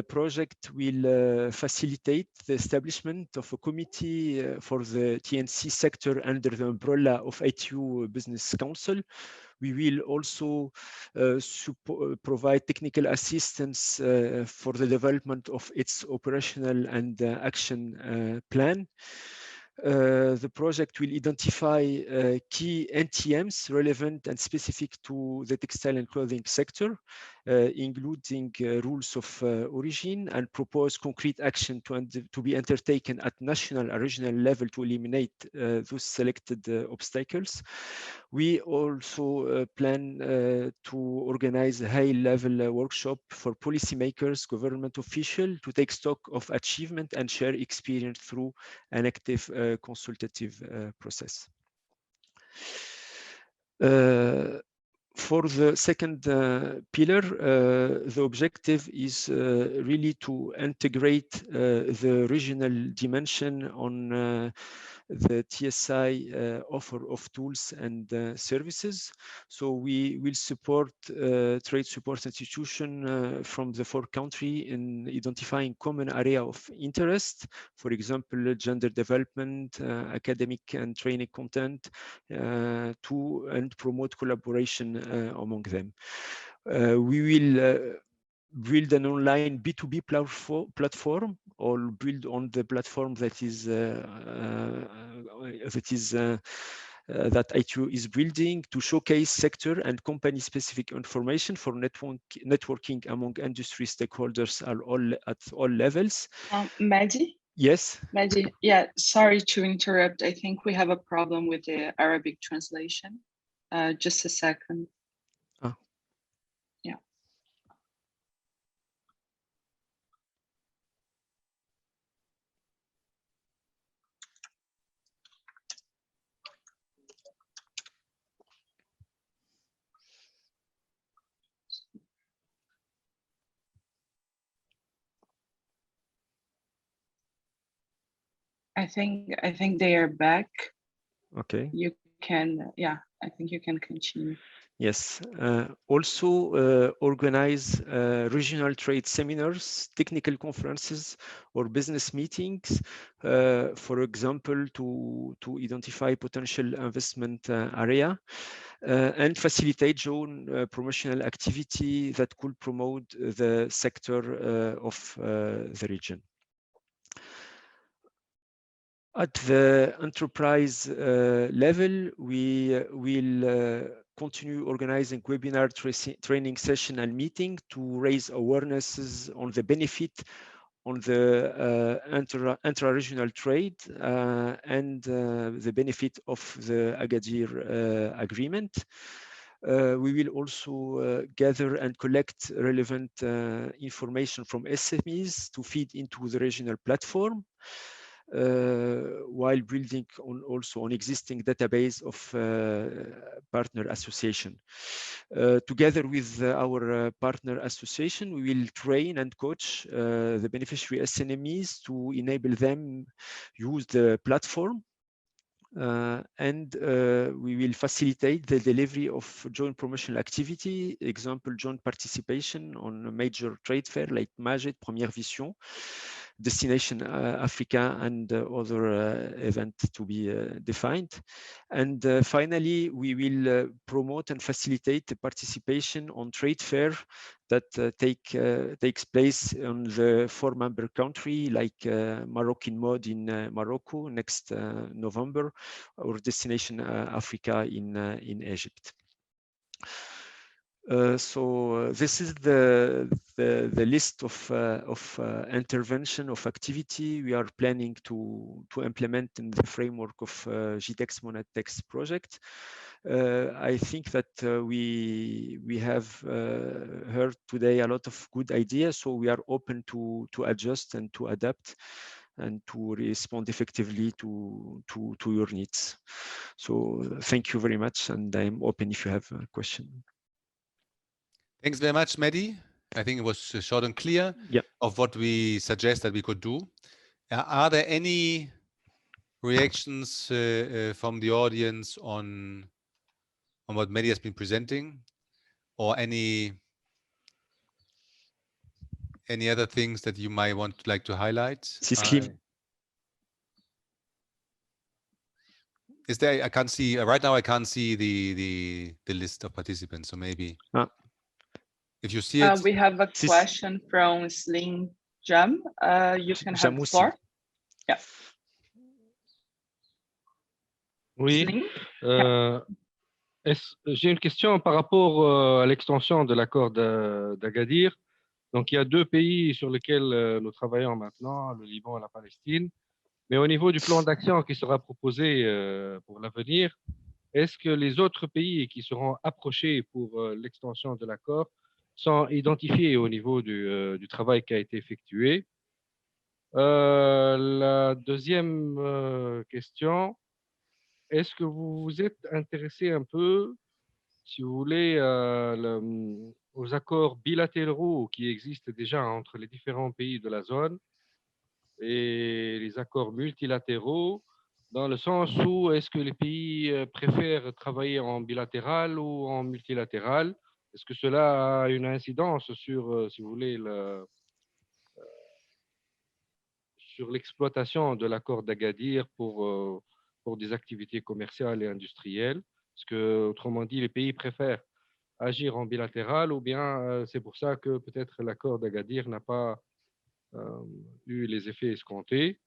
project will facilitate the establishment of a committee for the T&C sector under the umbrella of ITU Business Council. We will also provide technical assistance for the development of its operational and action plan. The project will identify key NTMs relevant and specific to the textile and clothing sector, including rules of origin, and propose concrete action to be undertaken at national and regional level to eliminate those selected obstacles. We also plan to organize a high-level workshop for policymakers, government officials to take stock of achievement and share experience through an active consultative process. For the second pillar, the objective is really to integrate the regional dimension on the TSI offer of tools and services. So we will support trade support institution from the 4 countries in identifying common area of interest, for example, gender development, academic and training content, and promote collaboration among them. We will build an online B2B platform, or build on the platform that ITU is building to showcase sector and company specific information for networking among industry stakeholders at all levels. Mehdi? Yes. Mehdi, yeah, sorry to interrupt. I think we have a problem with the Arabic translation. Just a second. Yeah. I think they are back. Okay. You can, yeah, I think you can continue. Yes, also organize regional trade seminars, technical conferences, or business meetings, for example, to identify potential investment area, and facilitate joint promotional activity that could promote the sector of the region. At the enterprise level, we will continue organizing webinar training session and meeting to raise awarenesses on the benefit on the intra-regional trade and the benefit of the Agadir agreement. We will also gather and collect relevant information from SMEs to feed into the regional platform. while building also on existing database of partner association. Together with our partner association, we will train and coach the beneficiary SNMEs to enable them use the platform. And we will facilitate the delivery of joint promotional activity, example, joint participation on a major trade fair like Maged, Première Vision, Destination Africa, and other events to be defined. And finally, we will promote and facilitate the participation on trade fair that takes place on the 4-member country, like Moroccan Mode in Morocco next November, or Destination Africa in Egypt. So this is the list of intervention of activity we are planning to implement in the framework of GTEX MENATEX project. I think that we have heard today a lot of good ideas, so we are open to adjust and to adapt and to respond effectively to your needs. So thank you very much, and I'm open if you have a question. Thanks very much, Mehdi. I think it was short and clear of what we suggest that we could do. Are there any reactions from the audience on what Mehdi has been presenting, or any other things that you might like to highlight? Is there? I can't see right now. I can't see the list of participants. So maybe if you see it, we have a question from Slim Jam. You can have the floor. Yeah. Oui. J'ai une question par rapport à l'extension de l'accord d'Agadir. Donc, il y a 2 pays sur lesquels nous travaillons maintenant, le Liban et la Palestine. Mais au niveau du plan d'action qui sera proposé pour l'avenir, est-ce que les autres pays qui seront approchés pour l'extension de l'accord sont identifiés au niveau du travail qui a été effectué? La deuxième question, est-ce que vous vous êtes intéressé un peu, si vous voulez, aux accords bilatéraux qui existent déjà entre les différents pays de la zone et les accords multilatéraux, dans le sens où est-ce que les pays préfèrent travailler en bilatéral ou en multilatéral? Est-ce que cela a une incidence sur, si vous voulez, sur l'exploitation de l'accord d'Agadir pour des activités commerciales et industrielles? Est-ce que, autrement dit, les pays préfèrent agir en bilatéral, ou bien c'est pour ça que peut-être l'accord d'Agadir n'a pas eu les effets escomptés?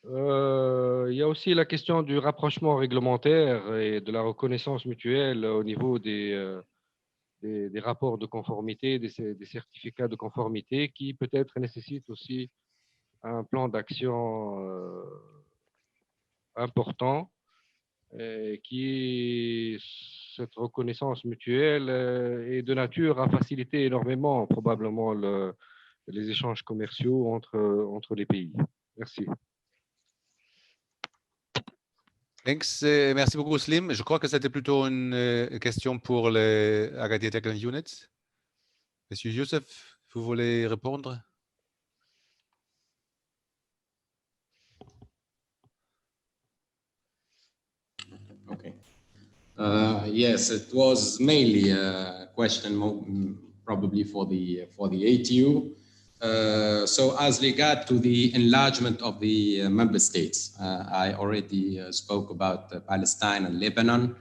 Il y a aussi la question du rapprochement réglementaire et de la reconnaissance mutuelle au niveau des rapports de conformité, des certificats de conformité, qui peut-être nécessitent aussi un plan d'action important, et cette reconnaissance mutuelle est de nature à faciliter énormément probablement les échanges commerciaux entre les pays. Merci. Merci beaucoup, Slim. Je crois que c'était plutôt une question pour les Agadir Technical Units. Monsieur Youssef, vous voulez répondre? Okay. Yes, it was mainly a question probably for the ATU. So as regard to the enlargement of the member states, I already spoke about Palestine and Lebanon.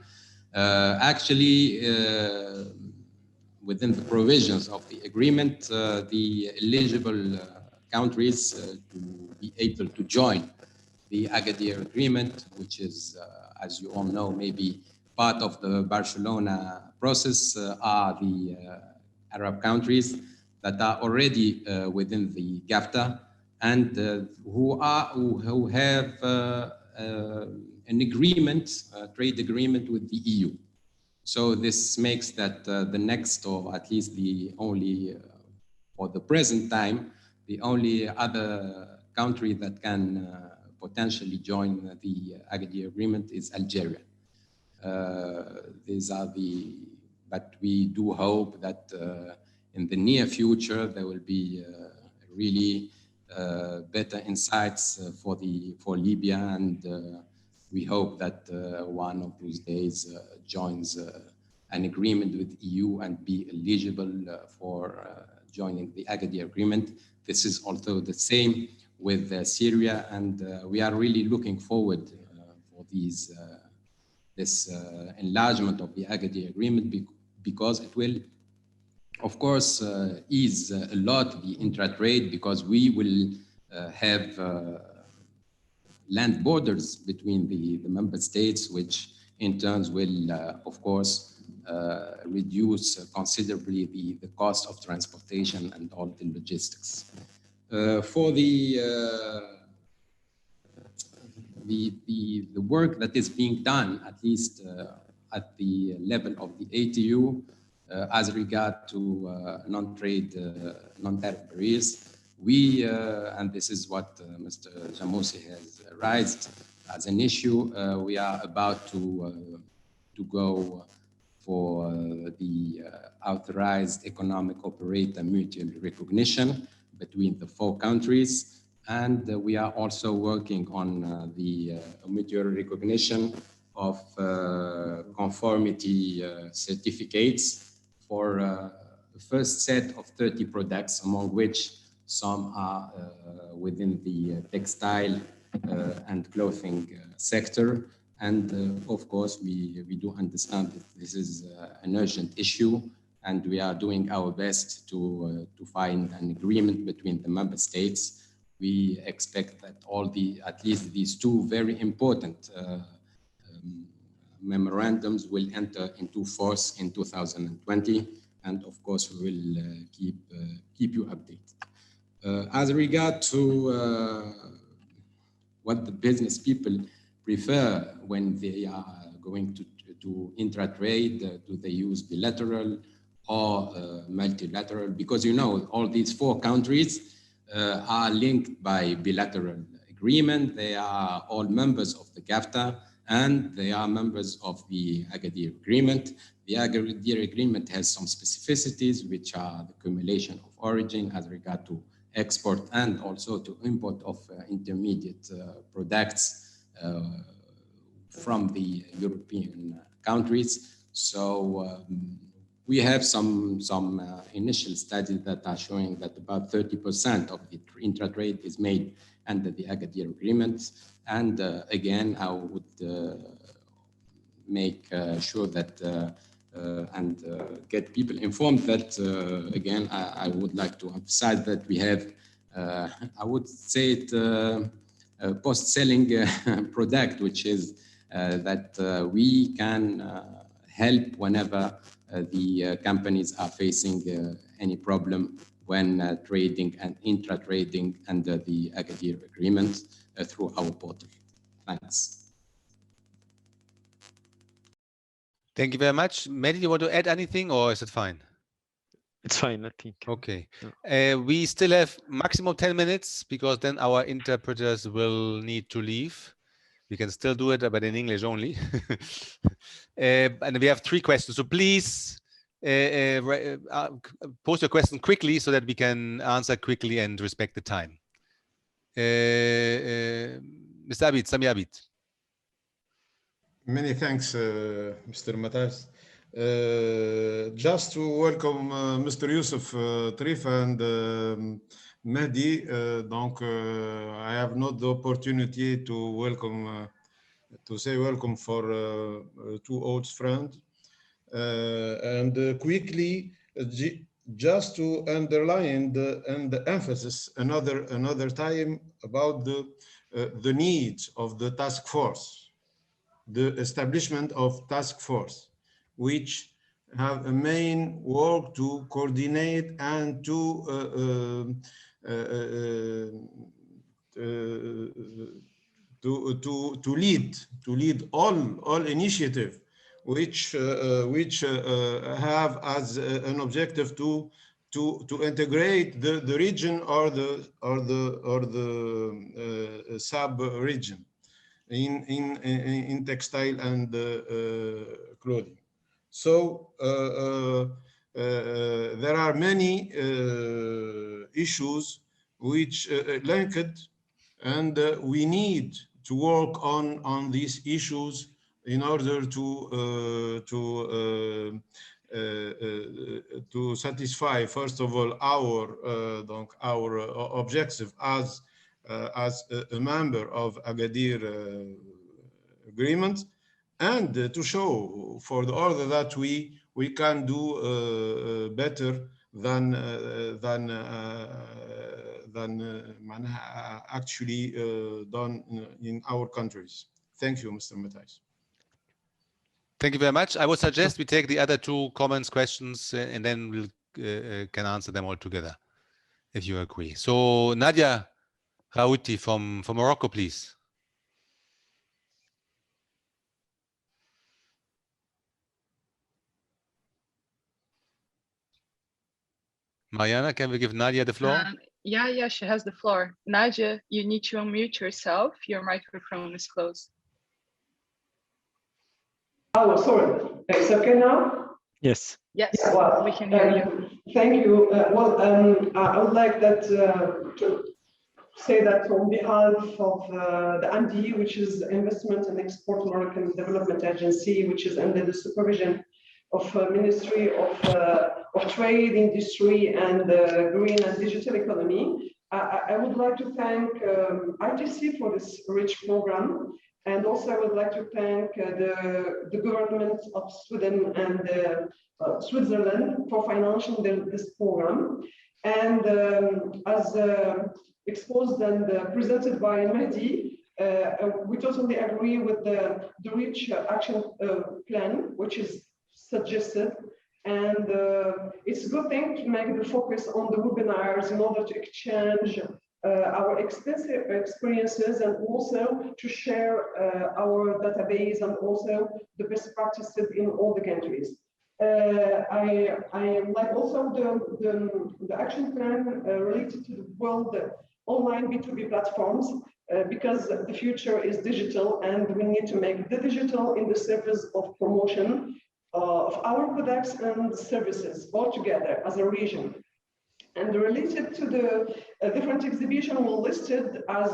Actually, within the provisions of the agreement, the eligible countries to be able to join the Agadir Agreement, which is, as you all know, maybe part of the Barcelona process, are the Arab countries that are already within the GAFTA and who have an agreement, a trade agreement with the EU. So this makes that the next, or at least the only, for the present time, the only other country that can potentially join the Agadir Agreement is Algeria. These are but we do hope that in the near future there will be really better insights for Libya, and we hope that one of those days joins an agreement with EU and be eligible for joining the Agadir Agreement. This is also the same with Syria, and we are really looking forward for this enlargement of the Agadir Agreement because it will, of course, ease a lot the intra-trade, because we will have land borders between the member states, which in turn will, of course, reduce considerably the cost of transportation and all the logistics. For the work that is being done, at least at the level of the ATU, as regard to non-tariff barriers, we, and this is what Mr. Jamousi has raised as an issue, we are about to go for the authorized economic operator mutual recognition between the 4 countries. And we are also working on the mutual recognition of conformity certificates for the first set of 30 products, among which some are within the textile and clothing sector. And of course, we do understand that this is an urgent issue, and we are doing our best to find an agreement between the member states. We expect that at least these 2 very important memorandums will enter into force in 2020, and of course we will keep you updated. As regard to what the business people prefer when they are going to intra-trade, do they use bilateral or multilateral? Because you know, all these 4 countries are linked by bilateral agreement. They are all members of the GAFTA, and they are members of the Agadir Agreement. The Agadir Agreement has some specificities, which are the accumulation of origin as regard to export and also to import of intermediate products from the European countries. So we have some initial studies that are showing that about 30% of the intra-trade is made under the Agadir Agreement. And again, I would make sure that and get people informed that, again, I would like to emphasize that we have, I would say it, a post-selling product, which is that we can help whenever the companies are facing any problem when trading and intra-trading under the Agadir Agreement through our portal. Thanks. Thank you very much. Mehdi, do you want to add anything, or is it fine? It's fine, I think. Okay. We still have maximum 10 minutes, because then our interpreters will need to leave. We can still do it, but in English only. And we have 3 questions. So please post your question quickly so that we can answer quickly and respect the time. Mr. Abid, Sami Abid. Many thanks, Mr. Matas. Just to welcome Mr. Youssef Trifa and Mehdi. Donc, I have not the opportunity to welcome, to say welcome for 2 old friends. And quickly, just to underline the emphasis another time about the needs of the task force. The establishment of task force, which have a main work to coordinate and to lead all initiative, which have as an objective to to integrate the region or the sub-region in textile and clothing. So there are many issues which linked, and we need to work on these issues in order to satisfy, first of all, our objective as a member of Agadir agreement, and to show for the order that we can do better than actually done in our countries. Thank you, Mr. Matthijs. Thank you very much. I would suggest we take the other two comments, questions, and then we'll can answer them all together, if you agree. So Nadia Raouti from Morocco, please. Mariana, can we give Nadia the floor? Yeah, she has the floor. Nadia, you need to unmute yourself. Your microphone is closed. Oh, sorry. It's okay now? Yes. Yes, yeah, well, we can hear you. Thank you. I would like to say that on behalf of the MDE, which is Investment and Export Moroccan Development Agency, which is under the supervision of Ministry of Trade, Industry, and Green and Digital Economy, I would like to thank ITC for this rich program. And also I would like to thank the government of Sweden and Switzerland for financing this program. And as exposed and presented by Mehdi, we totally agree with the rich action plan, which is suggested. And it's a good thing to make the focus on the webinars in order to exchange our extensive experiences and also to share our database and also the best practices in all the countries. I like also the action plan related to the world online B2B platforms because the future is digital and we need to make the digital in the service of promotion of our products and services all together as a region. And related to the different exhibitions were listed as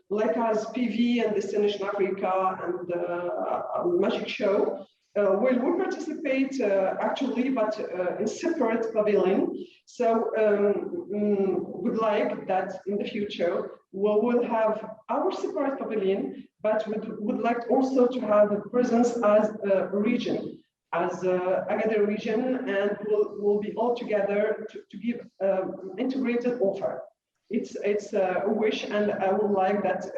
like as PV and Destination Africa and Magic Show. We participate actually, but in separate pavilion. So we'd like that in the future we will have our separate pavilion, but we would like also to have a presence as a region. As Agadir region, and we'll be all together to give integrated offer. It's a wish, and I would like that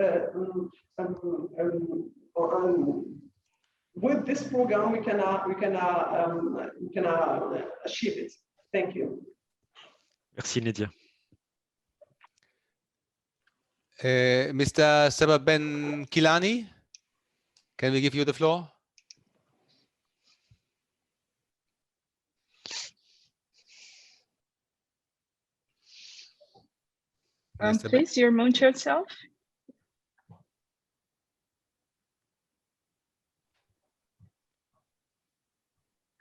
with this program we can achieve it. Thank you. Merci Nadia. Mr. Sabah Ben Kilani, can we give you the floor? Please, you unmute yourself.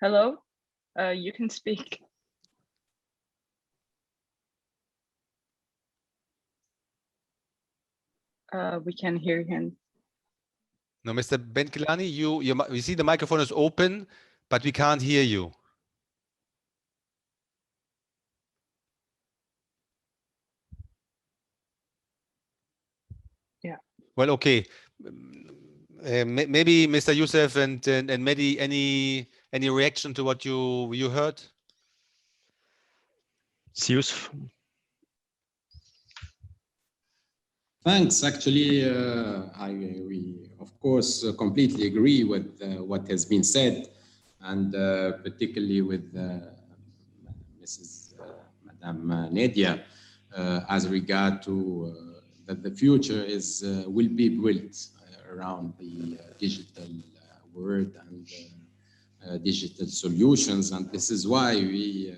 Hello, you can speak. We can hear him. No, Mr. Ben Kilani, you see the microphone is open, but we can't hear you. Yeah. Well, okay. Maybe Mr. Youssef and Mehdi, any reaction to what you heard? Youssef. Thanks. Actually, we of course completely agree with what has been said, and particularly with Madame Nadia, as regard to that the future will be built around the digital world and digital solutions, and this is why we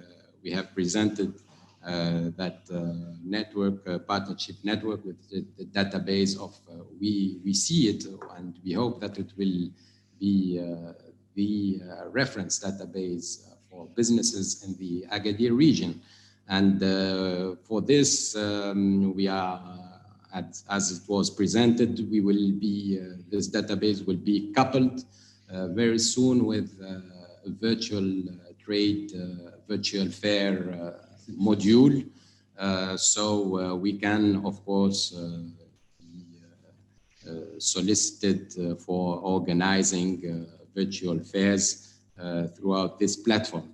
have presented that network, partnership network with the database of, we see it and we hope that it will be the reference database for businesses in the Agadir region. And for this, we are, as it was presented, we will be, this database will be coupled very soon with a virtual trade, virtual fair module. So we can, of course, be solicited for organizing virtual fairs throughout this platform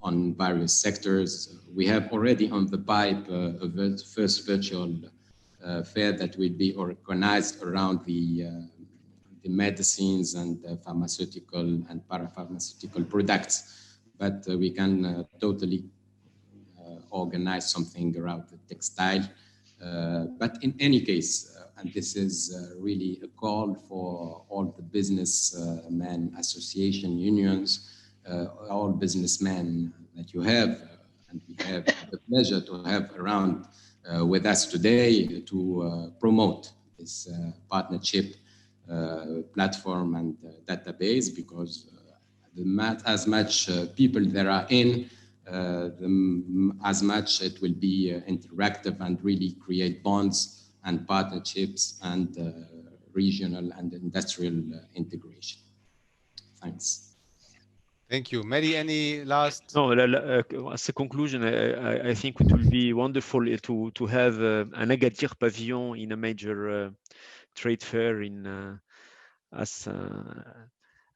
on various sectors. We have already on the pipe a first virtual fair that will be organized around the medicines and pharmaceutical and parapharmaceutical products. But we can totally organize something around the textile. But in any case, and this is really a call for all the businessmen association unions, all businessmen that you have, and we have the pleasure to have around with us today to promote this partnership platform and database, because as much people there are in, as much it will be interactive and really create bonds and partnerships and regional and industrial integration. Thanks. Thank you. Mehdi, any last? No, as a conclusion, I think it will be wonderful to have an Agadir pavilion in a major trade fair in as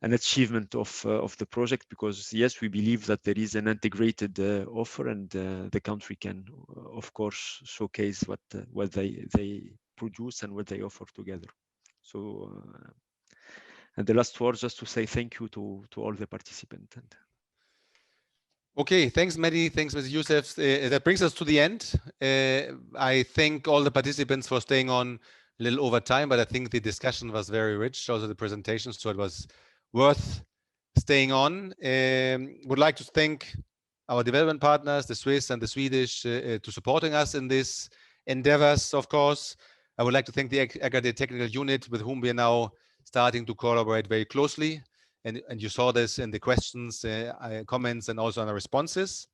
an achievement of the project, because yes, we believe that there is an integrated offer, and the country can, of course, showcase what they produce and what they offer together. So, and the last word, just to say thank you to all the participants. Okay, thanks, Mehdi. Thanks, Mr. Youssef. That brings us to the end. I thank all the participants for staying on a little over time, but I think the discussion was very rich, also the presentation, so it was worth staying on. Would like to thank our development partners, the Swiss and the Swedish, to supporting us in this endeavors, of course. I would like to thank the Agadir Technical Unit, with whom we are now starting to collaborate very closely. And you saw this in the questions, comments, and also in the responses.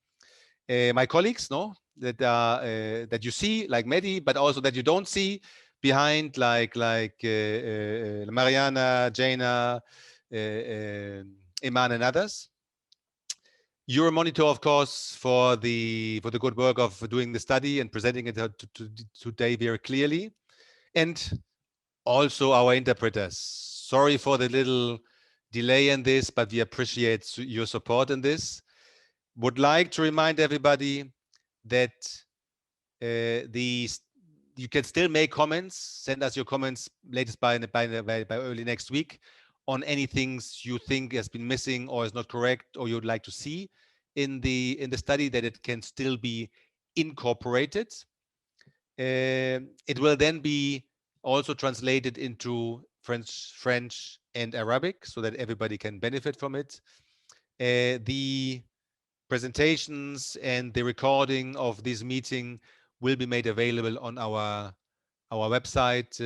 My colleagues, that you see, like Mehdi, but also that you don't see behind, like Mariana, Jaina, Iman, and others. Euromonitor, of course, for the good work of doing the study and presenting it today very clearly, and also our interpreters. Sorry for the little delay in this, but we appreciate your support in this. Would like to remind everybody that you can still make comments. Send us your comments latest by early next week on any things you think has been missing or is not correct, or you'd like to see in the study, that it can still be incorporated. It will then be also translated into French and Arabic, so that everybody can benefit from it. The presentations and the recording of this meeting will be made available on our website,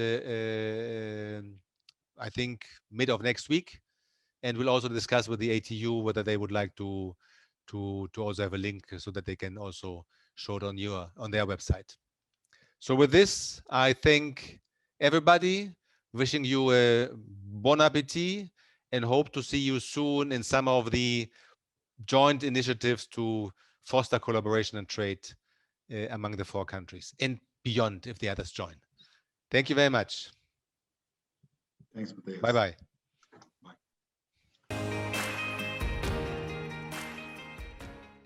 I think mid of next week, and we'll also discuss with the ATU whether they would like to also have a link so that they can also show it on their website. So with this, I thank everybody, wishing you a bon appetit, and hope to see you soon in some of the joint initiatives to foster collaboration and trade among the 4 countries, and beyond if the others join. Thank you very much. Thanks, Matthias. Bye-bye.